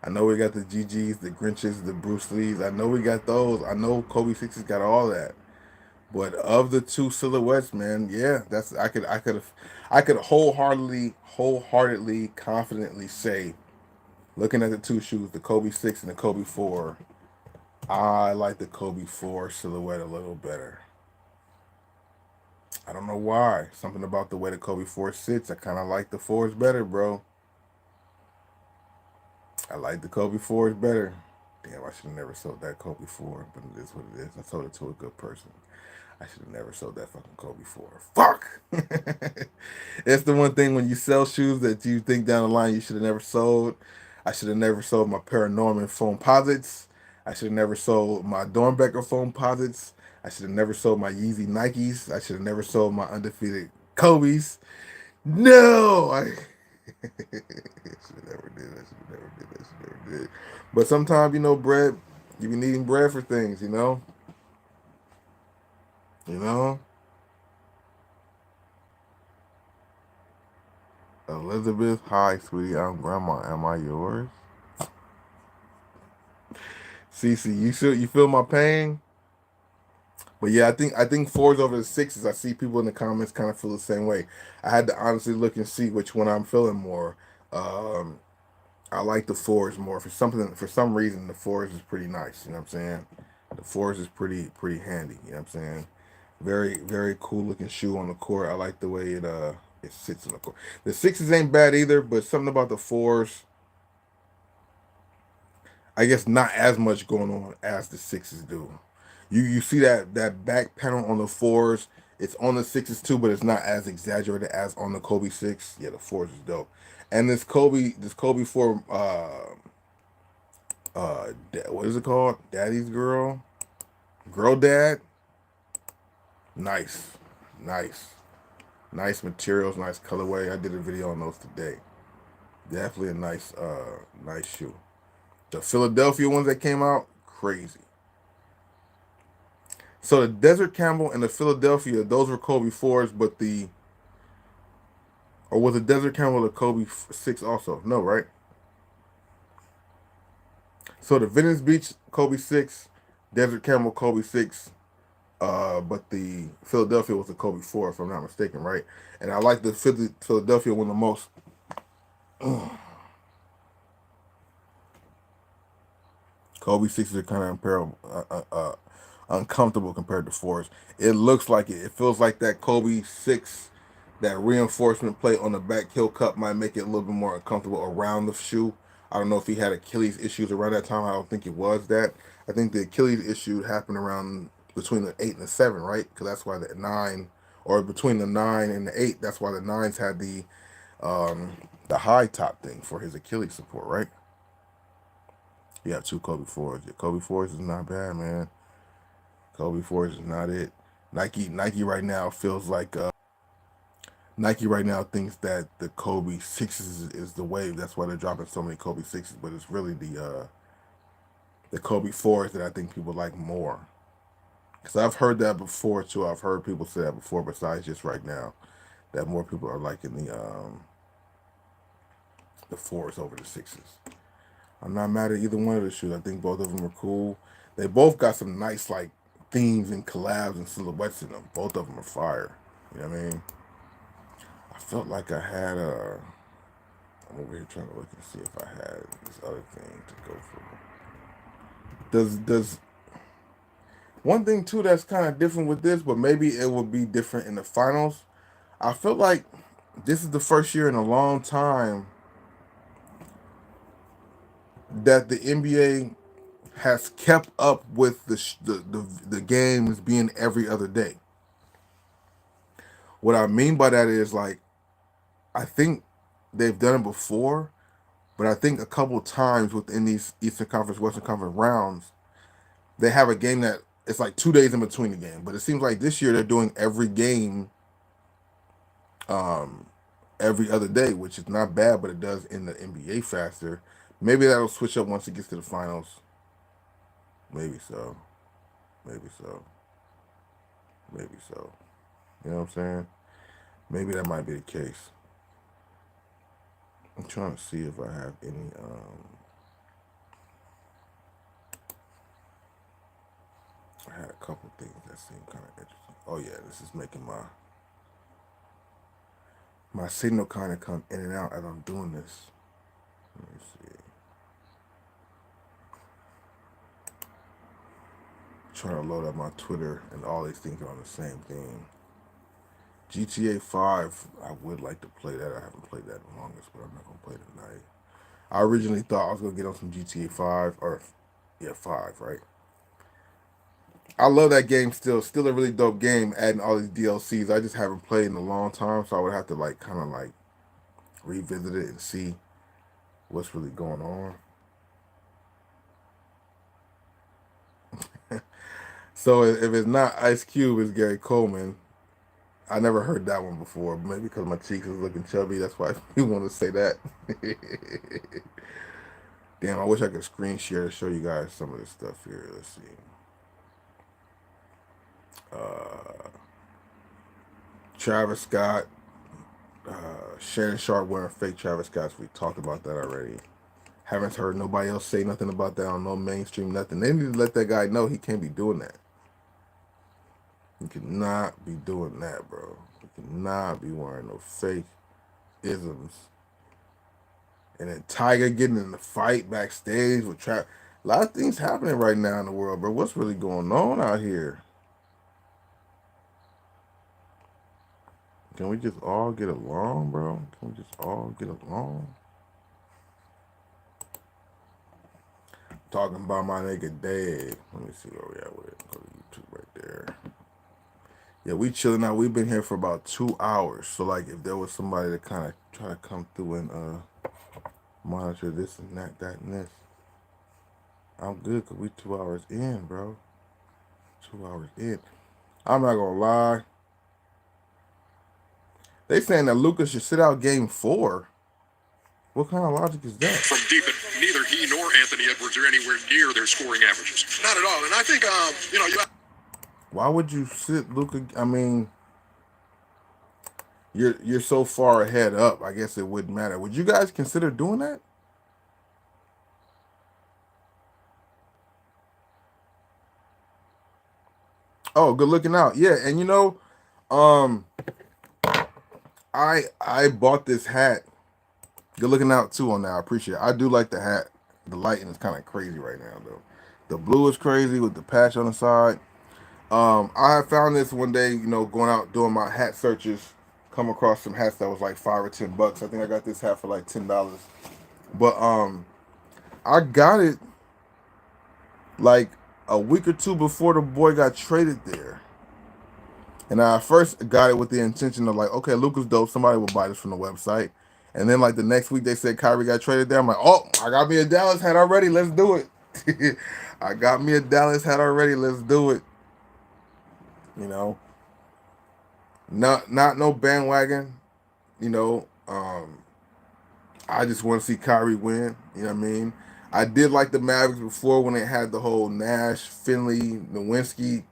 I know we got the GGs, the Grinches, the Bruce Lees. I know we got those. I know Kobe 6s got all that. But of the two silhouettes, man, yeah, I could wholeheartedly, confidently say, looking at the two shoes, the Kobe 6 and the Kobe 4, I like the Kobe 4 silhouette a little better. I don't know why. Something about the way the Kobe 4 sits. I kind of like the 4s better, bro. I like the Kobe 4s better. Damn, I should have never sold that Kobe 4, but it is what it is. I sold it to a good person. I should have never sold that fucking Kobe 4. Fuck! It's the one thing when you sell shoes that you think down the line you should have never sold. I should have never sold my Paranorman foam posits. I should have never sold my Dornbecker foam posits. I should have never sold my Yeezy Nikes. I should have never sold my undefeated Kobe's. No! I should have never did. I should have never did. I should never did. But sometimes, you know, bread, you be needing bread for things, you know? You know? Elizabeth, hi, sweetie. I'm grandma. Am I yours? Cece, you feel my pain? But yeah, I think 4s over the 6s. I see people in the comments kind of feel the same way. I had to honestly look and see which one I'm feeling more. I like the 4s more. For some reason, the 4s is pretty nice. You know what I'm saying? The 4s is pretty handy. You know what I'm saying? Very, very cool looking shoe on the court. I like the way it sits on the court. The 6s ain't bad either, but something about the 4s, I guess not as much going on as the 6s do. You see that back panel on the 4s, it's on the 6s too, but it's not as exaggerated as on the Kobe 6. Yeah, the 4s is dope. And this Kobe 4 what is it called? Daddy's Girl Dad. Nice. Nice materials, nice colorway. I did a video on those today. Definitely a nice shoe. The Philadelphia ones that came out, crazy. So the Desert Camel and the Philadelphia, those were Kobe 4s, but or was the Desert Camel the Kobe 6 also? No, right? So the Venice Beach Kobe 6, Desert Camel Kobe 6, but the Philadelphia was the Kobe 4, if I'm not mistaken, right? And I like the Philadelphia one the most. Kobe 6s are kind of uncomfortable compared to 4s. It looks like it. It feels like that Kobe 6, that reinforcement plate on the back heel cup might make it a little bit more uncomfortable around the shoe. I don't know if he had Achilles issues around that time. I don't think it was that. I think the Achilles issue happened around between the 8 and the 7, right? Because that's why the 9, or between the 9 and the 8, that's why the 9s had the high top thing for his Achilles support, right? You have 2 Kobe 4s. Yeah, Kobe 4s is not bad, man. Kobe 4s is not it. Nike right now feels like Nike right now thinks that the Kobe 6s is the wave. That's why they're dropping so many Kobe 6s, but it's really the Kobe 4s that I think people like more. Because I've heard that before too. I've heard people say that before, besides just right now, that more people are liking the 4s over the 6s. I'm not mad at either one of the shoes. I think both of them are cool. They both got some nice like themes and collabs and silhouettes in them. Both of them are fire. You know what I mean? I felt like I had I'm over here trying to look and see if I had this other thing to go for. Does one thing too that's kind of different with this, but maybe it will be different in the finals. I feel like this is the first year in a long time that the NBA has kept up with the games being every other day. What I mean by that is, like, I think they've done it before, but I think a couple times within these Eastern Conference, Western Conference rounds, they have a game that it's like 2 days in between the game. But it seems like this year they're doing every game every other day, which is not bad, but it does end the NBA faster. Maybe that'll switch up once it gets to the finals. Maybe so. Maybe so. Maybe so. You know what I'm saying? Maybe that might be the case. I'm trying to see if I have any I had a couple things that seemed kind of interesting. Oh yeah, this is making my signal kind of come in and out as I'm doing this. Let me see. Trying to load up my Twitter, and all these things are on the same thing. GTA 5, I would like to play that. I haven't played that in the longest, but I'm not going to play it tonight. I originally thought I was going to get on some GTA 5, or, yeah, 5, right? I love that game still. Still a really dope game, adding all these DLCs. I just haven't played in a long time, so I would have to, like, kind of, like, revisit it and see what's really going on. So if it's not Ice Cube, it's Gary Coleman. I never heard that one before. Maybe because my cheeks is looking chubby. That's why you want to say that. Damn, I wish I could screen share to show you guys some of this stuff here. Let's see. Travis Scott. Shannon Sharp wearing fake Travis Scotts. We talked about that already. Haven't heard nobody else say nothing about that on no mainstream, nothing. They need to let that guy know he can't be doing that. You cannot be doing that, bro. You cannot be wearing no fake isms. And then Tiger getting in the fight backstage with Trap. A lot of things happening right now in the world, bro. What's really going on out here? Can we just all get along, bro? Can we just all get along? Talking about my nigga Dave. Let me see where we at with it. Go to YouTube right there. Yeah, we chilling out. We've been here for about 2 hours. So, like, if there was somebody that kind of try to come through and monitor this and that, and this, I'm good because we 2 hours in, bro. 2 hours in. I'm not gonna lie. They saying that Luka should sit out game 4. What kind of logic is that? From deep, and neither he nor Anthony Edwards are anywhere near their scoring averages. Not at all. And I think, Why would you sit Luka? I mean, you're so far ahead up. I guess it wouldn't matter. Would you guys consider doing that? Oh, good looking out. Yeah, and you know, I bought this hat. Good looking out too on that. I appreciate it. I do like the hat. The lighting is kind of crazy right now though. The blue is crazy with the patch on the side. I found this one day, you know, going out doing my hat searches, come across some hats that was like $5 or $10. I think I got this hat for like $10. But I got it like a week or two before the boy got traded there. And I first got it with the intention of like, okay, Luka's dope. Somebody will buy this from the website. And then like the next week they said Kyrie got traded there. I'm like, oh, I got me a Dallas hat already. Let's do it. I got me a Dallas hat already. Let's do it. You know, not no bandwagon. You know, I just want to see Kyrie win. You know what I mean? I did like the Mavericks before when they had the whole Nash, Finley, Nowinski.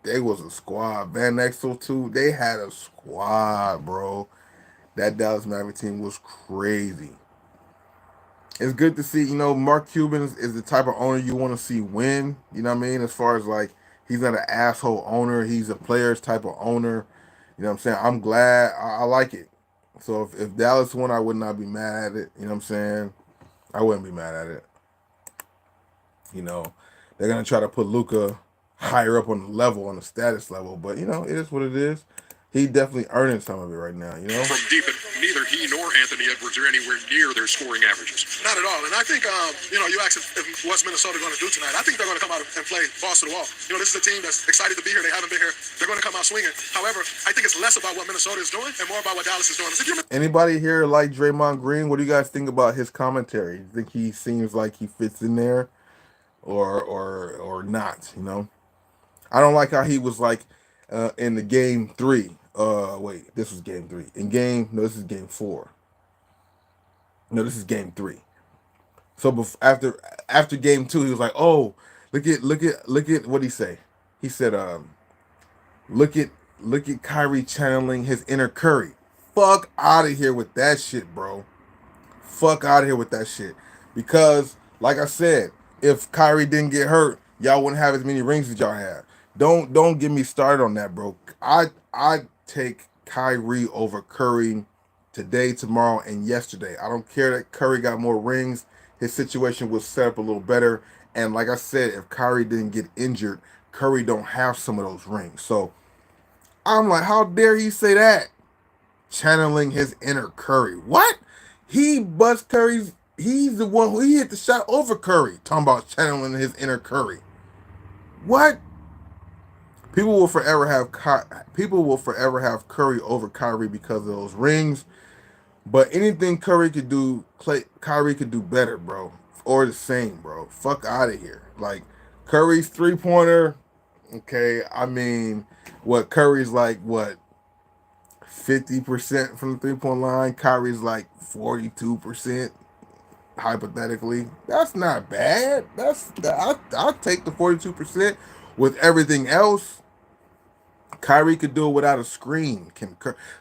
They was a squad. Van Exel too. They had a squad, bro. That Dallas Maverick team was crazy. It's good to see, you know, Mark Cuban is the type of owner you want to see win. You know what I mean? As far as like, he's not an asshole owner. He's a player's type of owner. You know what I'm saying? I'm glad. I like it. So if Dallas won, I would not be mad at it. You know what I'm saying? I wouldn't be mad at it. You know, they're going to try to put Luka higher up on the level, on the status level. But, you know, it is what it is. He definitely earning some of it right now, you know? from deep, and neither he nor Anthony Edwards are anywhere near their scoring averages. Not at all. And I think, you asked if what's Minnesota going to do tonight. I think they're going to come out and play balls to the wall. You know, this is a team that's excited to be here. They haven't been here. They're going to come out swinging. However, I think it's less about what Minnesota is doing and more about what Dallas is doing. Anybody here like Draymond Green? What do you guys think about his commentary? You think he seems like he fits in there or not, you know? I don't like how he was like in the game 3. Wait, this was game 3. This is game 4. No, this is game 3. So after game 2, he was like, "Oh, look at what he say." He said, look at Kyrie channeling his inner Curry." Fuck out of here with that shit, bro. Fuck out of here with that shit. Because, like I said, if Kyrie didn't get hurt, y'all wouldn't have as many rings as y'all have. Don't get me started on that, bro. I take Kyrie over Curry today, tomorrow, and yesterday. I don't care that Curry got more rings. His situation was set up a little better. And like I said, if Kyrie didn't get injured, Curry don't have some of those rings. So I'm like, how dare he say that? Channeling his inner Curry. What? He bust Curry's. He's the one who hit the shot over Curry. Talking about channeling his inner Curry. What? People will forever have Curry over Kyrie because of those rings. But anything Curry could do, Kyrie could do better, bro. Or the same, bro. Fuck out of here. Like, Curry's 3-pointer, okay, I mean, Curry's like, 50% from the 3-point line? Kyrie's like 42%, hypothetically. That's not bad. I'll take the 42% with everything else. Kyrie could do it without a screen.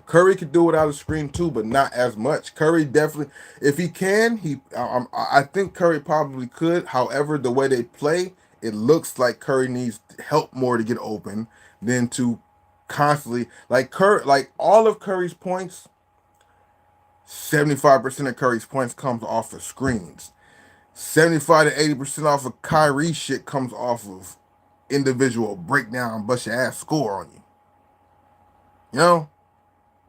Curry could do it without a screen too, but not as much. Curry definitely, if he can, I think Curry probably could. However, the way they play, it looks like Curry needs help more to get open than to constantly like all of Curry's points. 75% of Curry's points comes off of screens. 75 to 80% off of Kyrie shit comes off of individual breakdown, bust your ass score on you. You know,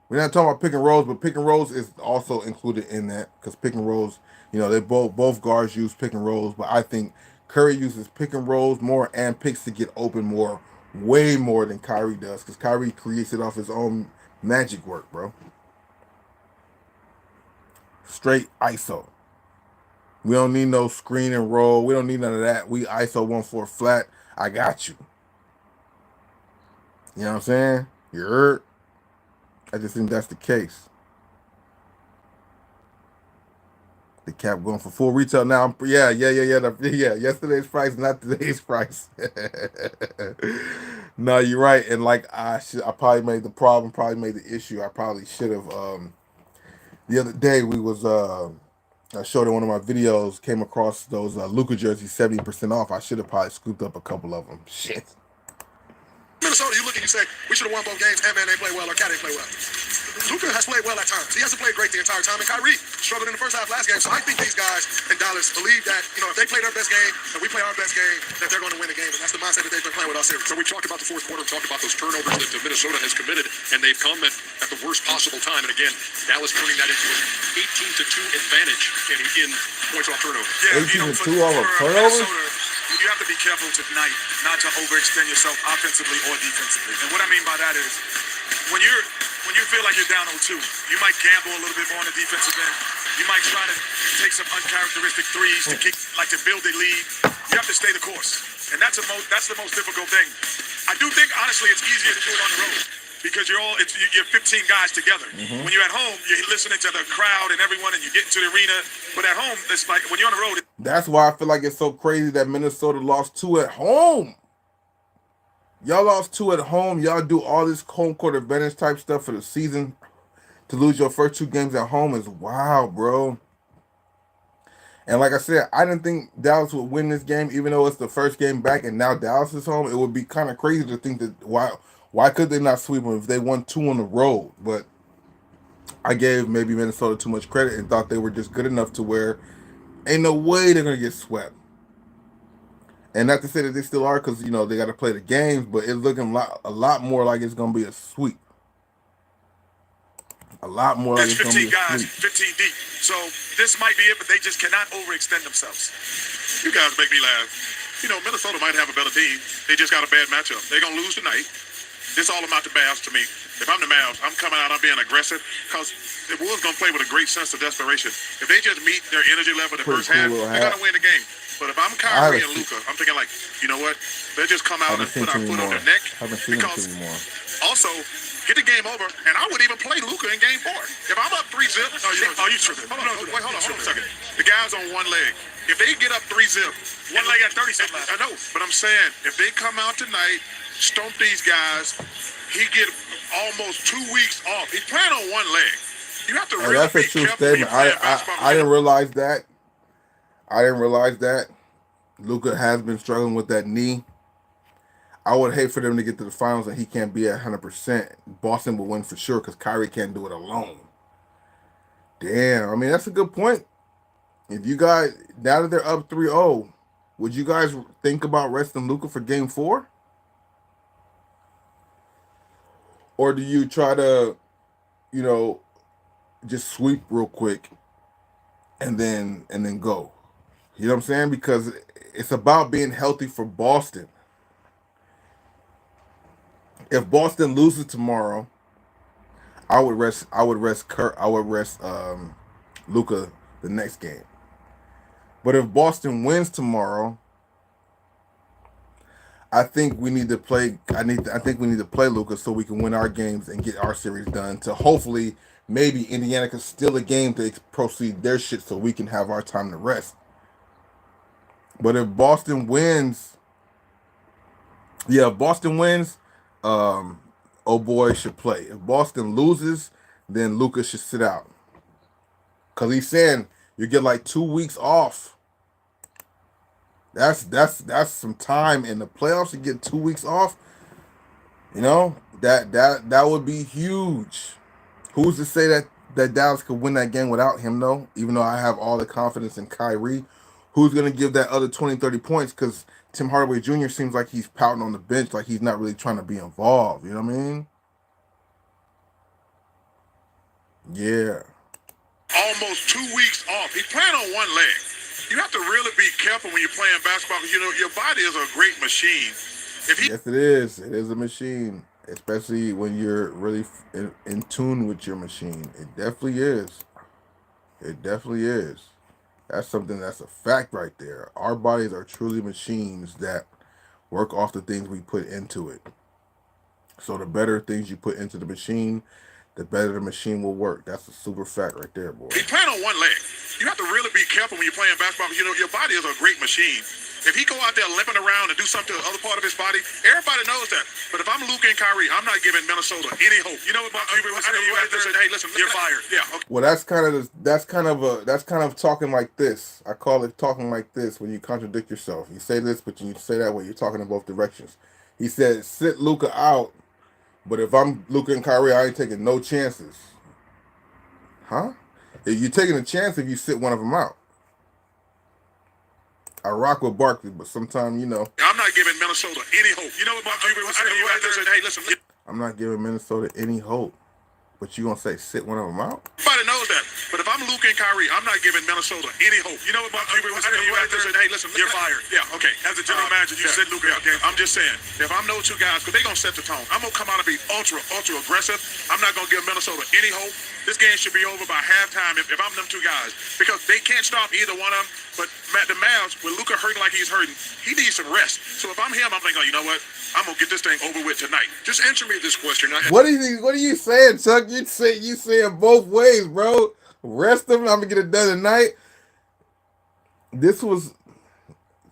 we're not talking about pick and rolls, but pick and rolls is also included in that because pick and rolls, you know, they both guards use pick and rolls, but I think Curry uses pick and rolls more and picks to get open more, way more than Kyrie does because Kyrie creates it off his own magic work, bro. Straight ISO. We don't need no screen and roll. We don't need none of that. We ISO 1-4 flat. I got you. You know what I'm saying? You heard? I just think that's the case. The cap going for full retail now. Yeah. Yesterday's price, not today's price. No, you're right. And like I probably made the problem, probably made the issue. I probably should have. The other day we was I showed in one of my videos, came across those Luka jerseys 70% off. I should have probably scooped up a couple of them. Shit. Minnesota, you look and you say, we should have won both games. Ant-Man ain't play well or Cat ain't play well. Luka has played well at times. He hasn't played great the entire time. And Kyrie struggled in the first half last game. So I think these guys in Dallas believe that, if they play their best game and we play our best game, that they're going to win the game. And that's the mindset that they've been playing with us here. So we talked about the fourth quarter, talked about those turnovers that Minnesota has committed, and they've come at the worst possible time. And again, Dallas turning that into an 18-2 advantage in points off turnover. Yeah, 18-2 off of turnovers? You have to be careful tonight not to overextend yourself offensively or defensively. And what I mean by that is when you feel like you're down 0-2, you might gamble a little bit more on the defensive end. You might try to take some uncharacteristic threes to build a lead. You have to stay the course. And that's the most difficult thing. I do think honestly it's easier to do it on the road because you're 15 guys together. Mm-hmm. When you're at home, you're listening to the crowd and everyone and you get into the arena. But at home, it's like when you're on the road. That's why I feel like it's so crazy that Minnesota lost 2 at home. Y'all lost 2 at home. Y'all do all this home court advantage type stuff for the season. To lose your first 2 games at home is wild, bro. And like I said, I didn't think Dallas would win this game, even though it's the first game back and now Dallas is home. It would be kind of crazy to think that why could they not sweep them if they won 2 on the road? But I gave maybe Minnesota too much credit and thought they were just good enough to where ain't no way they're going to get swept. And not to say that they still are because, they got to play the games, but it's looking a lot more like it's going to be a sweep. A lot more like it's going to be a sweep. 15 deep. So this might be it, but they just cannot overextend themselves. You guys make me laugh. Minnesota might have a better team. They just got a bad matchup. They're going to lose tonight. It's all about the Mavs to me. If I'm the Mavs, I'm coming out, I'm being aggressive because the Wolves going to play with a great sense of desperation. If they just meet their energy level in the first half, they're going to win the game. But if I'm Kyrie and Luka, I'm thinking like, you know what? Let's just come out and put our foot on their neck. Haven't seen them anymore. Also, get the game over, and I would even play Luka in game 4. If I'm up 3-0, you tripping? Hold on a second. The guys on one leg. If they get up 3-0, one leg at 30 seconds. I know, but I'm saying if they come out tonight, stomp these guys, he get almost 2 weeks off. He's playing on one leg. You have to really that's a true statement. I didn't realize that. Luka has been struggling with that knee. I would hate for them to get to the finals and he can't be at 100%. Boston will win for sure because Kyrie can't do it alone. Damn, that's a good point. If you guys, now that they're up 3-0, would you guys think about resting Luka for game 4? Or do you try to, just sweep real quick and then go? You know what I'm saying? Because it's about being healthy for Boston. If Boston loses tomorrow, I would rest Luka the next game. But if Boston wins tomorrow, I think we need to play. I think we need to play Luka so we can win our games and get our series done. To hopefully, maybe Indiana can steal a game to proceed their shit so we can have our time to rest. But if Boston wins, oh boy should play. If Boston loses, then Luka should sit out. Cause he's saying you get like 2 weeks off. That's some time in the playoffs to get 2 weeks off. That would be huge. Who's to say that Dallas could win that game without him though? Even though I have all the confidence in Kyrie, who's gonna give that other 20, 30 points? Because Tim Hardaway Jr. seems like he's pouting on the bench, like he's not really trying to be involved. You know what I mean? Yeah. Almost 2 weeks off. He's playing on one leg. You have to really be careful when you're playing basketball because, your body is a great machine. Yes, it is. It is a machine, especially when you're really in tune with your machine. It definitely is. It definitely is. That's a fact right there. Our bodies are truly machines that work off the things we put into it. So the better things you put into the machine, the better the machine will work. That's a super fact right there, boy. He's playing on one leg. You have to really be careful when you're playing basketball. You know, your body is a great machine. If he go out there limping around and do something to the other part of his body, everybody knows that. But if I'm Luka and Kyrie, I'm not giving Minnesota any hope. You know what? I know you out there saying, "Hey, listen, you're fired." Yeah. Okay. Well, that's kind of talking like this. I call it talking like this when you contradict yourself. You say this, but you say that way. You're talking in both directions. He said, "Sit Luka out," but if I'm Luka and Kyrie, I ain't taking no chances. Huh? If you're taking a chance if you sit one of them out. I rock with Barkley, but sometimes, I'm not giving Minnesota any hope. You know what? I know you out there saying, "Hey, listen." I'm not giving Minnesota any hope. But you gonna say sit one of them out? Everybody knows that. But if I'm Luka and Kyrie, I'm not giving Minnesota any hope. You know what? I know you out there saying, "Hey, listen, you're fired." Yeah. Okay. As a general manager, you said Luka. Okay. I'm just saying, if I'm those two guys, because they're going to set the tone, I'm going to come out and be ultra aggressive. I'm not going to give Minnesota any hope. This game should be over by halftime if I'm them two guys, because they can't stop either one of them. But the Mavs, with Luka hurting like he's hurting, he needs some rest. So if I'm him, I'm thinking, you know what? I'm going to get this thing over with tonight. Just answer me this question. What are you saying, Chuck? You saying both ways, bro. Rest of them, I'm going to get it done tonight. This was,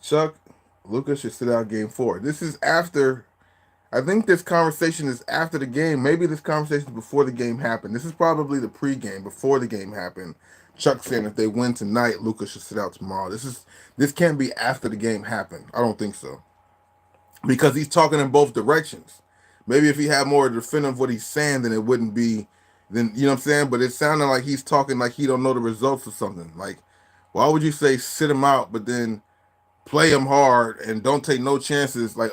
Chuck, Luka should sit out game 4. This is after, I think this conversation is after the game. Maybe this conversation is before the game happened. This is probably the pregame, before the game happened. Chuck saying if they win tonight, Luka should sit out tomorrow. This can't be after the game happened. I don't think so. Because he's talking in both directions. Maybe if he had more to defend of what he's saying, then it wouldn't be, then, you know what I'm saying? But it sounded like he's talking like he don't know the results of something. Like, why would you say sit him out, but then play him hard and don't take no chances? Like,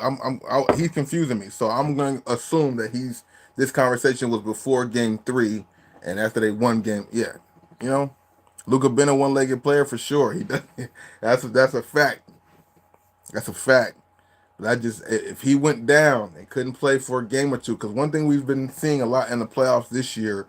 he's confusing me. So I'm going to assume that this conversation was before game 3 and after they won game, yeah. Luka been a one-legged player for sure. He does. That's a fact. That's a fact. But if he went down and couldn't play for a game or two, because one thing we've been seeing a lot in the playoffs this year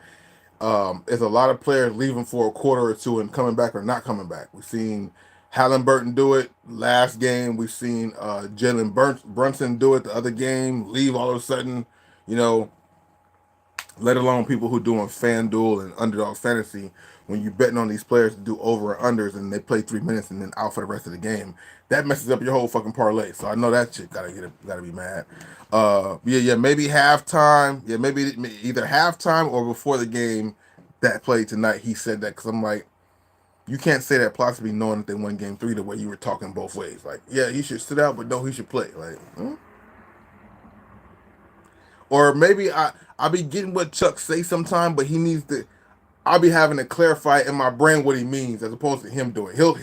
is a lot of players leaving for a quarter or two and coming back or not coming back. We've seen Halliburton do it last game. We've seen Jalen Brunson do it the other game, leave all of a sudden, let alone people who doing FanDuel and Underdog Fantasy. When you're betting on these players to do over or unders and they play 3 minutes and then out for the rest of the game, that messes up your whole fucking parlay. So I know that shit gotta be mad. Maybe halftime. Yeah, maybe either halftime or before the game that played tonight. He said that because I'm like, you can't say that possibly knowing that they won game 3 the way you were talking both ways. Like, yeah, he should sit out, but no, he should play. Like, or maybe I be getting what Chuck say sometime, but he needs to. I'll be having to clarify in my brain what he means as opposed to him doing. He'll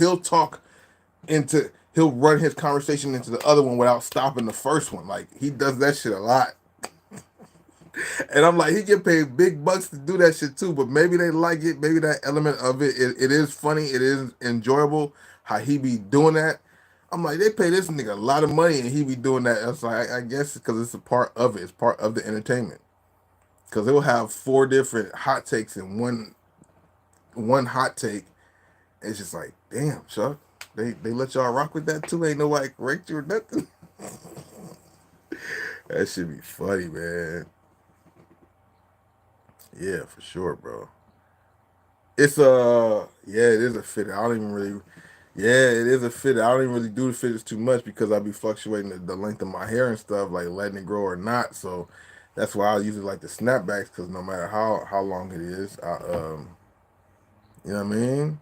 run his conversation into the other one without stopping the first one. Like, he does that shit a lot. And I'm like, he get paid big bucks to do that shit too, but maybe they like it. Maybe that element of it is funny. It is enjoyable how he be doing that. I'm like, they pay this nigga a lot of money and he be doing that. It's like, I guess because it's a part of it. It's part of the entertainment. Because it will have 4 different hot takes in one hot take. It's just like, damn, Chuck, they let y'all rock with that too? Ain't nobody correct you or nothing? That should be funny, man. Yeah, for sure, bro. It's it is a fit. I don't even really. Yeah, it is a fit. I don't even really do the fitteds too much because I be fluctuating the length of my hair and stuff, like letting it grow or not. So that's why I usually like the snapbacks, because no matter how long it is, you know what I mean?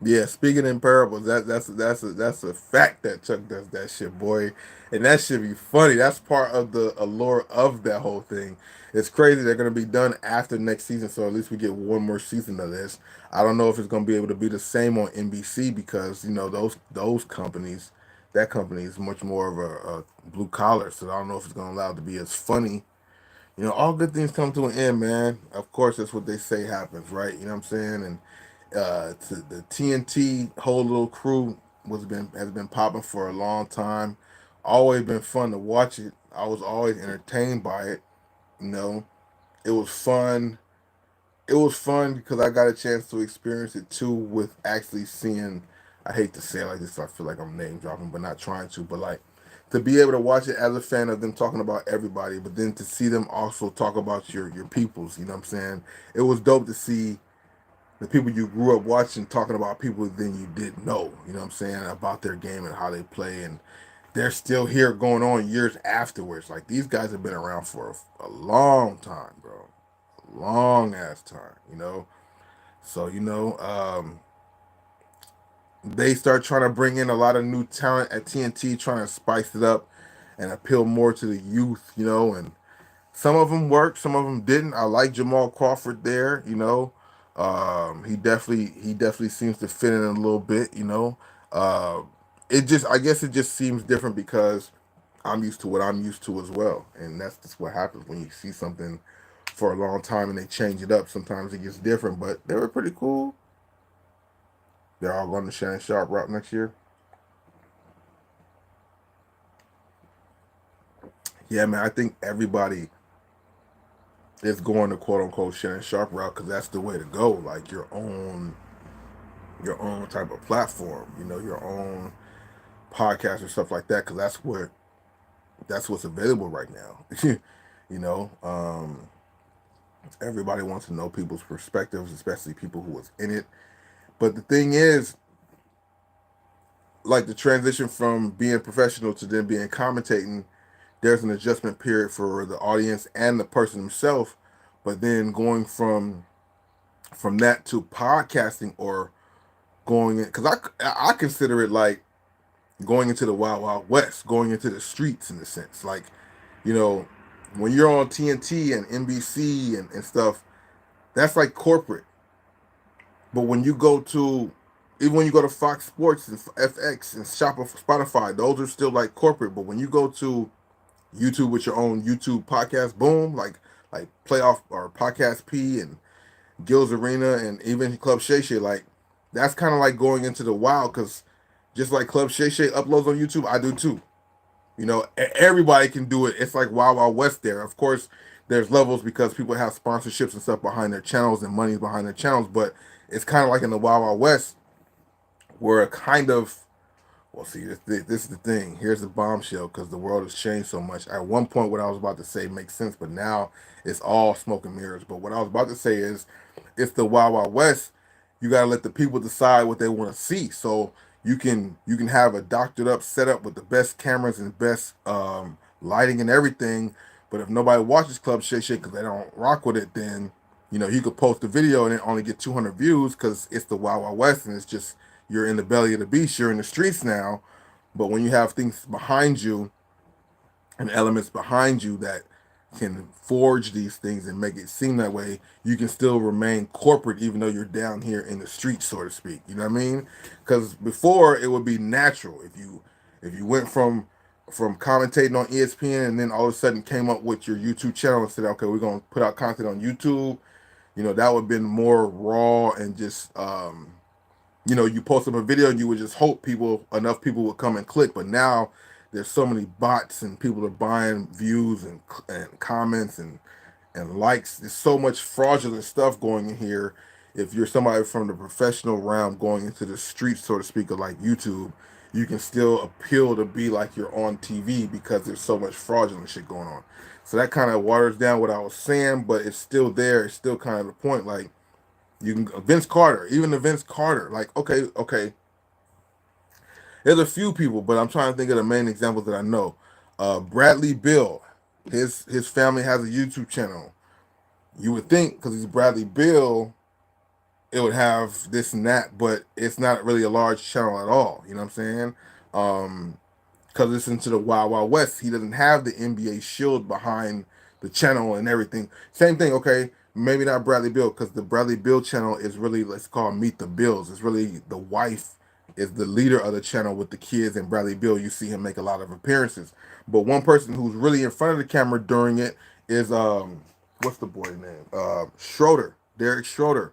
Yeah, speaking in parables, that's a fact that Chuck does that shit, boy, and that should be funny. That's part of the allure of that whole thing. It's crazy they're gonna be done after next season, so at least we get one more season of this. I don't know if it's gonna be able to be the same on NBC because those companies, that company is much more of a blue collar, so I don't know if it's gonna allow it to be as funny. All good things come to an end, man. Of course, that's what they say happens, right? You know what I'm saying? And to the TNT whole little crew has been popping for a long time. Always been fun to watch it. I was always entertained by it. It was fun. It was fun because I got a chance to experience it too with actually seeing. I hate to say it like this, so I feel like I'm name dropping, but not trying to. But like to be able to watch it as a fan of them talking about everybody, but then to see them also talk about your peoples, you know what I'm saying? It was dope to see the people you grew up watching talking about people then you didn't know, you know what I'm saying, about their game and how they play, and they're still here going on years afterwards. Like, these guys have been around for a long time, bro. A long ass time, you know? So, they start trying to bring in a lot of new talent at TNT, trying to spice it up and appeal more to the youth, and some of them worked, some of them didn't. I like Jamal Crawford there, he definitely seems to fit in a little bit, I guess it just seems different because I'm used to what I'm used to as well, and that's just what happens when you see something for a long time and they change it up. Sometimes it gets different, but they were pretty cool. They're all going to Shannon Sharp route next year. Yeah, man, I think everybody is going to quote unquote Shannon Sharp route because that's the way to go. Like your own type of platform, your own podcast or stuff like that, because that's what's available right now. you know, everybody wants to know people's perspectives, especially people who was in it. But the thing is, like the transition from being professional to then being commentating, there's an adjustment period for the audience and the person himself. But then going from that to podcasting or going in, because I consider it like going into the wild wild west, going into the streets in a sense. Like, when you're on TNT and NBC and stuff, that's like corporate. But when you go to, even when you go to Fox Sports and FX and Spotify, those are still like corporate. But when you go to YouTube with your own YouTube podcast, boom, like Playoff or Podcast P and Gil's Arena and even Club Shay Shay, like that's kind of like going into the wild, because just like Club Shay Shay uploads on YouTube, I do too. Everybody can do it. It's like Wild Wild West there. Of course, there's levels because people have sponsorships and stuff behind their channels and money's behind their channels, but it's kind of like in the Wild Wild West where well, see, this is the thing. Here's the bombshell, because the world has changed so much. At one point, what I was about to say makes sense, but now it's all smoke and mirrors. But what I was about to say is, it's the Wild Wild West. You got to let the people decide what they want to see. So you can have a doctored up setup with the best cameras and best lighting and everything. But if nobody watches Club Shay Shay because they don't rock with it, then you could post a video and it only get 200 views because it's the Wild Wild West and it's just, you're in the belly of the beast, you're in the streets now. But when you have things behind you and elements behind you that can forge these things and make it seem that way, you can still remain corporate even though you're down here in the streets, so to speak. You know what I mean? Because before, it would be natural if you went from commentating on ESPN and then all of a sudden came up with your YouTube channel and said, okay, we're going to put out content on YouTube. That would have been more raw and just you post up a video and you would just hope enough people would come and click. But now there's so many bots and people are buying views and comments and likes. There's so much fraudulent stuff going in here. If you're somebody from the professional realm going into the streets, so to speak, of like YouTube, you can still appeal to be like you're on TV because there's so much fraudulent shit going on. So that kind of waters down what I was saying, but it's still there. It's still kind of the point. Like, you can Vince Carter, even the Vince Carter, like, okay. There's a few people, but I'm trying to think of the main examples that I know. Bradley Bill, his family has a YouTube channel. You would think because he's Bradley Bill, it would have this and that, but it's not really a large channel at all. You know what I'm saying? Because it's into the Wild Wild West. He doesn't have the NBA shield behind the channel and everything. Same thing, okay. Maybe not Bradley Bill, because the Bradley Bill channel is really, let's call Meet the Bills. It's really the wife is the leader of the channel with the kids, and Bradley Bill, you see him make a lot of appearances. But one person who's really in front of the camera during it is, what's the boy name? Schroeder, Derek Schroeder.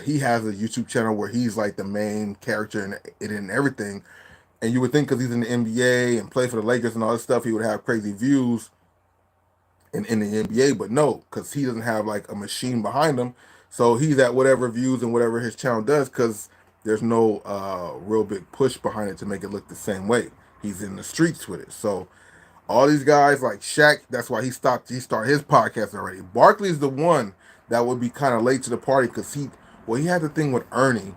He has a YouTube channel where he's like the main character in it and everything. And you would think because he's in the NBA and play for the Lakers and all this stuff, he would have crazy views in the NBA, but no, because he doesn't have like a machine behind him. So he's at whatever views and whatever his channel does, because there's no real big push behind it to make it look the same way. He's in the streets with it. So all these guys like Shaq, that's why he started his podcast already. Barkley's the one that would be kind of late to the party because he had the thing with Ernie.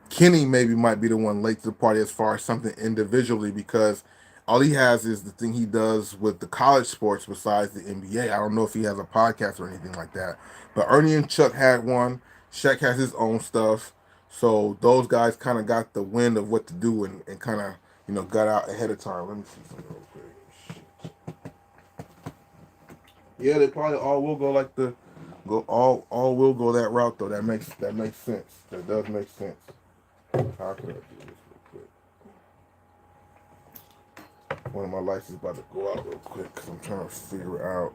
Kenny maybe might be the one late to the party as far as something individually because all he has is the thing he does with the college sports besides the NBA. I don't know if he has a podcast or anything like that. But Ernie and Chuck had one. Shaq has his own stuff. So those guys kind of got the wind of what to do and kind of, got out ahead of time. Let me see something real quick. Yeah, they probably all will go all will go that route though. That makes sense. That does make sense. How can I do this real quick? One of my lights is about to go out real quick because I'm trying to figure out.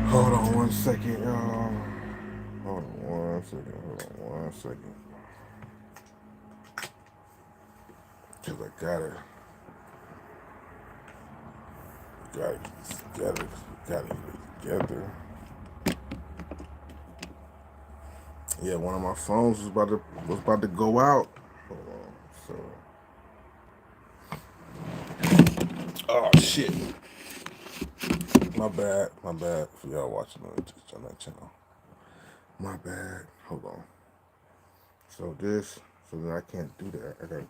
Hold on one second, y'all. Hold on one second. Cause I gotta get it together. Yeah, one of my phones was about to go out. Hold on, so. Oh shit. My bad for y'all watching on that channel. My bad. Hold on. So then I can't do that. I got.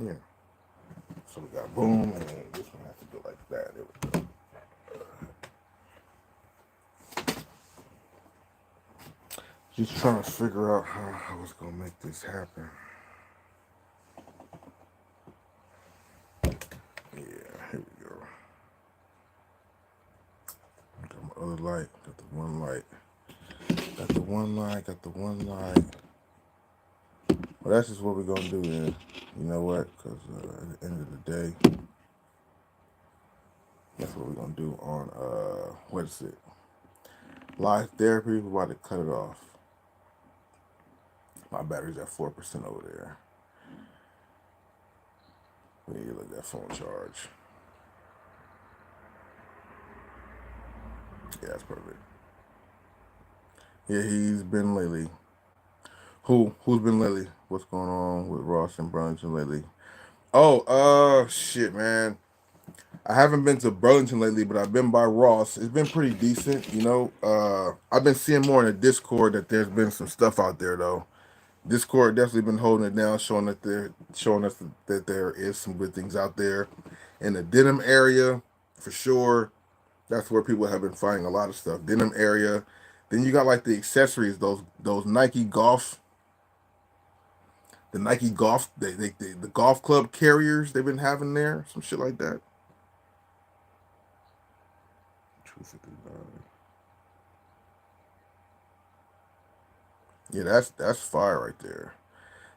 Yeah. So we got boom, and this one has to go like that. There we go. Just trying to figure out how I was gonna make this happen. Yeah, here we go. Got my other light. Got the one light. Well, that's just what we're gonna do then. You know what? Because at the end of the day, that's what we're gonna do on what is it? Live therapy. We're about to cut it off. My battery's at 4% over there. We need to let that phone charge. Yeah, that's perfect. Yeah, he's been lately. Who's been lately? What's going on with Ross and Burlington lately? Oh, shit, man. I haven't been to Burlington lately, but I've been by Ross. It's been pretty decent, I've been seeing more in the Discord that there's been some stuff out there, though. Discord definitely been holding it down, showing us that there is some good things out there. In the denim area, for sure, that's where people have been finding a lot of stuff. Denim area. Then you got like the accessories, those Nike golf, the golf club carriers they've been having there, some shit like that. 259. Yeah, that's fire right there.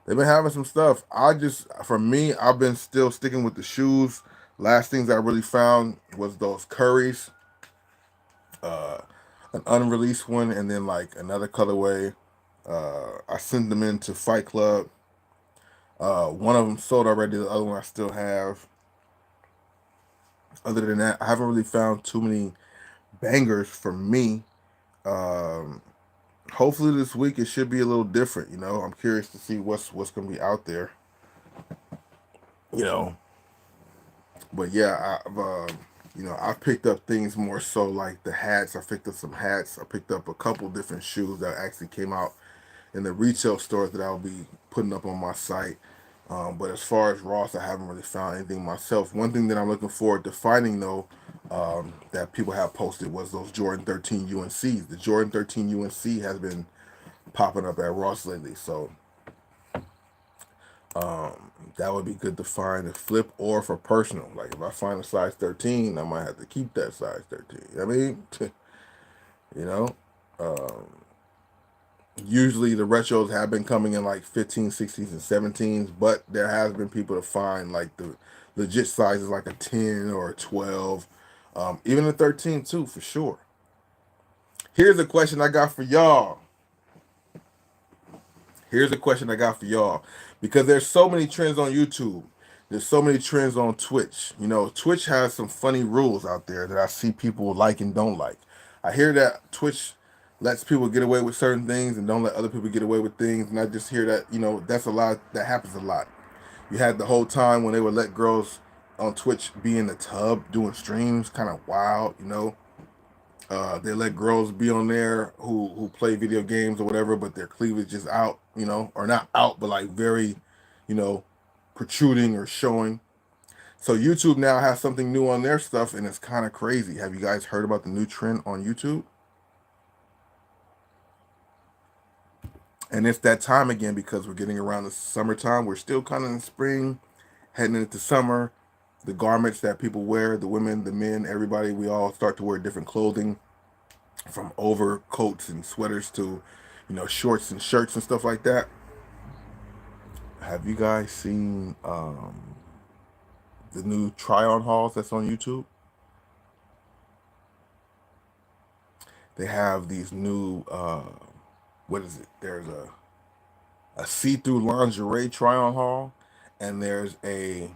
They've been having some stuff. I've been still sticking with the shoes. Last things I really found was those Currys, an unreleased one, and then like another colorway. I sent them into Fight Club. One of them sold already. The other one I still have. Other than that, I haven't really found too many bangers for me. Hopefully this week it should be a little different. I'm curious to see what's gonna be out there. But yeah, I've picked up things more so like the hats. I picked up some hats. I picked up a couple different shoes that actually came out in the retail stores that I'll be putting up on my site. But as far as Ross, I haven't really found anything myself. One thing that I'm looking forward to finding, though, that people have posted was those Jordan 13 UNCs. The Jordan 13 UNC has been popping up at Ross lately. So that would be good to find a flip or for personal. Like if I find a size 13, I might have to keep that size 13. I mean, usually the retros have been coming in like 15, 16s, and 17s, but there has been people to find like the legit sizes like a 10 or a 12, even a 13 too, for sure. Here's a question I got for y'all. Because there's so many trends on YouTube. There's so many trends on Twitch. Twitch has some funny rules out there that I see people like and don't like. I hear that Twitch, lets people get away with certain things and don't let other people get away with things. And I just hear that, you know, that's a lot. That happens a lot. You had the whole time when they would let girls on Twitch be in the tub doing streams, kind of wild, you know. They let girls be on there who play video games or whatever, but their cleavage is out, you know, or not out, but like very, you know, protruding or showing. So YouTube now has something new on their stuff, and it's kind of crazy. Have you guys heard about the new trend on YouTube? And it's that time again because we're getting around the summertime. We're still kind of in spring, heading into summer. The garments that people wear, the women, the men, everybody, we all start to wear different clothing, from overcoats and sweaters to, you know, shorts and shirts and stuff like that. Have you guys seen the new try-on hauls that's on YouTube? They have these new, what is it? There's a see-through lingerie try-on haul, and there's a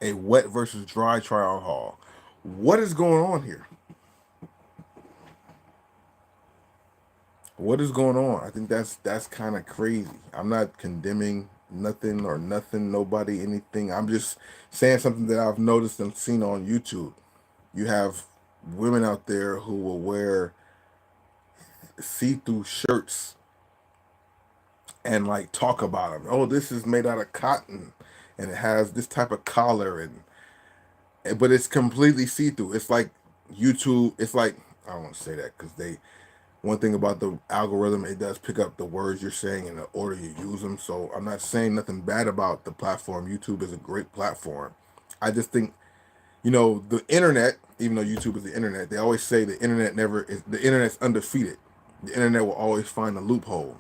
wet versus dry try-on haul. What is going on here? What is going on? I think that's kind of crazy. I'm not condemning nothing or nothing, nobody, anything. I'm just saying something that I've noticed and seen on YouTube. You have women out there who will wear see-through shirts and like talk about them. Oh, this is made out of cotton and it has this type of collar, but it's completely see-through. It's like YouTube. It's like, I don't want to say that because one thing about the algorithm, it does pick up the words you're saying in the order you use them. So I'm not saying nothing bad about the platform. YouTube is a great platform. I just think, you know, the internet, even though YouTube is the internet, they always say the internet's undefeated. The internet will always find a loophole.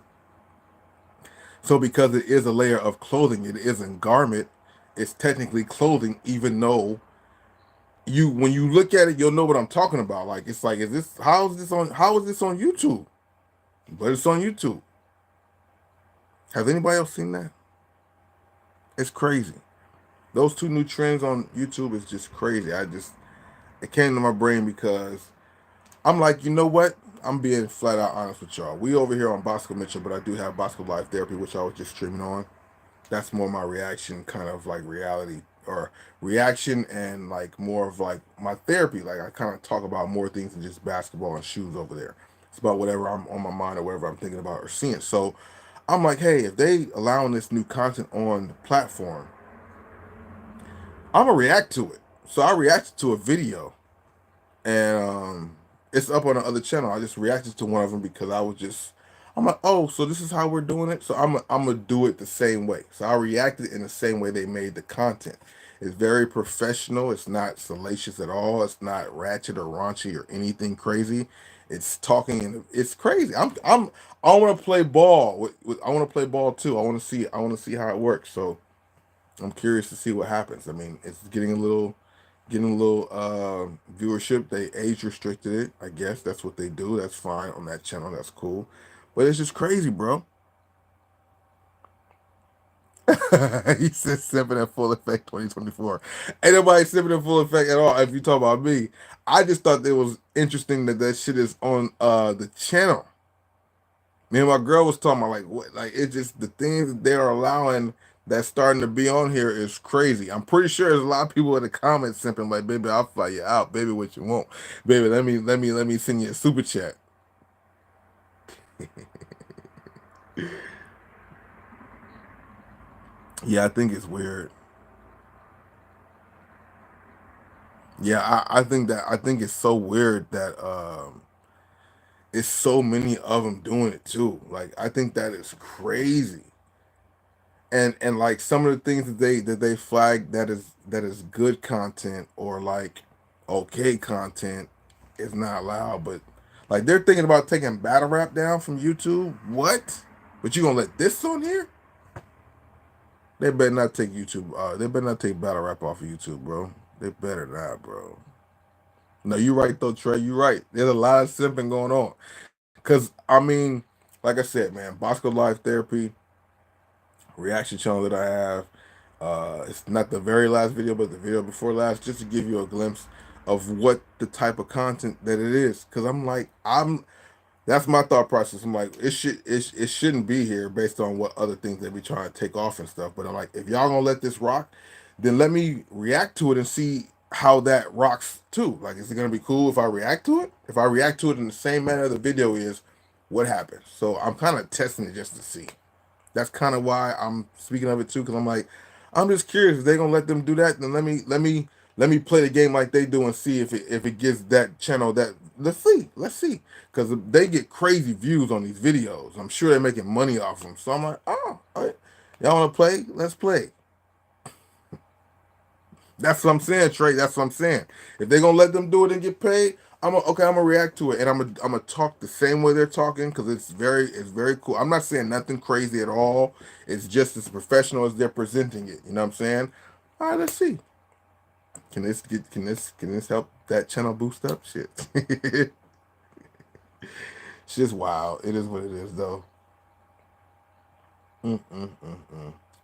So because it is a layer of clothing, it isn't garment, it's technically clothing, even though when you look at it, you'll know what I'm talking about. Like, it's like, how is this on YouTube? But it's on YouTube. Has anybody else seen that? It's crazy. Those two new trends on YouTube is just crazy. It came to my brain because I'm like, you know what? I'm being flat out honest with y'all. We over here on Bossco Mitchell, but I do have Bossco Live Therapy, which I was just streaming on. That's more my reaction, kind of like reality or reaction, and like more of like my therapy. Like, I kind of talk about more things than just basketball and shoes over there. It's about whatever I'm on my mind or whatever I'm thinking about or seeing. So I'm like, hey, if they allowing this new content on the platform, I'm gonna react to it. So I reacted to a video, and it's up on the other channel. I just reacted to one of them because I'm like, oh, so this is how we're doing it. So I'm gonna do it the same way. So I reacted in the same way they made the content. It's very professional. It's not salacious at all. It's not ratchet or raunchy or anything crazy. It's talking and it's crazy. I want to play ball. I want to play ball too. I want to see how it works. So I'm curious to see what happens. I mean, it's getting a little viewership. They age restricted it. I guess that's what they do. That's fine on that channel. That's cool. But it's just crazy, bro. He said sipping at full effect 2024. Ain't nobody sipping in full effect at all. If you talk about me, I just thought it was interesting that shit is on the channel. Me and my girl was talking about, like, what, like, it's just the things that they are allowing that's starting to be on here is crazy. I'm pretty sure there's a lot of people in the comments simping like, baby, I'll fly you out, baby, what you want, baby, let me send you a super chat. Yeah, I think it's weird. Yeah, I think it's so weird that it's so many of them doing it too. Like, I think that is crazy. And like some of the things that they flag that is good content or like okay content is not allowed. But like, they're thinking about taking battle rap down from YouTube. What? But you gonna let this on here? They better not take YouTube. They better not take battle rap off of YouTube, bro. They better not, bro. No, you're right though, Trey. You're right. There's a lot of simping going on. Cause I mean, like I said, man, Bossco Live Therapy reaction channel that I have. It's not the very last video, but the video before last, just to give you a glimpse of what the type of content that it is. Because that's my thought process. I'm like, it shouldn't be here based on what other things they be trying to take off and stuff. But I'm like, if y'all gonna let this rock, then let me react to it and see how that rocks too. Like, is it gonna be cool if I react to it? If I react to it in the same manner the video is, what happens? So I'm kind of testing it just to see. That's kind of why I'm speaking of it too, because I'm like, I'm just curious if they're gonna let them do that. Then let me play the game like they do and see if it gives that channel that. Let's see, because they get crazy views on these videos. I'm sure they're making money off them. So I'm like, oh, all right, y'all want to play? Let's play. That's what I'm saying, Trey. That's what I'm saying. If they're gonna let them do it and get paid, I'm gonna react to it, and I'm gonna talk the same way they're talking because it's very cool. I'm not saying nothing crazy at all. It's just as professional as they're presenting it. You know what I'm saying? All right, let's see. Can this help that channel boost up? Shit. It's just wild. It is what it is, though.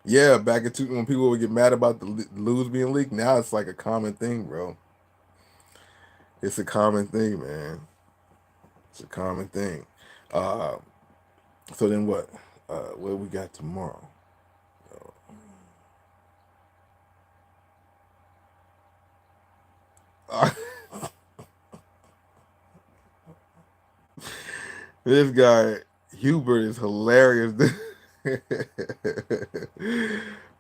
Yeah, back into when people would get mad about the lose being leaked. Now it's like a common thing, bro. It's a common thing, man. It's a common thing. Uh, so then what? What we got tomorrow? This guy Hubert is hilarious.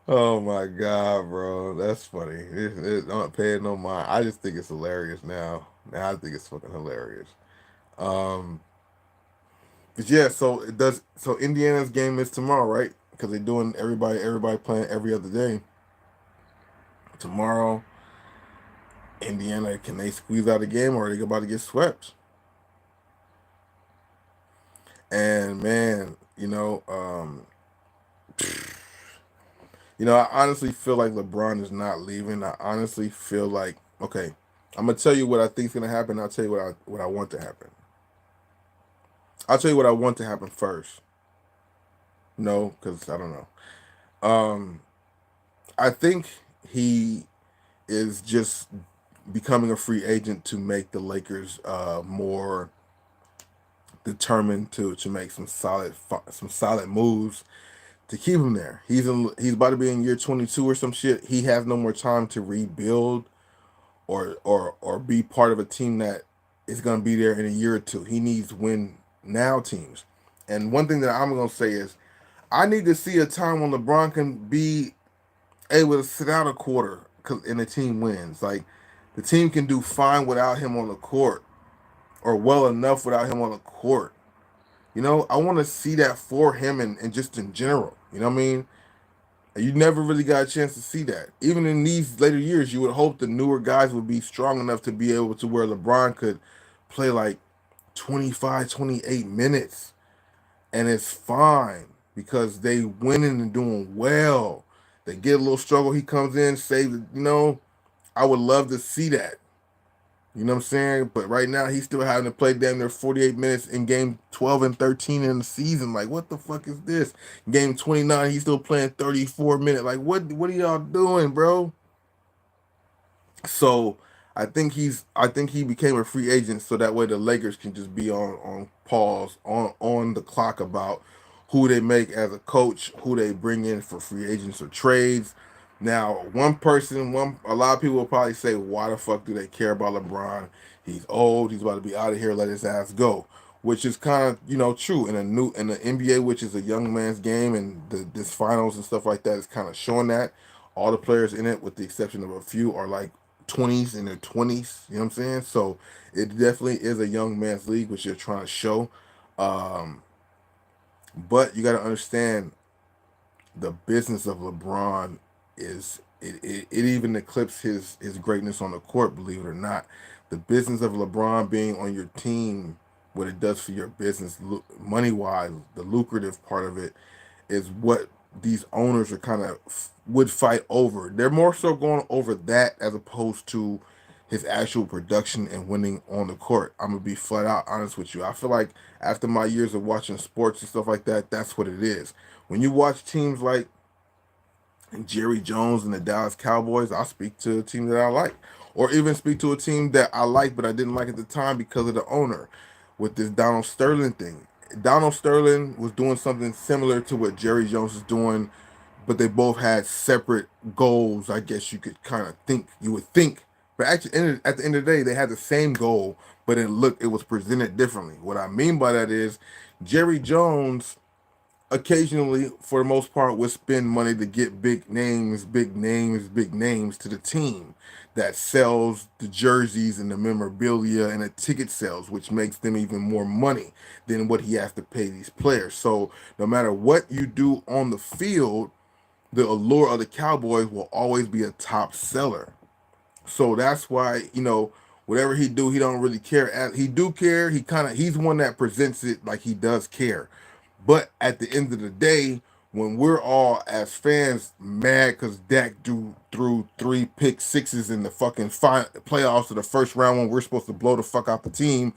Oh my god, bro, that's funny. I'm not paying no mind. I just think it's hilarious now. Now I think it's fucking hilarious. Um, but yeah, so it does. So Indiana's game is tomorrow, right? Because they're doing everybody playing every other day. Tomorrow, Indiana, can they squeeze out a game, or are they about to get swept? And man, I honestly feel like LeBron is not leaving. I honestly feel like, okay, I'm gonna tell you what I think is gonna happen. I'll tell you what I want to happen. I'll tell you what I want to happen first. No, because I don't know. I think he is just becoming a free agent to make the Lakers more determined to make some solid moves to keep him there. He's about to be in year 22 or some shit. He has no more time to rebuild or be part of a team that is going to be there in a year or two. He needs win now teams. And one thing that I'm going to say is I need to see a time when LeBron can be able to sit out a quarter and the team wins. Like, the team can do fine without him on the court, or well enough without him on the court. I want to see that for him and just in general. You know what I mean? You never really got a chance to see that. Even in these later years, you would hope the newer guys would be strong enough to be able to where LeBron could play like 25, 28 minutes. And it's fine because they winning and doing well. They get a little struggle. He comes in, saves it. I would love to see that. You know what I'm saying? But right now, he's still having to play damn near 48 minutes in game 12 and 13 in the season. Like, what the fuck is this? Game 29, he's still playing 34 minutes. Like, what are y'all doing, bro? So I think he became a free agent so that way the Lakers can just be on pause, on the clock about who they make as a coach, who they bring in for free agents or trades. Now, a lot of people will probably say, why the fuck do they care about LeBron? He's old. He's about to be out of here. Let his ass go. Which is kind of, true in the NBA, which is a young man's game, and this finals and stuff like that is kind of showing that. All the players in it, with the exception of a few, are like 20s in their 20s. You know what I'm saying? So it definitely is a young man's league, which you're trying to show. But you got to understand the business of LeBron is it even eclipses his greatness on the court, believe it or not. The business of LeBron being on your team, what it does for your business money wise, the lucrative part of it is what these owners are kind of would fight over. They're more so going over that as opposed to his actual production and winning on the court. I'm gonna be flat out honest with you. I feel like after my years of watching sports and stuff like that, that's what it is. When you watch teams like Jerry Jones and the Dallas Cowboys, I speak to a team that I like. or even speak to a team that I like but I didn't like at the time because of the owner with this Donald Sterling thing. Donald Sterling was doing something similar to what Jerry Jones is doing, but they both had separate goals. I guess you could kind of think, you would think, but actually, at the end of the day, they had the same goal, but it was presented differently. What I mean by that is, Jerry Jones occasionally, for the most part, would spend money to get big names, big names, big names to the team that sells the jerseys and the memorabilia and the ticket sales, which makes them even more money than what he has to pay these players. So no matter what you do on the field, the allure of the Cowboys will always be a top seller. So that's why, whatever he do, he don't really care. He do care. He's one that presents it like he does care. But at the end of the day, when we're all as fans mad because Dak threw 3 pick sixes in the fucking playoffs of the first round when we're supposed to blow the fuck out the team,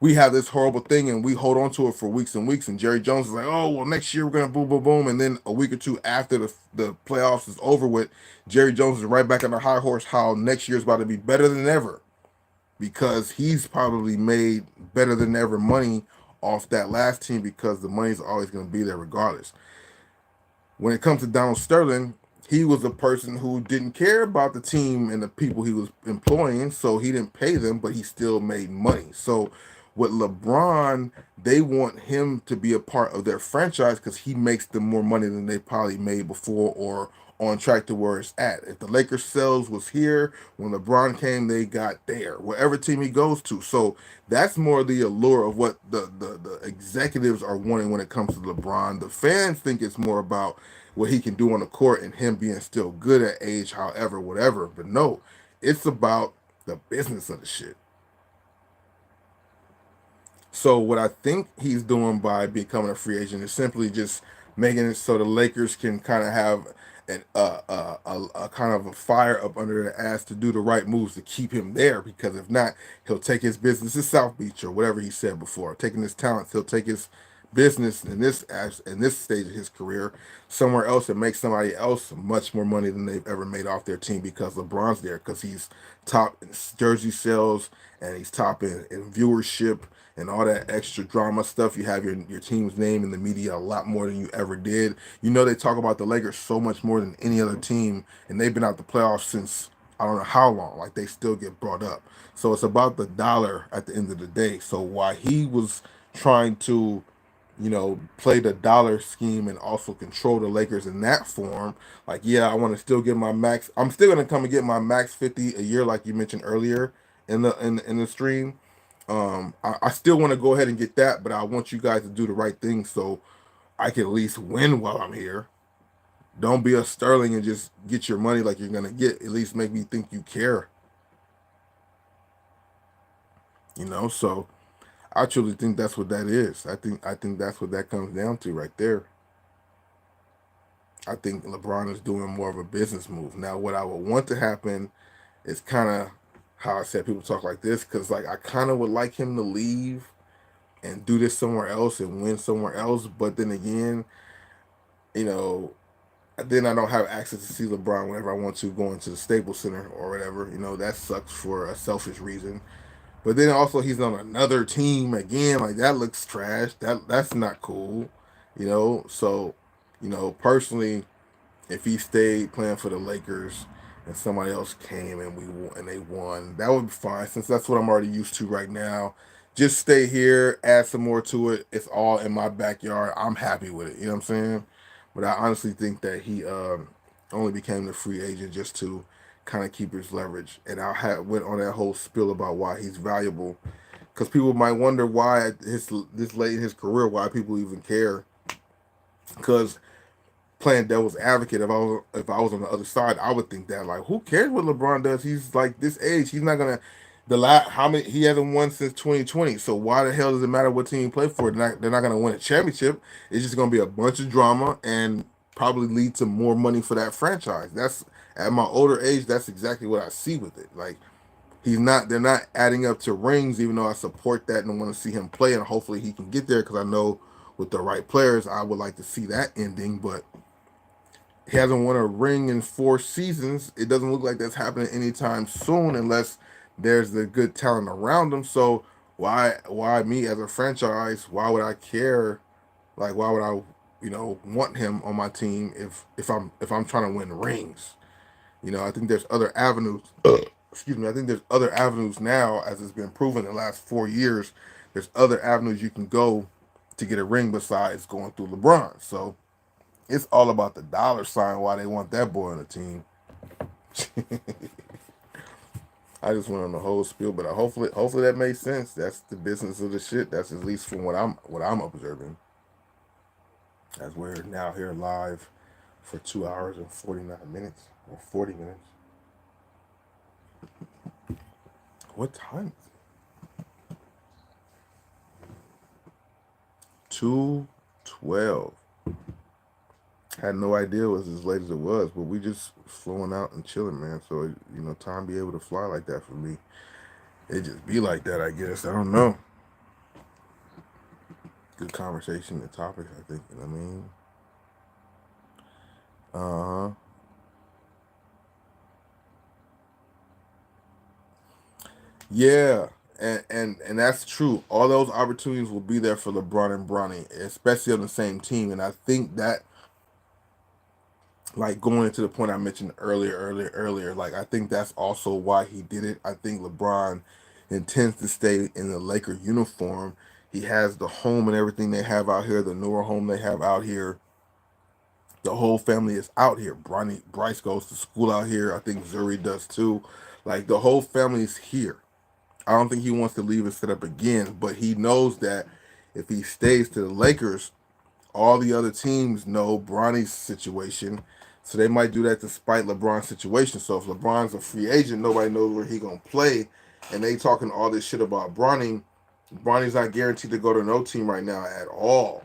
we have this horrible thing and we hold on to it for weeks and weeks. And Jerry Jones is like, oh, well, next year we're going to boom, boom, boom. And then a week or two after the playoffs is over with, Jerry Jones is right back on the high horse how next year's about to be better than ever because he's probably made better than ever money off that last team because the money's always going to be there regardless. When it comes to Donald Sterling, he was a person who didn't care about the team and the people he was employing, so he didn't pay them, but he still made money. So with LeBron, they want him to be a part of their franchise because he makes them more money than they probably made before or on track to where it's at. If the Lakers sales was here, when LeBron came, they got there, wherever team he goes to. So that's more the allure of what the executives are wanting when it comes to LeBron. The fans think it's more about what he can do on the court and him being still good at age, however, whatever. But no, it's about the business of the shit. So what I think he's doing by becoming a free agent is simply just making it so the Lakers can kind of have a kind of a fire up under their ass to do the right moves to keep him there, because if not, he'll take his business to South Beach or whatever he said before. Taking his talents, he'll take his business in this stage of his career somewhere else and make somebody else much more money than they've ever made off their team because LeBron's there, because he's top in jersey sales and he's top in viewership and all that extra drama stuff. You have your team's name in the media a lot more than you ever did. They talk about the Lakers so much more than any other team, and they've been out the playoffs since I don't know how long. Like, they still get brought up. So it's about the dollar at the end of the day. So while he was trying to play the dollar scheme and also control the Lakers in that form, like, yeah, I want to still get my max. I'm still gonna come and get my max 50 a year, like you mentioned earlier in the stream. I still want to go ahead and get that, but I want you guys to do the right thing so I can at least win while I'm here. Don't be a Sterling and just get your money like you're gonna get. At least make me think you care. So I truly think that's what that is. I think that's what that comes down to right there. I think LeBron is doing more of a business move. Now, what I would want to happen is kind of how I said people talk like this, because like I kind of would like him to leave and do this somewhere else and win somewhere else. But then again, then I don't have access to see LeBron whenever I want to go into the Staples Center or whatever. That sucks for a selfish reason. But then also he's on another team again. Like, that looks trash. That's not cool. So, personally, if he stayed playing for the Lakers and somebody else came and they won, that would be fine, since that's what I'm already used to right now. Just stay here, add some more to it. It's all in my backyard. I'm happy with it. You know what I'm saying? But I honestly think that he only became the free agent just to kind of keep his leverage. And I went on that whole spiel about why he's valuable, because people might wonder why this late in his career, why people even care. Because playing devil's advocate, if I was on the other side, I would think that, like, who cares what LeBron does? He's like this age. He's not gonna he hasn't won since 2020. So why the hell does it matter what team he played for? They're not gonna win a championship. It's just gonna be a bunch of drama and probably lead to more money for that franchise. That's, at my older age, that's exactly what I see with it. Like, they're not adding up to rings, even though I support that and want to see him play, and hopefully he can get there, because I know with the right players I would like to see that ending. But He hasn't won a ring in 4 seasons. It doesn't look like that's happening anytime soon unless there's the good talent around him. So why me as a franchise? Why would I care? Like why would I want him on my team if I'm trying to win rings? I think there's other avenues. Excuse me. I think there's other avenues now, as it's been proven in the last 4 years. There's other avenues you can go to get a ring besides going through LeBron. So it's all about the dollar sign why they want that boy on the team. I just went on the whole spiel, but hopefully that made sense. That's the business of the shit. That's at least from what I'm observing. As we're now here live for 2 hours and 49 minutes or 40 minutes. What time is it? 2:12. Had no idea it was as late as it was, but we just flowing out and chilling, man. So, time be able to fly like that for me. It just be like that, I guess. I don't know. Good conversation and topics, I think. You know what I mean? Yeah. And that's true. All those opportunities will be there for LeBron and Bronny, especially on the same team. And I think that, like, going into the point I mentioned earlier, like, I think that's also why he did it. I think LeBron intends to stay in the Laker uniform. He has the home and everything they have out here, the newer home they have out here. The whole family is out here. Bryce goes to school out here. I think Zuri does too. Like, the whole family is here. I don't think he wants to leave and set up again, but he knows that if he stays to the Lakers, all the other teams know Bronny's situation, so they might do that to spite LeBron's situation. So if LeBron's a free agent, nobody knows where he gonna play, and they talking all this shit about Bronny. Bronny's not guaranteed to go to no team right now at all,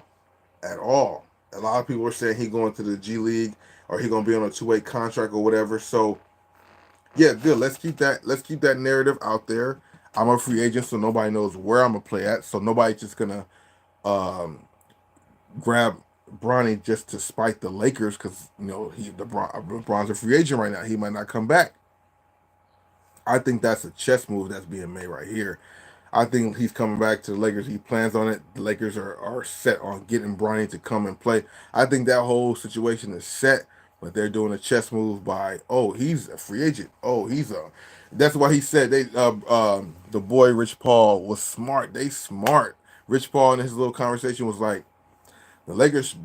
at all. A lot of people are saying he going to the G League or he gonna be on a 2-way contract or whatever. So yeah, good. Let's keep that narrative out there. I'm a free agent, so nobody knows where I'm gonna play at. So nobody's just gonna grab Bronny just to spite the Lakers because LeBron's a free agent right now. He might not come back. I think that's a chess move that's being made right here. I think he's coming back to the Lakers. He plans on it. The Lakers are set on getting Bronny to come and play. I think that whole situation is set, but they're doing a chess move by, he's a free agent. That's why he said the boy Rich Paul was smart. They smart. Rich Paul in his little conversation was like, the Lakers'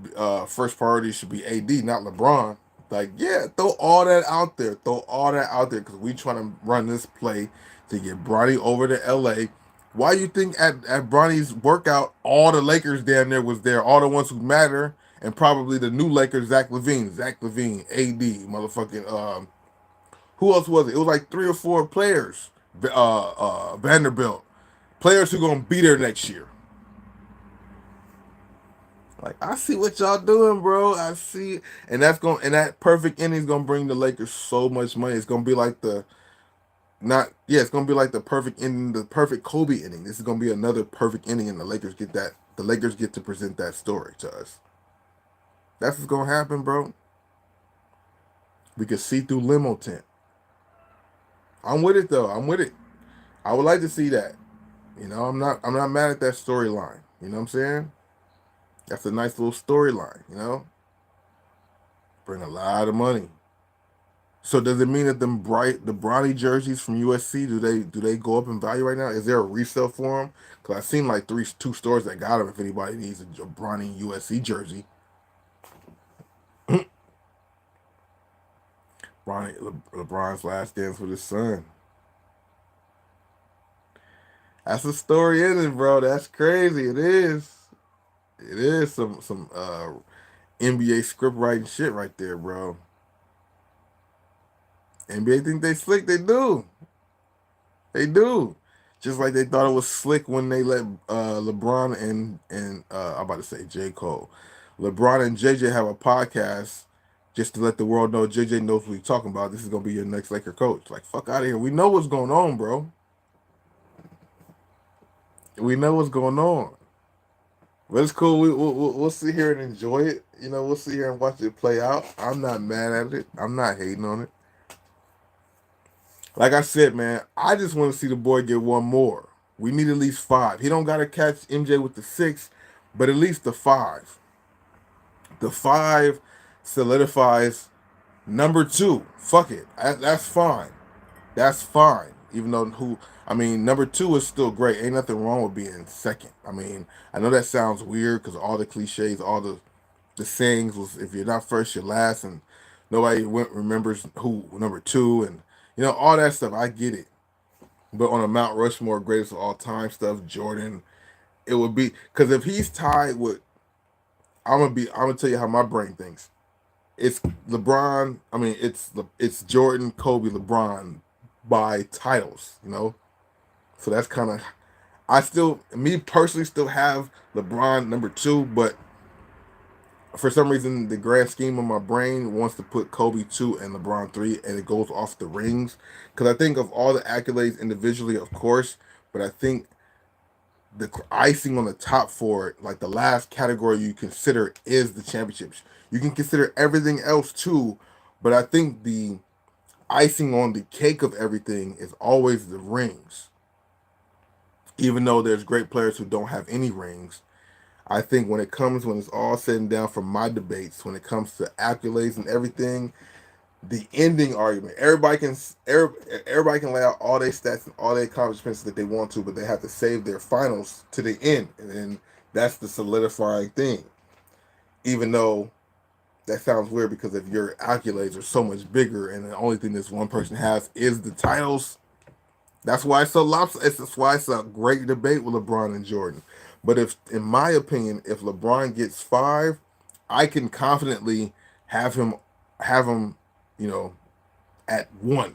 first priority should be AD, not LeBron. Like, yeah, throw all that out there. Because we trying to run this play to get Bronny over to LA. Why you think at Bronny's workout, all the Lakers down there was there, all the ones who matter, and probably the new Lakers, Zach Levine, AD, motherfucking, who else was it? It was like 3 or 4 players, Vanderbilt, players who gonna be there next year. Like, I see what y'all doing, bro. I see, and that perfect inning is gonna bring the Lakers so much money. It's gonna be like it's gonna be like the perfect inning, the perfect Kobe inning. This is gonna be another perfect inning, and the Lakers get to present that story to us. That's what's gonna happen, bro. We can see through limo tent. I'm with it though. I'm with it. I would like to see that. I'm not mad at that storyline. You know what I'm saying? That's a nice little storyline, Bring a lot of money. So does it mean that the Bronny jerseys from USC, do they go up in value right now? Is there a resale for them? Because I've seen like 2 stores that got them. If anybody needs a Bronny USC jersey, LeBron's last dance with his son. That's a story in it, bro. That's crazy. It is. It is some NBA script writing shit right there, bro. NBA think they slick. They do. They do. Just like they thought it was slick when they let LeBron and I'm about to say J. Cole. LeBron and JJ have a podcast just to let the world know JJ knows what he's talking about. This is going to be your next Laker coach. Like, fuck out of here. We know what's going on, bro. We know what's going on. But it's cool. We'll sit here and enjoy it. You know, we'll sit here and watch it play out. I'm not mad at it. I'm not hating on it. Like I said, man, I just want to see the boy get one more. We need at least 5. He don't got to catch MJ with the 6, but at least the 5. The 5 solidifies number 2. Fuck it. That's fine. That's fine. Even though number 2 is still great. Ain't nothing wrong with being second. I mean, I know that sounds weird because all the cliches, all the sayings was if you're not first, you're last, and nobody remembers who number 2, and all that stuff. I get it. But on a Mount Rushmore greatest of all time stuff, Jordan, it would be because if he's tied with, I'm gonna tell you how my brain thinks. It's LeBron. I mean, it's Jordan, Kobe, LeBron by titles. So that's kind of me personally still have LeBron number 2, but for some reason the grand scheme of my brain wants to put Kobe 2 and LeBron 3, and it goes off the rings because I think of all the accolades individually, of course, but I think the icing on the top for it, like the last category you consider, is the championships. You can consider everything else too, but I think the icing on the cake of everything is always the rings. Even though there's great players who don't have any rings, I think when it's all said and down from my debates, when it comes to accolades and everything, the ending argument, everybody can lay out all their stats and all their accomplishments that they want to, but they have to save their finals to the end, and then that's the solidifying thing. Even though that sounds weird because if your accolades are so much bigger and the only thing this one person has is the titles, that's why it's so lopsided. That's why it's a great debate with LeBron and Jordan. But in my opinion, if LeBron gets 5, I can confidently have him, at 1,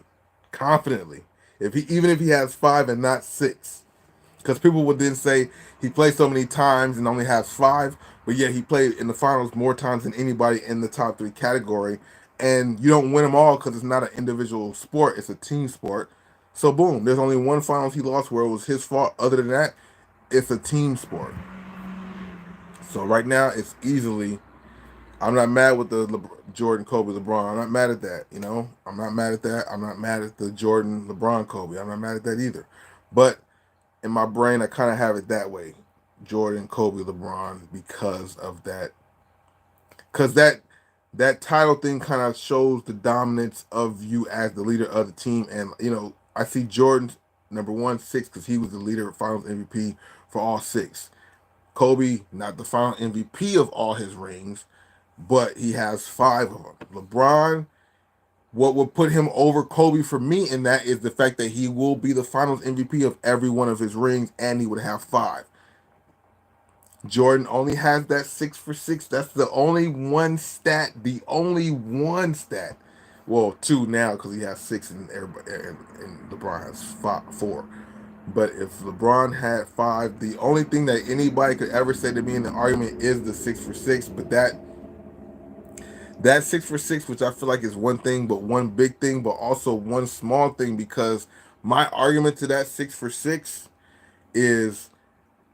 confidently. Even if he has 5 and not 6, because people would then say he played so many times and only has 5, but yet he played in the finals more times than anybody in the top 3 category, and you don't win them all because it's not an individual sport; it's a team sport. So boom, there's only one finals he lost where it was his fault. Other than that, it's a team sport. So right now, it's easily. I'm not mad with the Jordan, Kobe, LeBron. I'm not mad at that. I'm not mad at that. I'm not mad at the Jordan, LeBron, Kobe. I'm not mad at that either. But in my brain, I kind of have it that way: Jordan, Kobe, LeBron, because of that. Because that title thing kind of shows the dominance of you as the leader of the team, and I see Jordan number 1, 6, because he was the leader of Finals MVP for all 6. Kobe, not the final MVP of all his rings, but he has 5 of them. LeBron, what would put him over Kobe for me in that is the fact that he will be the Finals MVP of every one of his rings, and he would have 5. Jordan only has that 6 for 6. That's the only one stat. The only one stat. Well, 2 now because he has 6 and LeBron has 4. But if LeBron had 5, the only thing that anybody could ever say to me in the argument is the 6 for 6. But that 6 for 6, which I feel like is one thing, but one big thing, but also one small thing, because my argument to that 6 for 6 is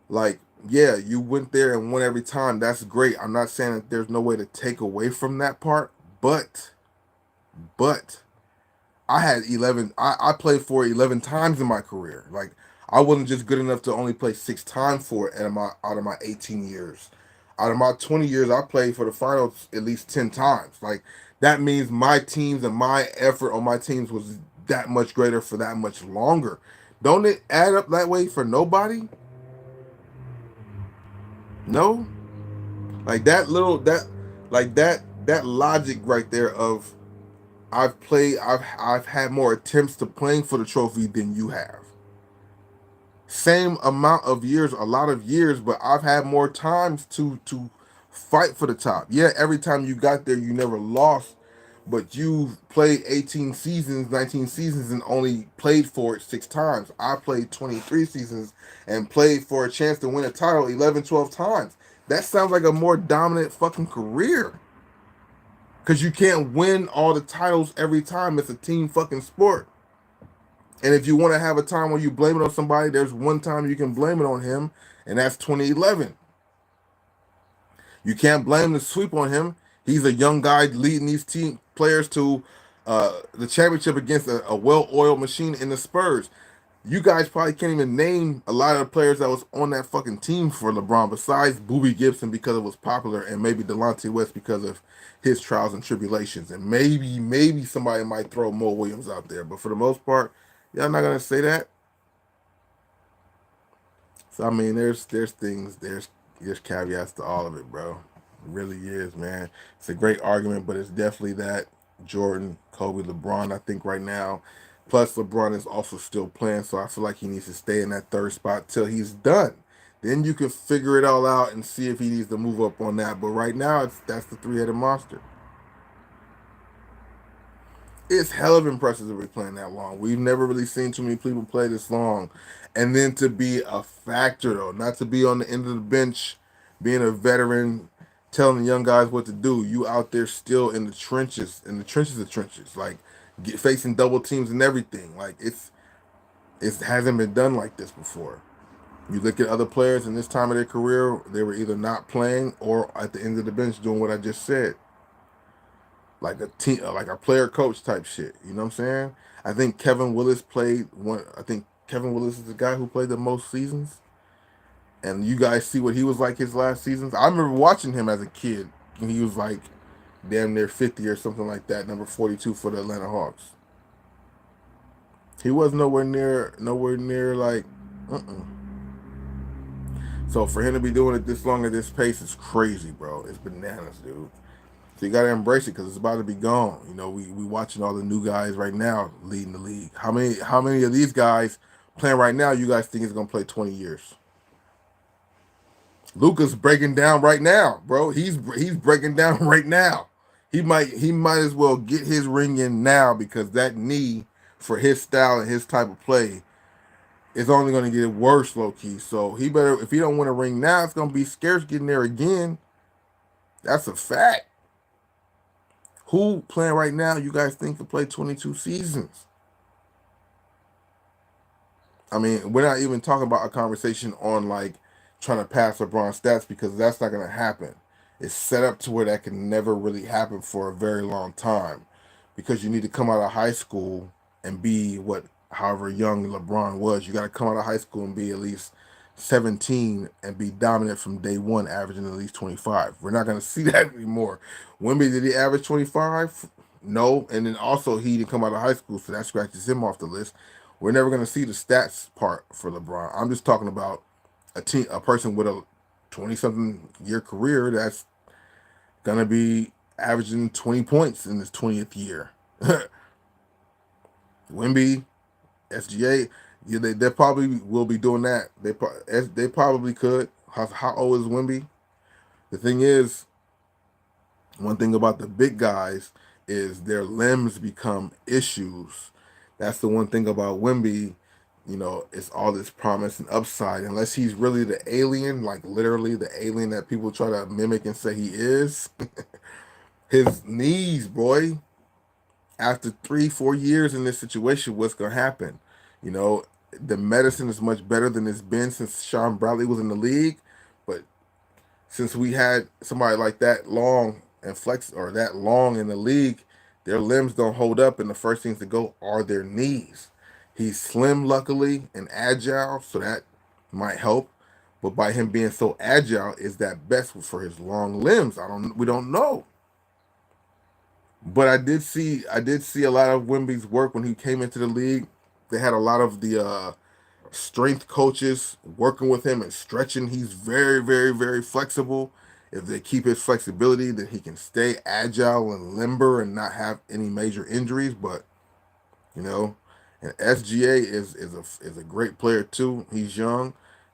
like, yeah, you went there and won every time. That's great. I'm not saying that there's no way to take away from that part, but I had 11. I played for 11 times in my career. Like, I wasn't just good enough to only play 6 times for it out of my 18 years. Out of my 20 years, I played for the finals at least 10 times. Like, that means my teams and my effort on my teams was that much greater for that much longer. Don't it add up that way for nobody? No? Like that logic right there of I've had more attempts to playing for the trophy than you have. Same amount of years, a lot of years, but I've had more times to fight for the top. Yeah, every time you got there, you never lost, but you played 18 seasons, 19 seasons, and only played for it 6 times. I played 23 seasons and played for a chance to win a title 11, 12 times. That sounds like a more dominant fucking career. Because you can't win all the titles every time. It's a team fucking sport. And if you want to have a time where you blame it on somebody, there's one time you can blame it on him, and that's 2011. You can't blame the sweep on him. He's a young guy leading these team players to the championship against a well-oiled machine in the Spurs. You guys probably can't even name a lot of the players that was on that fucking team for LeBron besides Boobie Gibson because it was popular, and maybe Delonte West because of his trials and tribulations, and maybe somebody might throw Mo Williams out there, but for the most part, y'all not gonna say that. So I mean, there's things, there's caveats to all of it, bro. It really is, man. It's a great argument, but it's definitely that Jordan, Kobe, LeBron. I think right now, plus LeBron is also still playing, so I feel like he needs to stay in that third spot till he's done. Then you can figure it all out and see if he needs to move up on that. But right now, that's the three-headed monster. It's hell of impressive to be playing that long. We've never really seen too many people play this long. And then to be a factor, though, not to be on the end of the bench, being a veteran, telling the young guys what to do. You out there still in the trenches, of trenches, like facing double teams and everything. Like it hasn't been done like this before. You look at other players in this time of their career, they were either not playing or at the end of the bench doing what I just said. Like a team, like a player coach type shit. You know what I'm saying? I think Kevin Willis played one. I think Kevin Willis is the guy who played the most seasons. And you guys see what he was like his last seasons. I remember watching him as a kid. And he was like damn near 50 or something like that, number 42 for the Atlanta Hawks. He was nowhere near like. So for him to be doing it this long at this pace is crazy, bro. It's bananas, dude. So you gotta embrace it because it's about to be gone. You know, we watching all the new guys right now leading the league. How many of these guys playing right now you guys think is gonna play 20 years? Luka's breaking down right now, bro. He's breaking down right now. He might as well get his ring in now because that knee for his style and his type of play is only gonna get worse, low key. So he better, if he don't win a ring now, it's gonna be scarce getting there again. That's a fact. Who playing right now you guys think could play 22 seasons? I mean, we're not even talking about a conversation on like trying to pass LeBron stats because that's not going to happen. It's set up to where that can never really happen for a very long time because you need to come out of high school and be however young LeBron was. You got to come out of high school and be at least 17 and be dominant from day one, averaging at least 25. We're not going to see that anymore. Wemby, did he average 25? No. And then also he didn't come out of high school, so that scratches him off the list. We're never going to see the stats part for LeBron. I'm just talking about a person with a 20-something year career that's going to be averaging 20 points in his 20th year. Wemby, SGA, yeah, they probably will be doing that. They probably could. How old is Wemby? The thing is, one thing about the big guys is their limbs become issues. That's the one thing about Wemby. You know, it's all this promise and upside. Unless he's really the alien, like literally the alien that people try to mimic and say he is. His knees, boy. After 3-4 years in this situation, what's gonna happen? You know, the medicine is much better than it's been since Sean Bradley was in the league. But since we had somebody like that long and that long in the league, their limbs don't hold up, and the first things to go are their knees. He's slim, luckily, and agile, so that might help. But by him being so agile, is that best for his long limbs? We don't know. But I did see a lot of Wemby's work when he came into the league. They had a lot of the strength coaches working with him and stretching. He's very, very, very flexible. If they keep his flexibility, then he can stay agile and limber and not have any major injuries. But you know, and SGA is a great player too. He's young.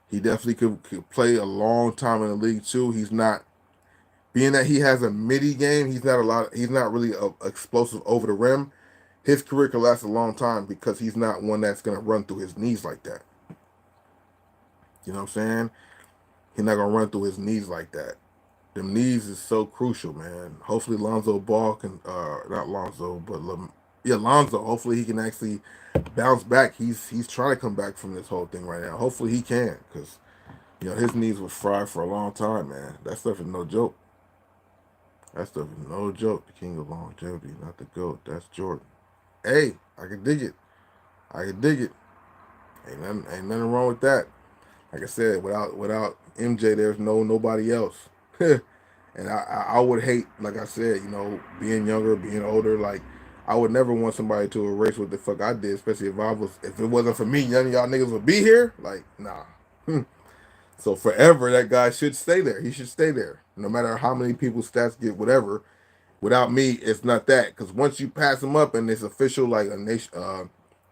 He definitely could play a long time in the league too. He's not, being that he has a midi game, he's not really explosive over the rim. His career could last a long time because he's not one that's gonna run through his knees like that. You know what I'm saying? He's not gonna run through his knees like that. Them knees is so crucial, man. Hopefully Lonzo Ball can, not Lonzo, but Lonzo. Hopefully he can actually bounce back. He's trying to come back from this whole thing right now. Hopefully he can, because You know, his knees were fried for a long time, man. That stuff is no joke. That stuff is no joke. The king of longevity, not the GOAT. That's Jordan. Hey, I can dig it. I can dig it. Ain't nothing wrong with that. Like I said, without MJ, there's nobody else. And I would hate, like I said, you know, being younger, being older. Like I would never want somebody to erase what the fuck I did, especially if it wasn't for me, none of y'all niggas would be here. Like nah. So forever, that guy should stay there. He should stay there, no matter how many people's stats get whatever. Without me, it's not that. Because once you pass him up and it's official, like a nation,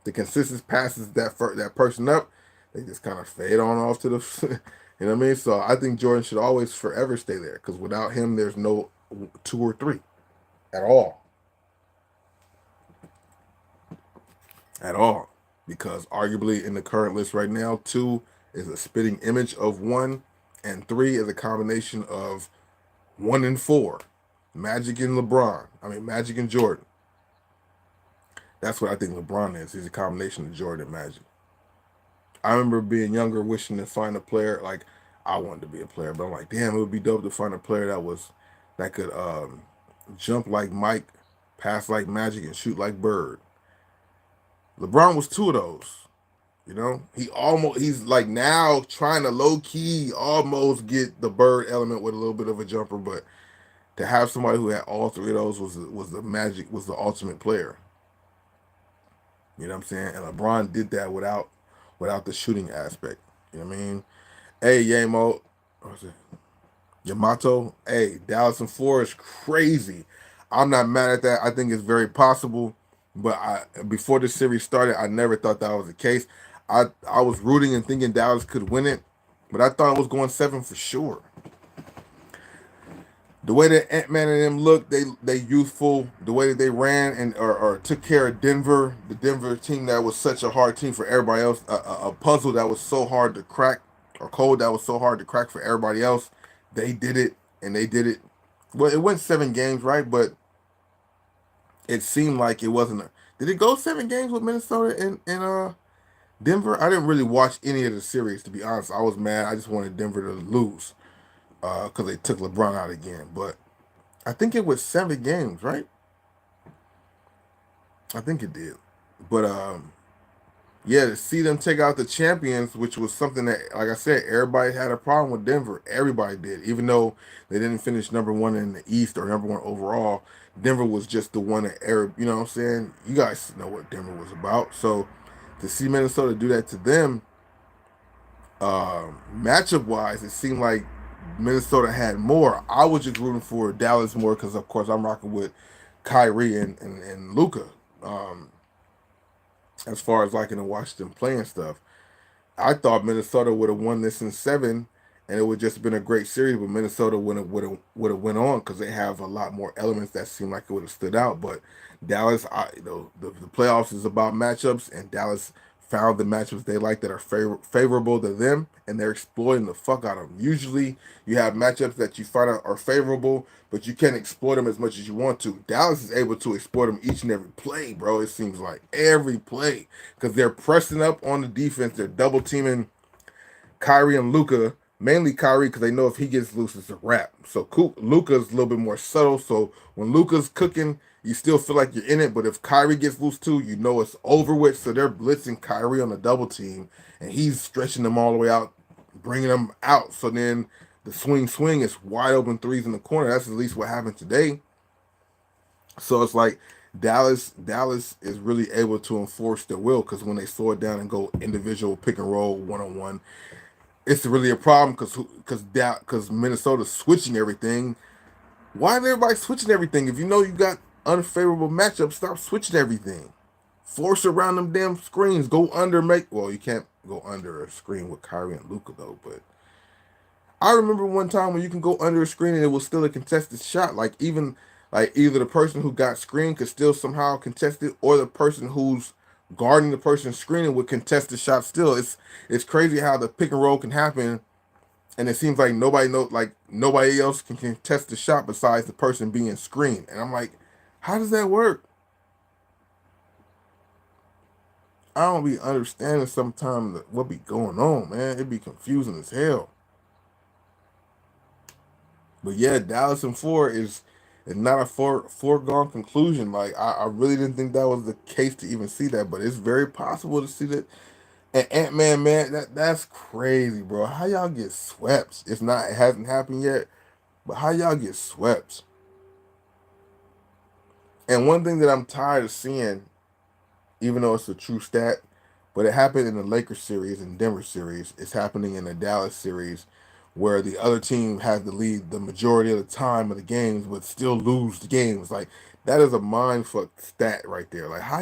the consensus passes that person up, they just kind of fade on off to the, you know what I mean? So I think Jordan should always forever stay there. Because without him, there's no 2 or 3 at all. At all. Because arguably in the current list right now, 2 is a spitting image of 1, and 3 is a combination of 1 and 4. Magic and LeBron. I mean, Magic and Jordan. That's what I think LeBron is. He's a combination of Jordan and Magic. I remember being younger, wishing to find a player. Like, I wanted to be a player, but I'm like, damn, it would be dope to find a player that could jump like Mike, pass like Magic, and shoot like Bird. LeBron was 2 of those. You know, he's like now trying to low key almost get the Bird element with a little bit of a jumper, but to have somebody who had all 3 of those was the ultimate player. You know what I'm saying? And LeBron did that without the shooting aspect. You know what I mean? Hey, Yamo, what's it? Yamato, hey, Dallas and 4 is crazy. I'm not mad at that. I think it's very possible. But before the series started, I never thought that was the case. I was rooting and thinking Dallas could win it, but I thought it was going 7 for sure. The way that Ant-Man and them looked, they youthful. The way that they ran and or took care of Denver, the Denver team that was such a hard team for everybody else, a puzzle that was so hard to crack, or code that was so hard to crack for everybody else. They did it, and they did it. Well, it went 7 games, right? But it seemed like it wasn't. Did it go 7 games with Minnesota and Denver? I didn't really watch any of the series, to be honest. I was mad. I just wanted Denver to lose because they took LeBron out again. But I think it was 7 games, right? I think it did. But yeah, to see them take out the champions, which was something that, like I said, everybody had a problem with Denver. Everybody did, even though they didn't finish number 1 in the East or number 1 overall. Denver was just the one that you know what I'm saying? You guys know what Denver was about. So to see Minnesota do that to them, matchup wise, it seemed like Minnesota had more. I was just rooting for Dallas more because, of course, I'm rocking with Kyrie and Luka. As far as liking to watch them playing stuff, I thought Minnesota would have won this in 7, and it would just have been a great series. But Minnesota would have went on because they have a lot more elements that seem like it would have stood out. But Dallas, the playoffs is about matchups, and Dallas found the matchups they like that are favorable to them, and they're exploiting the fuck out of them. Usually, you have matchups that you find out are favorable, but you can't exploit them as much as you want to. Dallas is able to exploit them each and every play, bro. It seems like every play because they're pressing up on the defense. They're double teaming Kyrie and Luka, mainly Kyrie, because they know if he gets loose, it's a wrap. So Luka's a little bit more subtle. So when Luka's cooking, you still feel like you're in it. But if Kyrie gets loose too, you know it's over with. So they're blitzing Kyrie on the double team, and he's stretching them all the way out, bringing them out. So then the swing is wide open threes in the corner. That's at least what happened today. So it's like Dallas is really able to enforce their will because when they slow it down and go individual pick and roll 1-on-1, it's really a problem because Minnesota's switching everything. Why is everybody switching everything? If you know you got unfavorable matchups, stop switching everything. Force around them damn screens. Go under, you can't go under a screen with Kyrie and Luka though, but I remember one time when you can go under a screen and it was still a contested shot. Like either the person who got screened could still somehow contest it, or the person who's guarding the person screening would contest the shot still. It's crazy how the pick and roll can happen, and it seems like nobody else can contest the shot besides the person being screened. And I'm like, how does that work? I don't be understanding sometimes what be going on, man. It be confusing as hell. But yeah, Dallas in 4 is not a foregone conclusion. Like I really didn't think that was the case to even see that, but it's very possible to see that. And Ant-Man, man, that's crazy, bro. How y'all get swept? It hasn't happened yet, but how y'all get swept? And one thing that I'm tired of seeing, even though it's a true stat, but it happened in the Lakers series and Denver series. It's happening in the Dallas series, where the other team has the lead the majority of the time of the games, but still lose the games. Like that is a mindfuck stat right there. Like how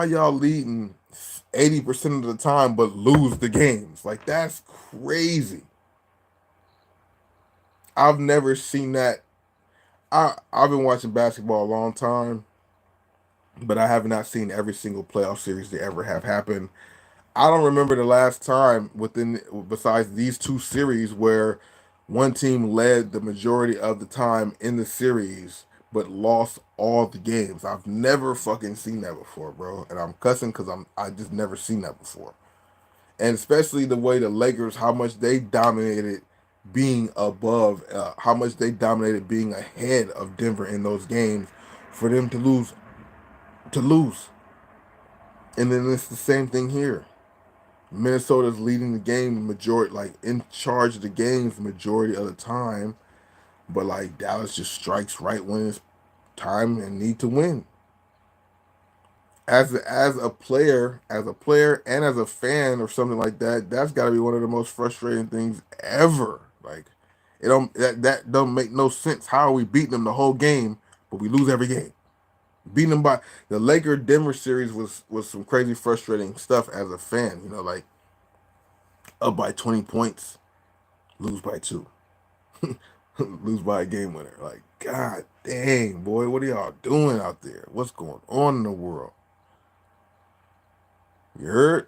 y'all leading 80% of the time but lose the games? Like that's crazy. I've never seen that. I've been watching basketball a long time, but I have not seen every single playoff series they ever have happen. I don't remember the last time besides these two series where one team led the majority of the time in the series but lost all the games. I've never fucking seen that before, bro. And I'm cussing because I just never seen that before. And especially the way the Lakers, how much they dominated being above, how much they dominated being ahead of Denver in those games for them to lose. And then it's the same thing here. Minnesota's leading the game the majority, like in charge of the games the majority of the time, but like Dallas just strikes right when it's time and need to win. As a player and as a fan or something like that, that's got to be one of the most frustrating things ever. Like that don't make no sense. How are we beating them the whole game, but we lose every game? Beating them by the Laker Denver series was some crazy frustrating stuff as a fan. Like up by 20 points, lose by 2. Lose by a game winner. Like, god dang, boy, what are y'all doing out there? What's going on in the world? You heard?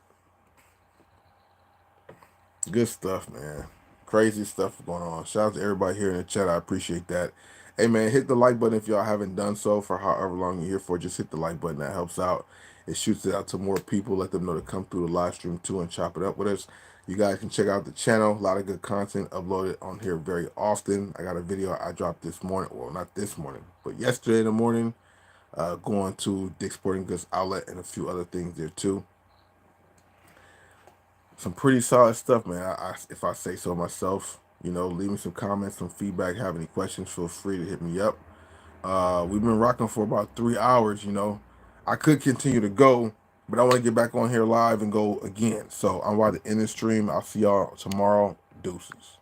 Good stuff, man. Crazy stuff going on. Shout out to everybody here in the chat. I appreciate that. Hey, man, hit the like button if y'all haven't done so for however long you're here for. Just hit the like button. That helps out. It shoots it out to more people. Let them know to come through the live stream too and chop it up with us. You guys can check out the channel. A lot of good content uploaded on here very often. I got a video I dropped this morning. Well, not this morning, but yesterday in the morning. Going to Dick's Sporting Goods Outlet and a few other things there too. Some pretty solid stuff, man. If I say so myself, leave me some comments, some feedback. Have any questions, feel free to hit me up. We've been rocking for about 3 hours. I could continue to go, but I want to get back on here live and go again. So I'm about to end the stream. I'll see y'all tomorrow. Deuces.